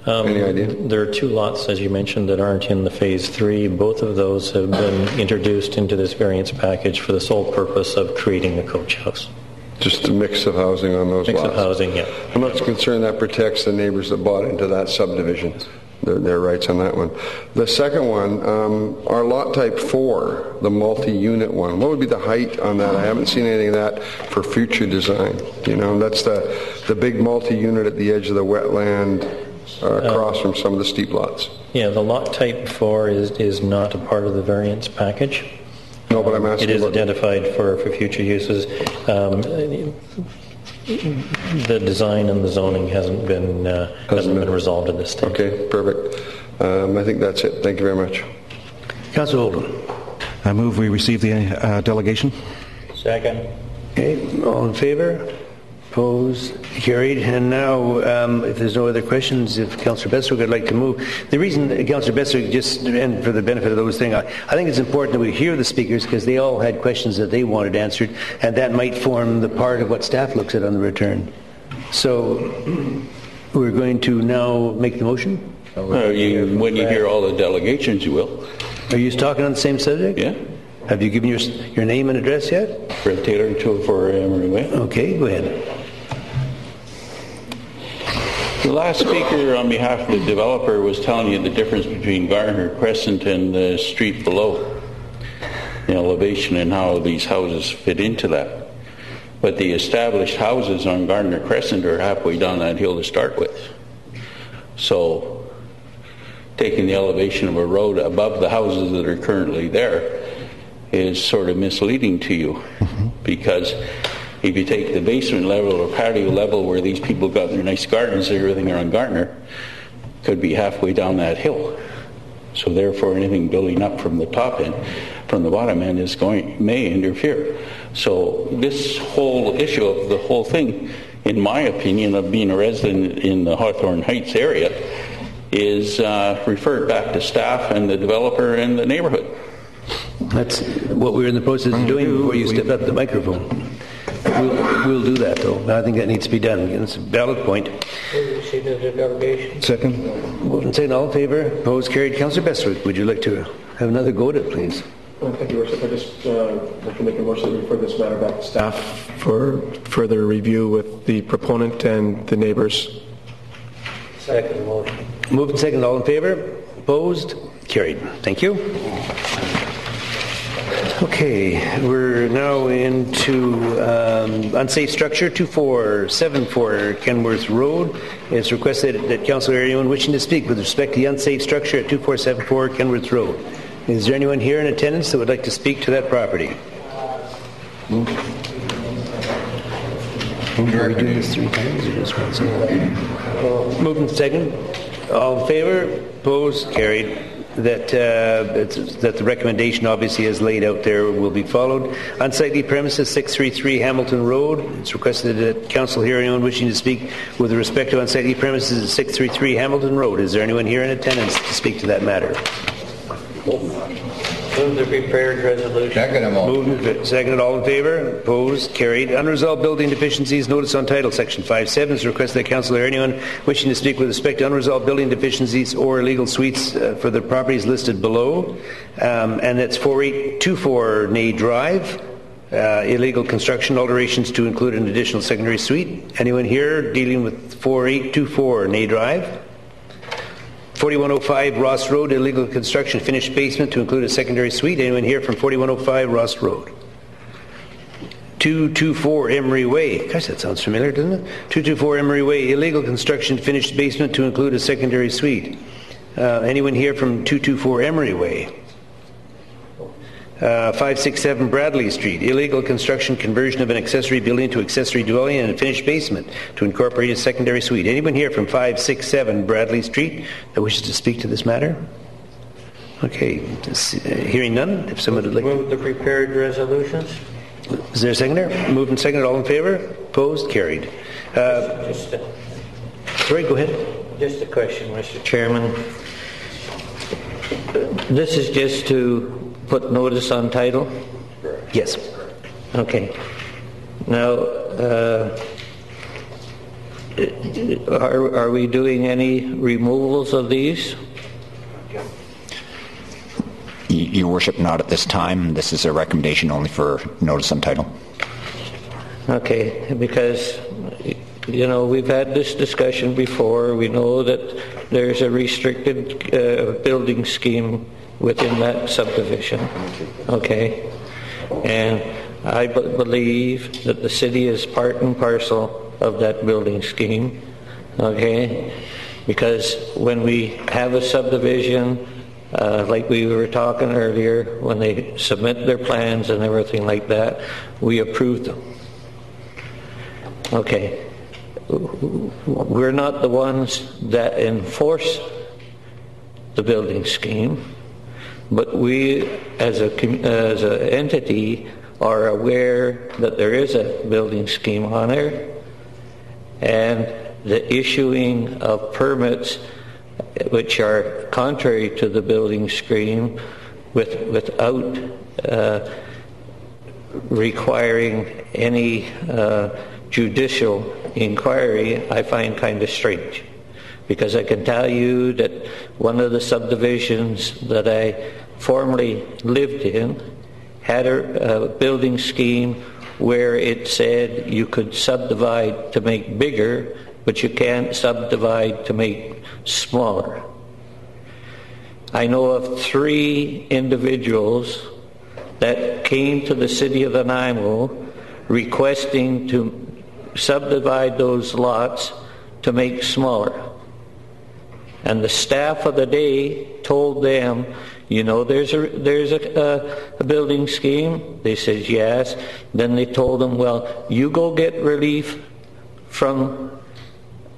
Any idea? There are 2 lots, as you mentioned, that aren't in the Phase 3. Both of those have been introduced into this variance package for the sole purpose of creating a coach house. Just a mix of housing on those lots? Mix of housing, yeah. I'm not concerned that protects the neighbors that bought into that subdivision, their rights on that one. The second one, our lot type 4, the multi-unit one, what would be the height on that? I haven't seen anything of that for future design. You know, that's the big multi-unit at the edge of the wetland, across from some of the steep lots. Yeah, the lot type 4 is not a part of the variance package. No, but I'm asking. It is identified for future uses. The design and the zoning hasn't been resolved at this stage. Okay, perfect. I think that's it. Thank you very much. Councillor Oldham. I move we receive the delegation. Second. Okay, all in favor? Opposed? Carried. And now, if there's no other questions, if Councillor Bestwick would like to move. The reason, Councillor Bestwick, just and for the benefit of those things, I think it's important that we hear the speakers because they all had questions that they wanted answered, and that might form the part of what staff looks at on the return. So we're going to now make the motion? When you hear all the delegations, you will. Are you talking on the same subject? Yeah. Have you given your name and address yet? Fred Taylor, 204 Emery Way. Okay, go ahead. The last speaker on behalf of the developer was telling you the difference between Gardner Crescent and the street below, the elevation and how these houses fit into that. But the established houses on Gardner Crescent are halfway down that hill to start with. So taking the elevation of a road above the houses that are currently there is sort of misleading to you, because if you take the basement level or patio level where these people got their nice gardens and everything around Gardner, could be halfway down that hill. So therefore anything building up from the top end, from the bottom end, may interfere. So this whole issue of the whole thing, in my opinion, of being a resident in the Hawthorne Heights area, is referred back to staff and the developer and the neighborhood. That's what we're in the process of doing before you step up the microphone. We'll do that, though. I think that needs to be done. It's a valid point. Second. Moved and seconded. All in favor? Opposed? Carried. Councillor Bestwick, would you like to have another go at it, please? Thank you, Worship. I just like to make a motion to refer this matter back to staff for further review with the proponent and the neighbors. Second motion. Moved and seconded. All in favor? Opposed? Carried. Thank you. Okay, we're now into unsafe structure, 2474 Kenworth Road. It's requested that Councillor, anyone wishing to speak with respect to the unsafe structure at 2474 Kenworth Road. Is there anyone here in attendance that would like to speak to that property? Are we doing this 3 times or just once? Moved and seconded. All in favor? Opposed? Carried. That the recommendation obviously as laid out there will be followed. Unsightly premises 633 Hamilton Road. It's requested that council hear anyone wishing to speak with respect to unsightly premises at 633 Hamilton Road. Is there anyone here in attendance to speak to that matter? Move the prepared resolution. Moved and seconded. All in favor? Opposed? Carried. Unresolved building deficiencies. Notice on title, Section 5.7 is requested that council or anyone wishing to speak with respect to unresolved building deficiencies or illegal suites for the properties listed below. And that's 4824 Nay Drive. Illegal construction alterations to include an additional secondary suite. Anyone here dealing with 4824 Nay Drive? 4105 Ross Road, illegal construction, finished basement to include a secondary suite. Anyone here from 4105 Ross Road? 224 Emery Way. Gosh, that sounds familiar, doesn't it? 224 Emery Way, illegal construction, finished basement to include a secondary suite. Anyone here from 224 Emery Way? 567 Bradley Street, illegal construction, conversion of an accessory building to accessory dwelling and a finished basement to incorporate a secondary suite. Anyone here from 567 Bradley Street that wishes to speak to this matter? Okay, hearing none, if someone would like to... Move the prepared resolutions. Is there a seconder? Moved and seconded. All in favor? Opposed? Carried. Sorry, go ahead. Just a question, Mr. Chairman. This is just to put notice on title? Yes. Okay. Now, are we doing any removals of these? Your Worship, not at this time. This is a recommendation only for notice on title. Okay, because, you know, we've had this discussion before. We know that there's a restricted building scheme within that subdivision. Okay? And I believe that the city is part and parcel of that building scheme. Okay? Because when we have a subdivision, like we were talking earlier, when they submit their plans and everything like that, we approve them. Okay. We're not the ones that enforce the building scheme, but we as an entity are aware that there is a building scheme on there, and the issuing of permits which are contrary to the building scheme without requiring any judicial inquiry, I find kind of strange. Because I can tell you that one of the subdivisions that I formerly lived in had a building scheme where it said you could subdivide to make bigger, but you can't subdivide to make smaller. I know of 3 individuals that came to the city of Nanaimo requesting to subdivide those lots to make smaller. And the staff of the day told them, you know, there's a building scheme. They said yes. Then they told them, well, you go get relief from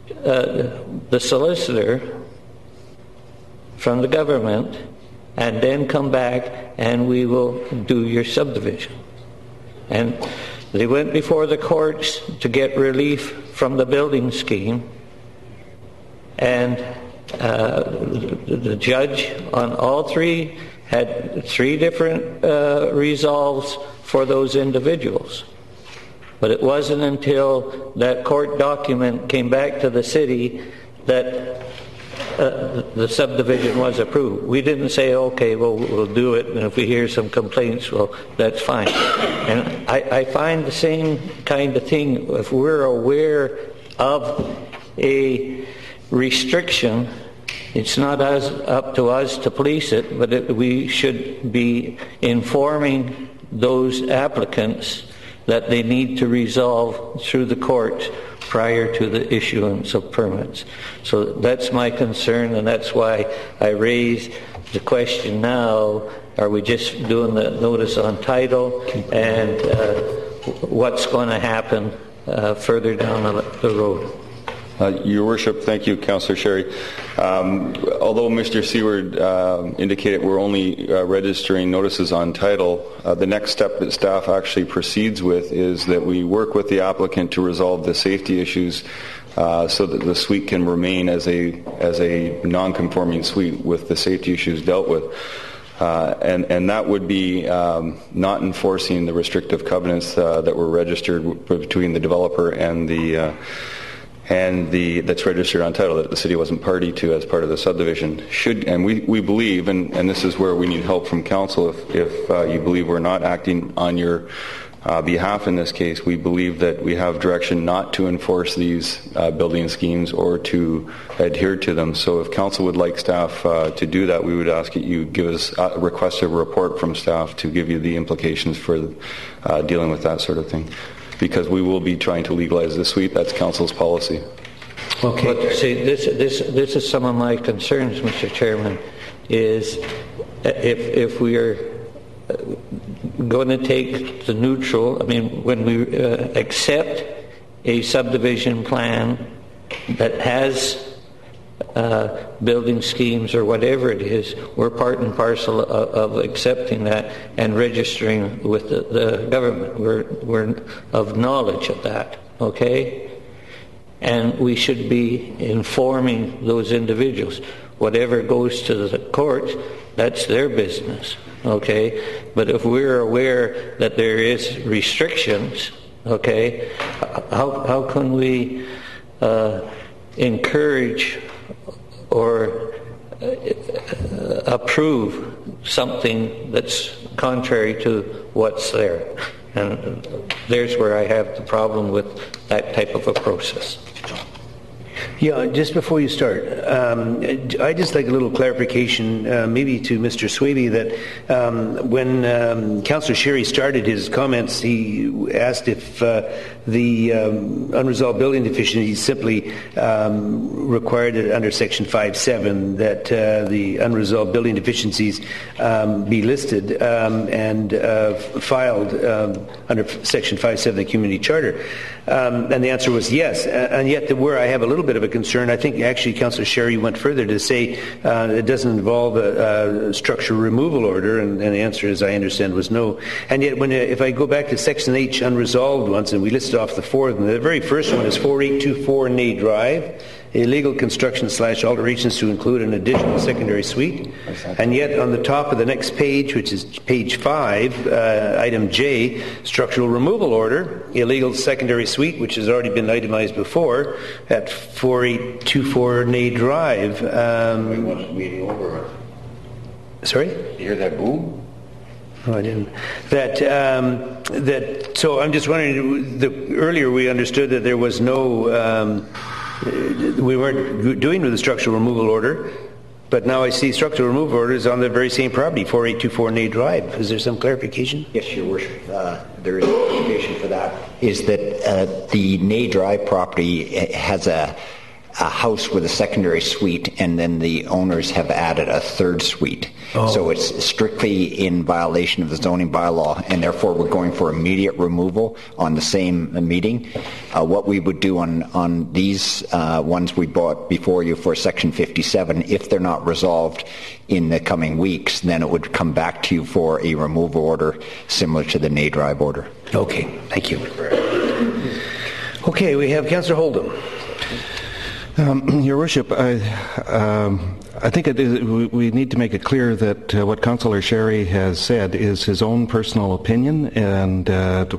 the solicitor, from the government, and then come back and we will do your subdivision. And they went before the courts to get relief from the building scheme, and the judge on all 3 had 3 different resolves for those individuals. But it wasn't until that court document came back to the city that the subdivision was approved. We didn't say, okay, well, we'll do it, and if we hear some complaints, well, that's fine. And I find the same kind of thing, if we're aware of a restriction, it's not up to us to police it, but we should be informing those applicants that they need to resolve through the court prior to the issuance of permits. So that's my concern, and that's why I raise the question now, are we just doing the notice on title, and what's going to happen further down the road? Your Worship, thank you, Councillor Sherry. Although Mr. Seward indicated we're only registering notices on title, the next step that staff actually proceeds with is that we work with the applicant to resolve the safety issues so that the suite can remain as a non-conforming suite with the safety issues dealt with. And that would be not enforcing the restrictive covenants that were registered between the developer and that's registered on title that the city wasn't party to as part of the subdivision. And we believe, and this is where we need help from council, if you believe we're not acting on your behalf in this case, we believe that we have direction not to enforce these building schemes or to adhere to them. So if council would like staff to do that, we would ask that you give us request a report from staff to give you the implications for dealing with that sort of thing. Because we will be trying to legalize the suite. That's council's policy. Okay. But see, this is some of my concerns, Mr. Chairman, is if we are going to take the neutral, I mean, when we accept a subdivision plan that has building schemes or whatever it is, we're part and parcel of accepting that and registering with the government. We're of knowledge of that, okay? And we should be informing those individuals. Whatever goes to the court, that's their business, okay? But if we're aware that there is restrictions, okay, how can we encourage or approve something that's contrary to what's there? And there's where I have the problem with that type of a process. Yeah, just before you start, I'd just like a little clarification, maybe to Mr. Swaby, that when Councillor Sherry started his comments, he asked if the unresolved building deficiencies simply required it under Section 5.7 that the unresolved building deficiencies be listed and filed under Section 5.7 of the Community Charter. And the answer was yes. And yet where I have a little bit of a concern. I think actually Councillor Sherry went further to say it doesn't involve a structure removal order, and the answer, as I understand, was no. And yet, if I go back to Section H unresolved ones, and we listed off the four of them, the very first one is 4824 Nay Drive, illegal construction / alterations to include an additional secondary suite. And yet on the top of the next page, which is page 5, item J, structural removal order, illegal secondary suite, which has already been itemized before, at 4824 Nay Drive. Sorry? You hear that boom? No, I didn't. So I'm just wondering, earlier we understood that there was no... we weren't doing with the structural removal order, but now I see structural removal orders on the very same property, 4824 Nay Drive. Is there some clarification? Yes, Your Worship. There is clarification for that. Is that the Nay Drive property has a house with a secondary suite, and then the owners have added a third suite. Oh. So it's strictly in violation of the zoning bylaw, and therefore we're going for immediate removal on the same meeting. What we would do on these ones we brought before you for Section 57, if they're not resolved in the coming weeks, then it would come back to you for a removal order similar to the Nay Drive order. Okay, thank you. Okay, we have Councillor Holdham. Your Worship, I think we need to make it clear that what Councillor Sherry has said is his own personal opinion, and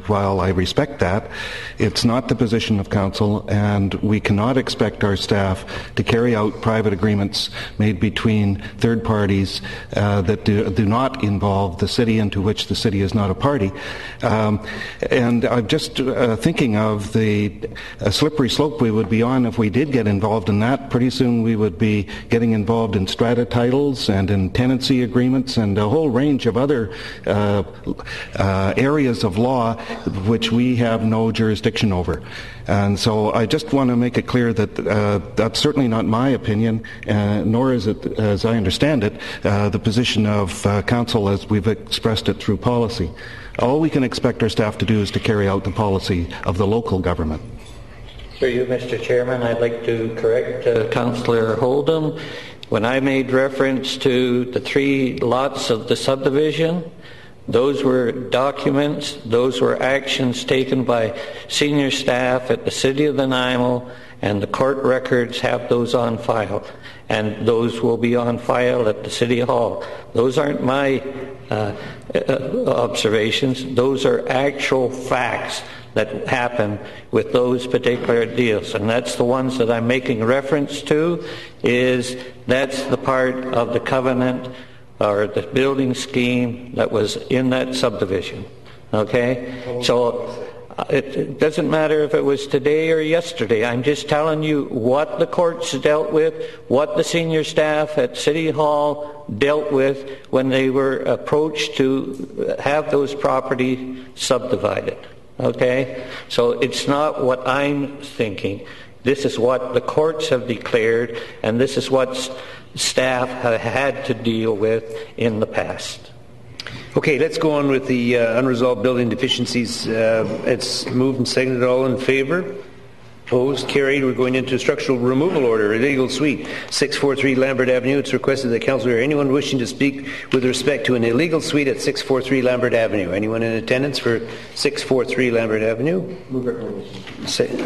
while I respect that, it's not the position of Council, and we cannot expect our staff to carry out private agreements made between third parties that do not involve the city and to which the city is not a party. And I'm just thinking of the slippery slope we would be on if we did get involved in that. Pretty soon we would be getting involved in strata titles and in tenancy agreements and a whole range of other areas of law which we have no jurisdiction over. And so I just want to make it clear that that's certainly not my opinion, nor is it, as I understand it, the position of Council as we've expressed it through policy. All we can expect our staff to do is to carry out the policy of the local government. Through you, Mr. Chairman, I'd like to correct Councillor Holdham. When I made reference to the 3 lots of the subdivision, those were documents, those were actions taken by senior staff at the City of Nanaimo, and the court records have those on file, and those will be on file at the City Hall. Those aren't my observations, those are actual facts that happen with those particular deals, and that's the ones that I'm making reference to. That's the part of the covenant or the building scheme that was in that subdivision. Okay, so it doesn't matter if it was today or yesterday. I'm just telling you what the courts dealt with, what the senior staff at City Hall dealt with when they were approached to have those properties subdivided. Okay? So it's not what I'm thinking. This is what the courts have declared, and this is what staff have had to deal with in the past. Okay, let's go on with the unresolved building deficiencies. It's moved and seconded. All in favor? Opposed? Carried. We're going into structural removal order, illegal suite, 643 Lambert Avenue. It's requested that Council hear anyone wishing to speak with respect to an illegal suite at 643 Lambert Avenue. Anyone in attendance for 643 Lambert Avenue? Move it.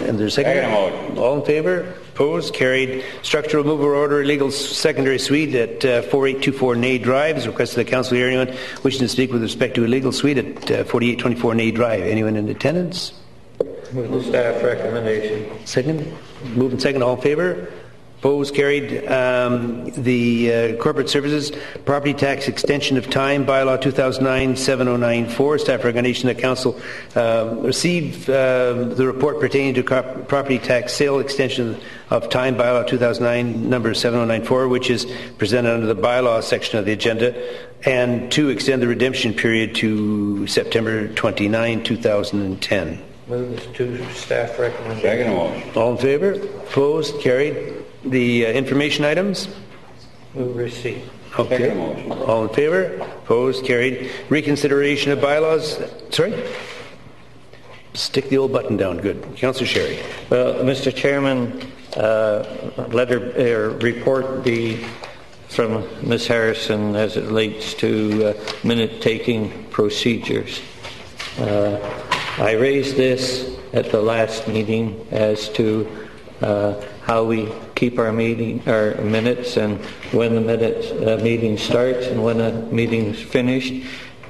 And there's a second. All in favor? Opposed? Carried. Structural removal order, illegal secondary suite at 4824 Nay Drive. It's requested that Council hear anyone wishing to speak with respect to illegal suite at 4824 Nay Drive. Anyone in attendance? Move the staff recommendation. Second. Moved and second. All in favor? Opposed? Carried. The corporate services property tax extension of time bylaw 2009-7094. Staff recommendation that Council receive the report pertaining to property tax sale extension of time bylaw 2009 number 7094, which is presented under the bylaw section of the agenda, and to extend the redemption period to September 29, 2010. Move this to staff recommendation. All in favor? Opposed? Carried. The information items? Move receipt. Okay. All in favor? Opposed? Carried. Reconsideration of bylaws. Sorry? Stick the old button down. Good. Councillor Sherry. Well, Mr. Chairman, report be from Ms. Harrison as it relates to minute-taking procedures. I raised this at the last meeting as to how we keep our minutes and when the meeting starts and when the meeting is finished.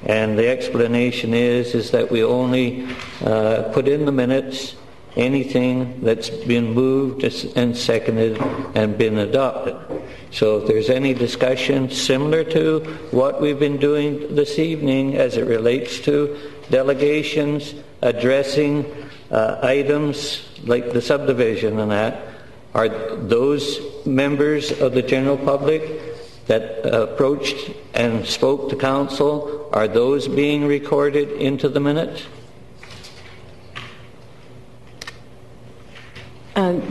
And the explanation is that we only put in the minutes anything that's been moved and seconded and been adopted. So if there's any discussion similar to what we've been doing this evening as it relates to delegations, addressing items like the subdivision and that, are those members of the general public that approached and spoke to council, are those being recorded into the minutes?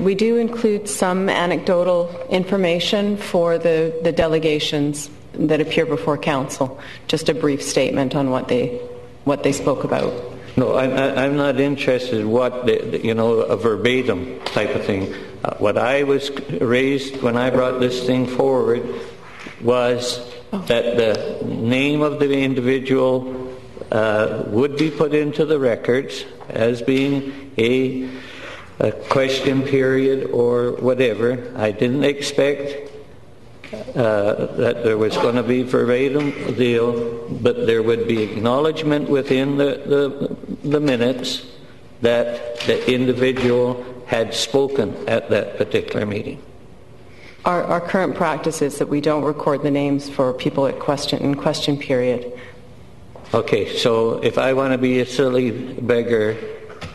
We do include some anecdotal information for the delegations that appear before council. Just a brief statement on what they spoke about. No, I'm not interested in a verbatim type of thing. What I was raised when I brought this thing forward was that the name of the individual would be put into the records as being a question period or whatever. I didn't expect that there was going to be verbatim deal, but there would be acknowledgement within the minutes that the individual had spoken at that particular meeting. Our current practice is that we don't record the names for people in question period. Okay, so if I want to be a silly beggar,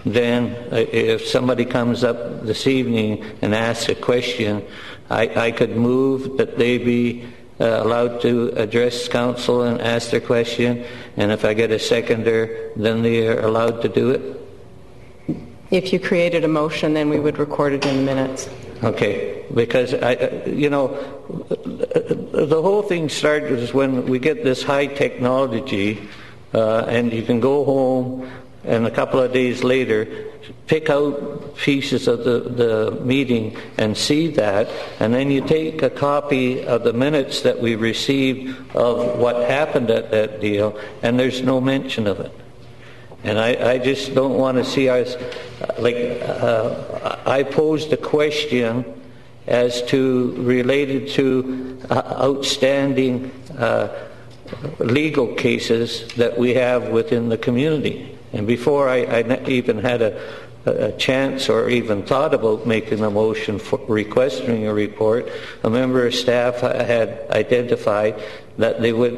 then if somebody comes up this evening and asks a question, I could move that they be allowed to address council and ask their question, and if I get a seconder, then they are allowed to do it? If you created a motion, then we would record it in the minutes. Okay, because the whole thing started when we get this high technology, and you can go home and a couple of days later pick out pieces of the meeting and see that, and then you take a copy of the minutes that we received of what happened at that deal, and there's no mention of it. And I just don't want to see us, I posed a question as to, related to outstanding legal cases that we have within the community. And before I even had a chance or even thought about making a motion for requesting a report, a member of staff had identified that they would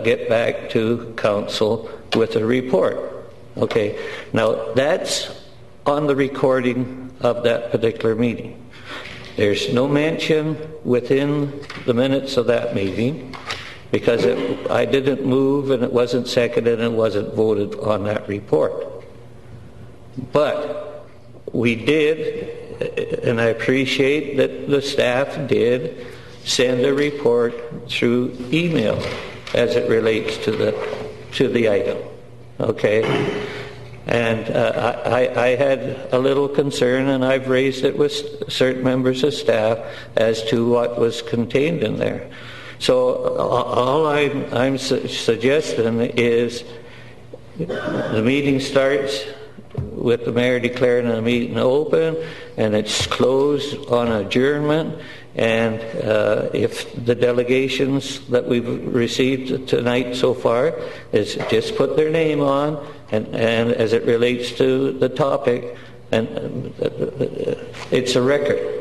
get back to council with a report. Okay, now that's on the recording of that particular meeting. There's no mention within the minutes of that meeting because I didn't move and it wasn't seconded and it wasn't voted on that report. But we did, and I appreciate that the staff did, send a report through email as it relates to the item. Okay? And I had a little concern, and I've raised it with certain members of staff as to what was contained in there. So all I'm suggesting is the meeting starts with the mayor declaring the meeting open, and it's closed on adjournment. And if the delegations that we've received tonight so far is just put their name on, and as it relates to the topic, and it's a record.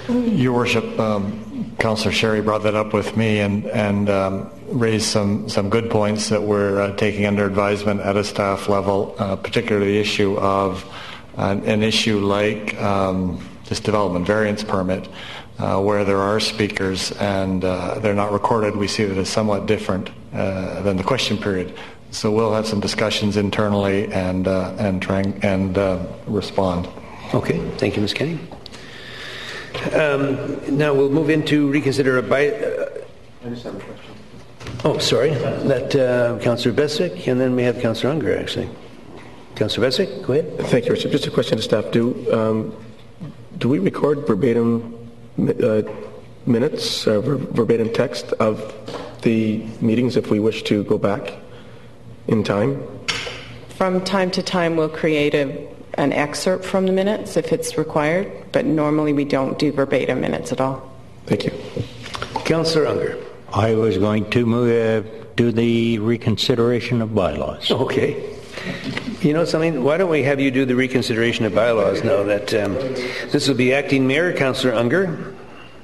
Your Worship, Councillor Sherry brought that up with me and raised some good points that we're taking under advisement at a staff level, particularly the issue of an issue like this development variance permit, where there are speakers and they're not recorded. We see that as somewhat different than the question period. So we'll have some discussions internally and try and respond. Okay, thank you, Ms. Kenny. Now we'll move into reconsider I just have a question. Oh, sorry. That Councillor Besic, and then we have Councillor Unger, actually. Councillor Beswick, go ahead. Thank you, Richard. Just a question to staff. Do we record verbatim minutes, verbatim text of the meetings if we wish to go back in time? From time to time, we'll create an excerpt from the minutes if it's required, but normally we don't do verbatim minutes at all. Thank you. Councillor Unger. I was going to do the reconsideration of bylaws. Okay. You know something? Why don't we have you do the reconsideration of bylaws now that this will be Acting Mayor, Councillor Unger.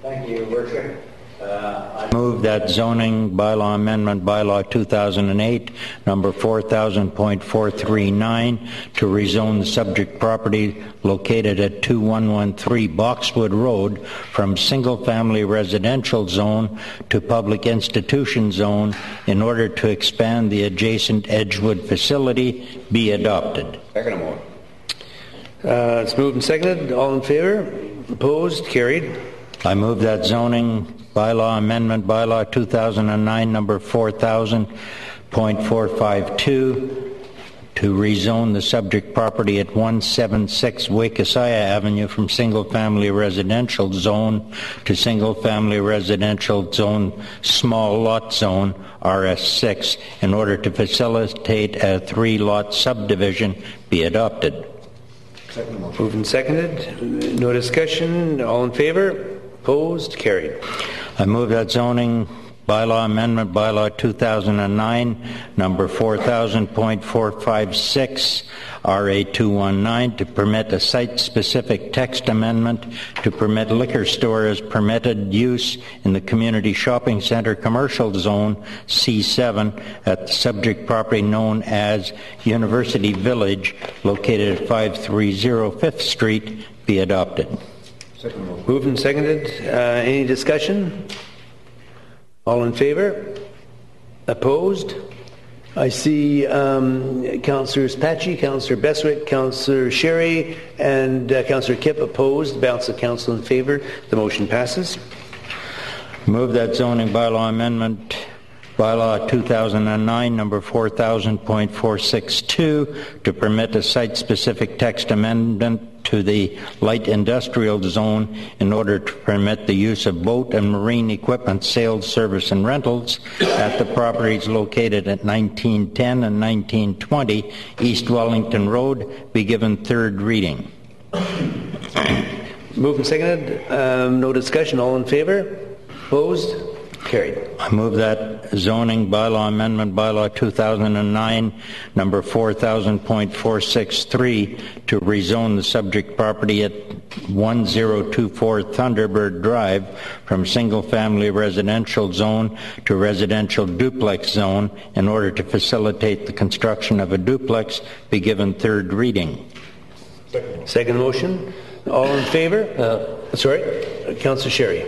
Thank you, Worship. I move that zoning bylaw amendment bylaw 2008, number 4000.439, to rezone the subject property located at 2113 Boxwood Road from single-family residential zone to public institution zone in order to expand the adjacent Edgewood facility be adopted. Second motion. It's moved and seconded. All in favor? Opposed? Carried. I move that zoning bylaw amendment bylaw 2009 number 4000.452 to rezone the subject property at 176 Wakasaya Avenue from single-family residential zone to single-family residential zone small lot zone RS6 in order to facilitate a 3-lot subdivision be adopted. Moved and seconded. No discussion. All in favor? Opposed? Carried. I move that zoning bylaw amendment bylaw 2009 number 4000.456 RA 219 to permit a site-specific text amendment to permit liquor store as permitted use in the community shopping center commercial zone C7 at the subject property known as University Village located at 530 5th Street be adopted. Moved and seconded. Any discussion? All in favor? Opposed? I see Councillors Patchy, Councillor Beswick, Councillor Sherry, and Councillor Kipp opposed. The balance of council in favor. The motion passes. Move that zoning bylaw amendment bylaw 2009 number 4000.462 to permit a site-specific text amendment to the light industrial zone in order to permit the use of boat and marine equipment sales, service, and rentals at the properties located at 1910 and 1920 East Wellington Road be given third reading. Moved and seconded. No discussion. All in favor? Opposed? Carried. I move that zoning bylaw amendment bylaw 2009 number 4000.463 to rezone the subject property at 1024 Thunderbird Drive from single-family residential zone to residential duplex zone in order to facilitate the construction of a duplex be given third reading. Second motion. All in favor? Sorry, Councillor Sherry.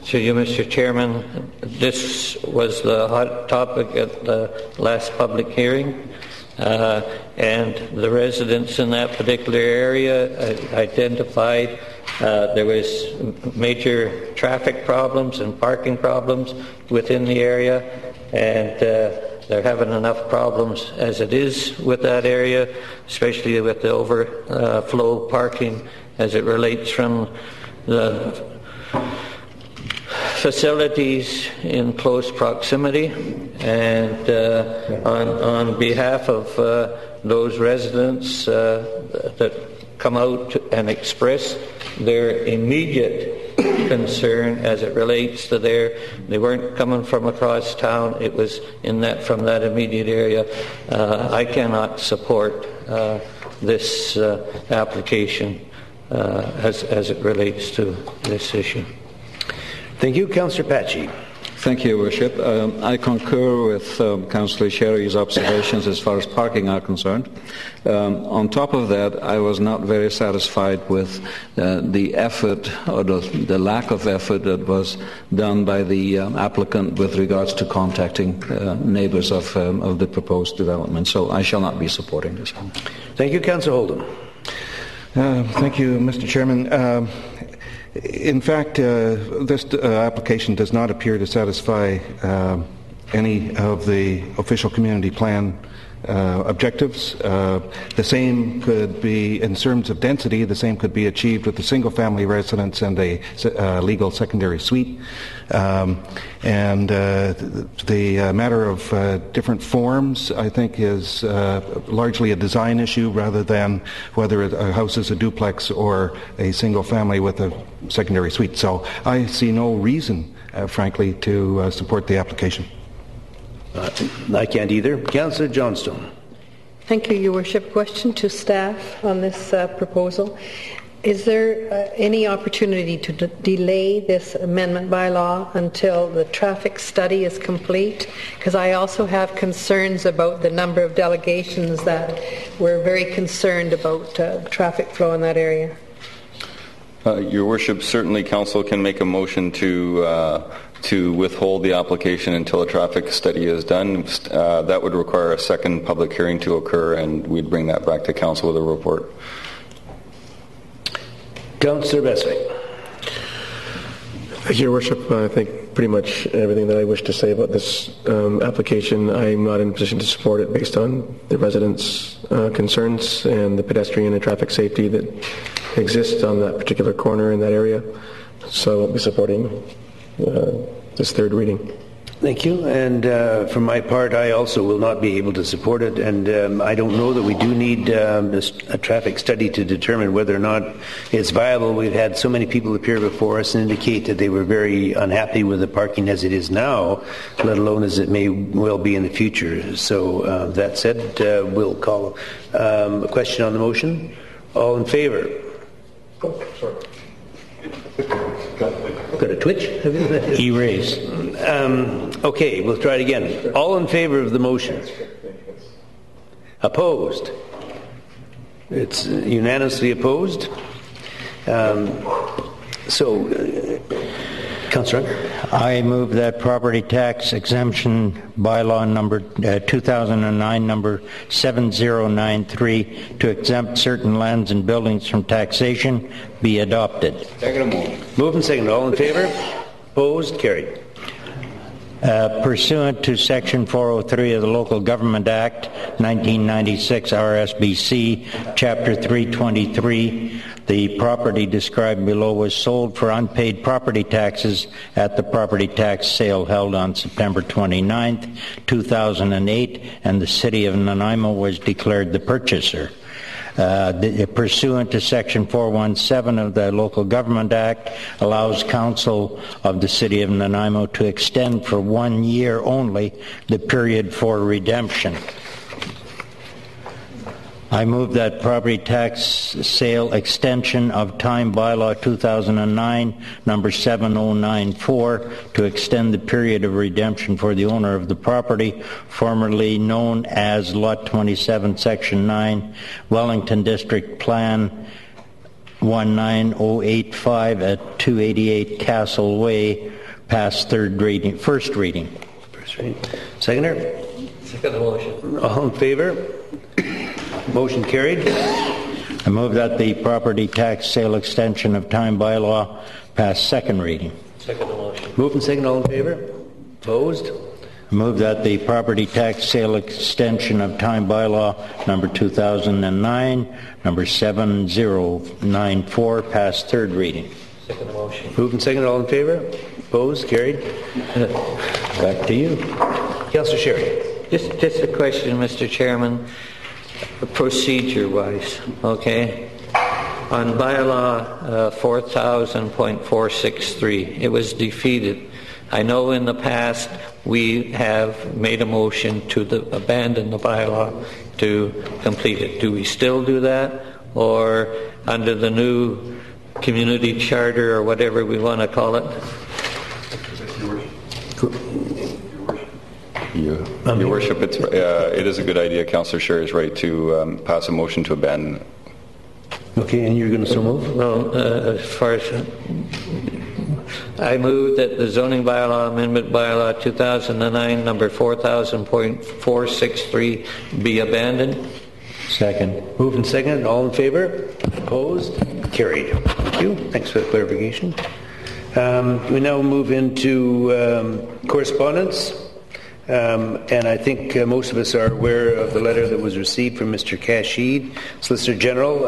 To you, Mr. Chairman, this was the hot topic at the last public hearing, and the residents in that particular area identified there was major traffic problems and parking problems within the area, and they're having enough problems as it is with that area, especially with the overflow parking as it relates from the facilities in close proximity, and on behalf of those residents that come out and express their immediate concern as it relates to they weren't coming from across town, it was from that immediate area. I cannot support this application as it relates to this issue. Thank you. Councillor Patchy. Thank you, Worship. I concur with Councillor Sherry's observations as far as parking are concerned. On top of that, I was not very satisfied with the effort or the lack of effort that was done by the applicant with regards to contacting neighbours of the proposed development. So I shall not be supporting this one. Thank you, Councillor Holden. Thank you, Mr. Chairman. In fact, this application does not appear to satisfy any of the official community plan objectives. The same could be, in terms of density, the same could be achieved with a single-family residence and a legal secondary suite. And the matter of different forms, I think, is largely a design issue rather than whether a house is a duplex or a single family with a secondary suite. So I see no reason, frankly, to support the application. I can't either. Councillor Johnstone. Thank you, Your Worship. Question to staff on this proposal. Is there any opportunity to delay this amendment by law until the traffic study is complete? Because I also have concerns about the number of delegations that we're very concerned about traffic flow in that area. Your Worship, certainly Council can make a motion to withhold the application until a traffic study is done. That would require a second public hearing to occur, and we'd bring that back to Council with a report. Councillor Beswick. Your Worship, I think pretty much everything that I wish to say about this application. I'm not in a position to support it based on the residents' concerns and the pedestrian and traffic safety that exists on that particular corner in that area. So I won't be supporting this third reading. Thank you. And for my part, I also will not be able to support it. And I don't know that we do need a traffic study to determine whether or not it's viable. We've had so many people appear before us and indicate that they were very unhappy with the parking as it is now, let alone as it may well be in the future. So that said, we'll call a question on the motion. All in favor? Oh, sorry. Got a twitch? Erase. Okay, we'll try it again. All in favor of the motion? Opposed? It's unanimously opposed. Councillor? I move that property tax exemption bylaw number 2009 number 7093 to exempt certain lands and buildings from taxation be adopted. Second motion. Moved and seconded. All in favor? Opposed? Carried. Pursuant to Section 403 of the Local Government Act 1996 RSBC Chapter 323, the property described below was sold for unpaid property taxes at the property tax sale held on September 29th, 2008, and the City of Nanaimo was declared the purchaser. Pursuant to Section 417 of the Local Government Act, allows Council of the City of Nanaimo to extend for 1 year only the period for redemption. I move that property tax sale extension of time bylaw 2009 number 7094 to extend the period of redemption for the owner of the property formerly known as Lot 27 Section 9 Wellington District Plan 19085 at 288 Castle Way past first reading. First reading. Seconder? Second motion. All in favor? Motion carried. I move that the property tax sale extension of time bylaw pass second reading. Second motion. Moved and seconded. All in favor? Opposed? I move that the property tax sale extension of time bylaw number 2009, number 7094 pass third reading. Second motion. Moved and seconded. All in favor? Opposed? Carried. Back to you. Councillor Sherry. Just a question, Mr. Chairman. Procedure-wise, okay? On bylaw 4000.463, it was defeated. I know in the past we have made a motion to abandon the bylaw to complete it. Do we still do that? Or under the new community charter or whatever we want to call it? Your Worship, it is a good idea. Councillor Sherry is right to pass a motion to abandon it. Okay, and you're going to so move? Well, as far as I move that the zoning bylaw amendment bylaw 2009 number 4000.463 be abandoned. Second. Moved and seconded. All in favor? Opposed? Carried. Thank you. Thanks for the clarification. We now move into correspondence. And I think most of us are aware of the letter that was received from Mr. Kashid, Solicitor General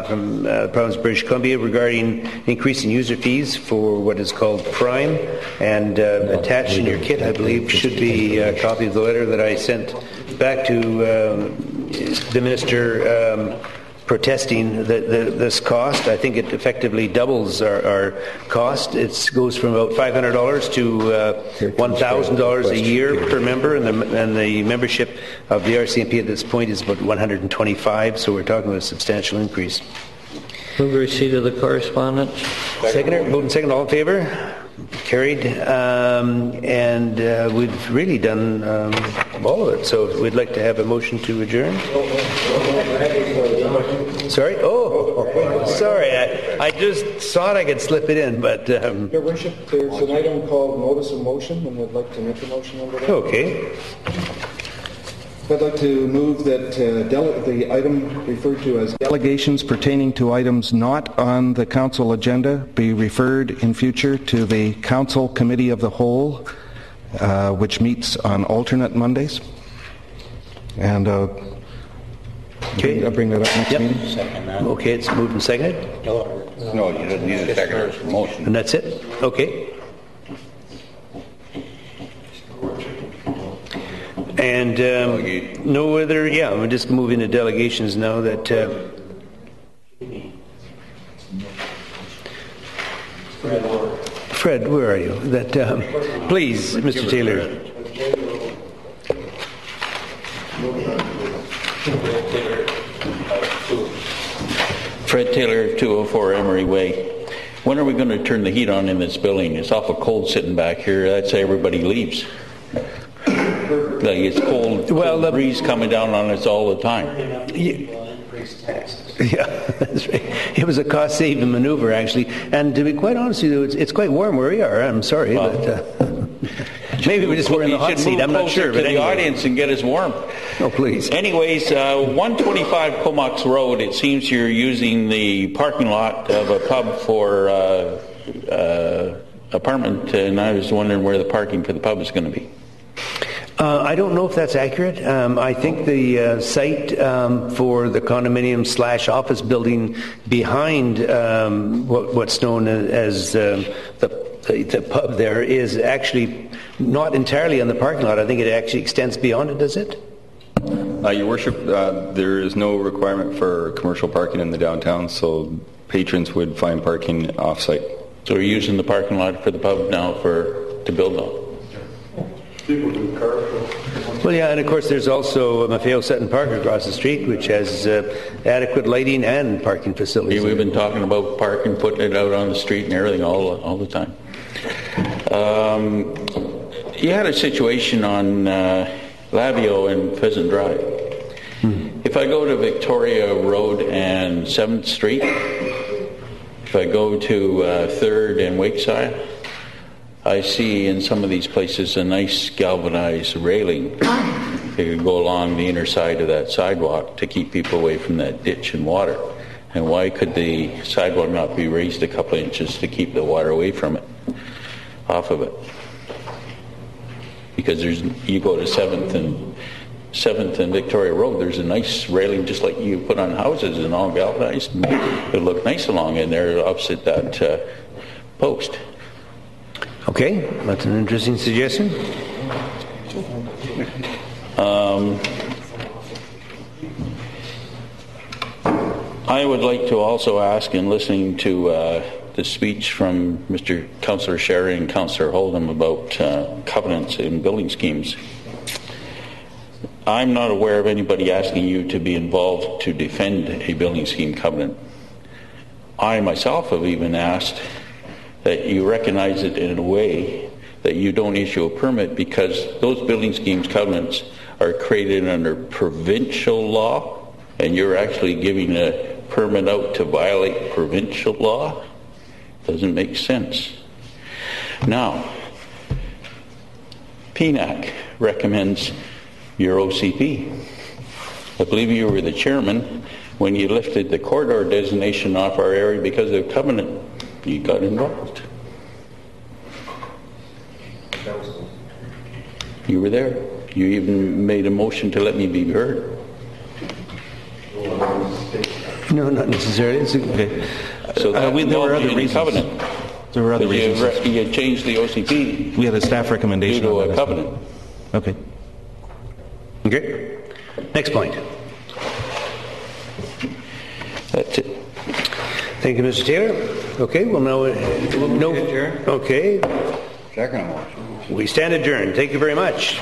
from the province of British Columbia, regarding increasing user fees for what is called Prime. And attached in your kit, I believe, should be a copy of the letter that I sent back to the Minister protesting this cost. I think it effectively doubles our cost. It goes from about $500 to $1,000 a year per member, and the membership of the RCMP at this point is about 125, so we're talking about a substantial increase. Move receipt of the correspondence. Seconder, moved and second, all in favor? Carried. And we've really done all of it, so we'd like to have a motion to adjourn. Sorry? Oh, sorry. I just thought I could slip it in, but... Your Worship, there's an item called Notice of Motion, and I'd like to make a motion under that. Okay. I'd like to move that the item referred to as Delegations pertaining to items not on the council agenda be referred in future to the Council Committee of the Whole, which meets on alternate Mondays. And okay. I'll bring that up next meeting. Okay, it's moved and seconded? No, you don't need a second motion. And that's it? Okay. And no other, we're just moving to delegations now that... Fred, where are you? That, please, Mr. Taylor. Fred Taylor, 204 Emery Way. When are we going to turn the heat on in this building? It's awful cold sitting back here. I'd say everybody leaves. Like it's cold, cold breeze coming down on us all the time. Yeah, that's right. It was a cost-saving maneuver, actually. And to be quite honest with you, it's quite warm where we are. I'm sorry, but maybe we just were in the hot seat. I'm not sure. But anyway. The audience and get us warm. Oh, please. Anyways, 125 Comox Road. It seems you're using the parking lot of a pub for apartment, and I was wondering where the parking for the pub is going to be. I don't know if that's accurate. I think the site for the condominium/office building behind what's known as the pub there is actually not entirely on the parking lot. I think it actually extends beyond it, does it? Your Worship, there is no requirement for commercial parking in the downtown, so patrons would find parking off-site. So we're using the parking lot for the pub now to build on? People do carpool. Well, yeah, and of course there's also Maffeo Sutton Park across the street, which has adequate lighting and parking facilities. Yeah, we've been talking about parking, putting it out on the street and everything all the time. You had a situation on Labio and Pheasant Drive. If I go to Victoria Road and 7th Street, if I go to 3rd and Wakeside, I see in some of these places a nice galvanized railing that could go along the inner side of that sidewalk to keep people away from that ditch and water. And why could the sidewalk not be raised a couple of inches to keep the water away from it, off of it? Because you go to 7th and Victoria Road, there's a nice railing just like you put on houses and all galvanized. It looked nice along in there opposite that post. Okay, that's an interesting suggestion. I would like to also ask, in listening to the speech from Mr. Councillor Sherry and Councillor Holdham about covenants and building schemes, I'm not aware of anybody asking you to be involved to defend a building scheme covenant. I myself have even asked that you recognize it in a way that you don't issue a permit, because those building schemes covenants are created under provincial law, and you're actually giving a permit out to violate provincial law. Doesn't make sense. Now, PNAC recommends your OCP. I believe you were the chairman when you lifted the corridor designation off our area because of the covenant. You got involved. You were there. You even made a motion to let me be heard. No, not necessarily. It's okay. So that there were other reasons. Covenant. There were other reasons. You changed the OCP. We had a staff recommendation due to on a that. covenant. Okay. Okay. Next point. That's it. Thank you, Mr. Taylor. Okay, well, no. Okay. Second motion. We stand adjourned. Thank you very much.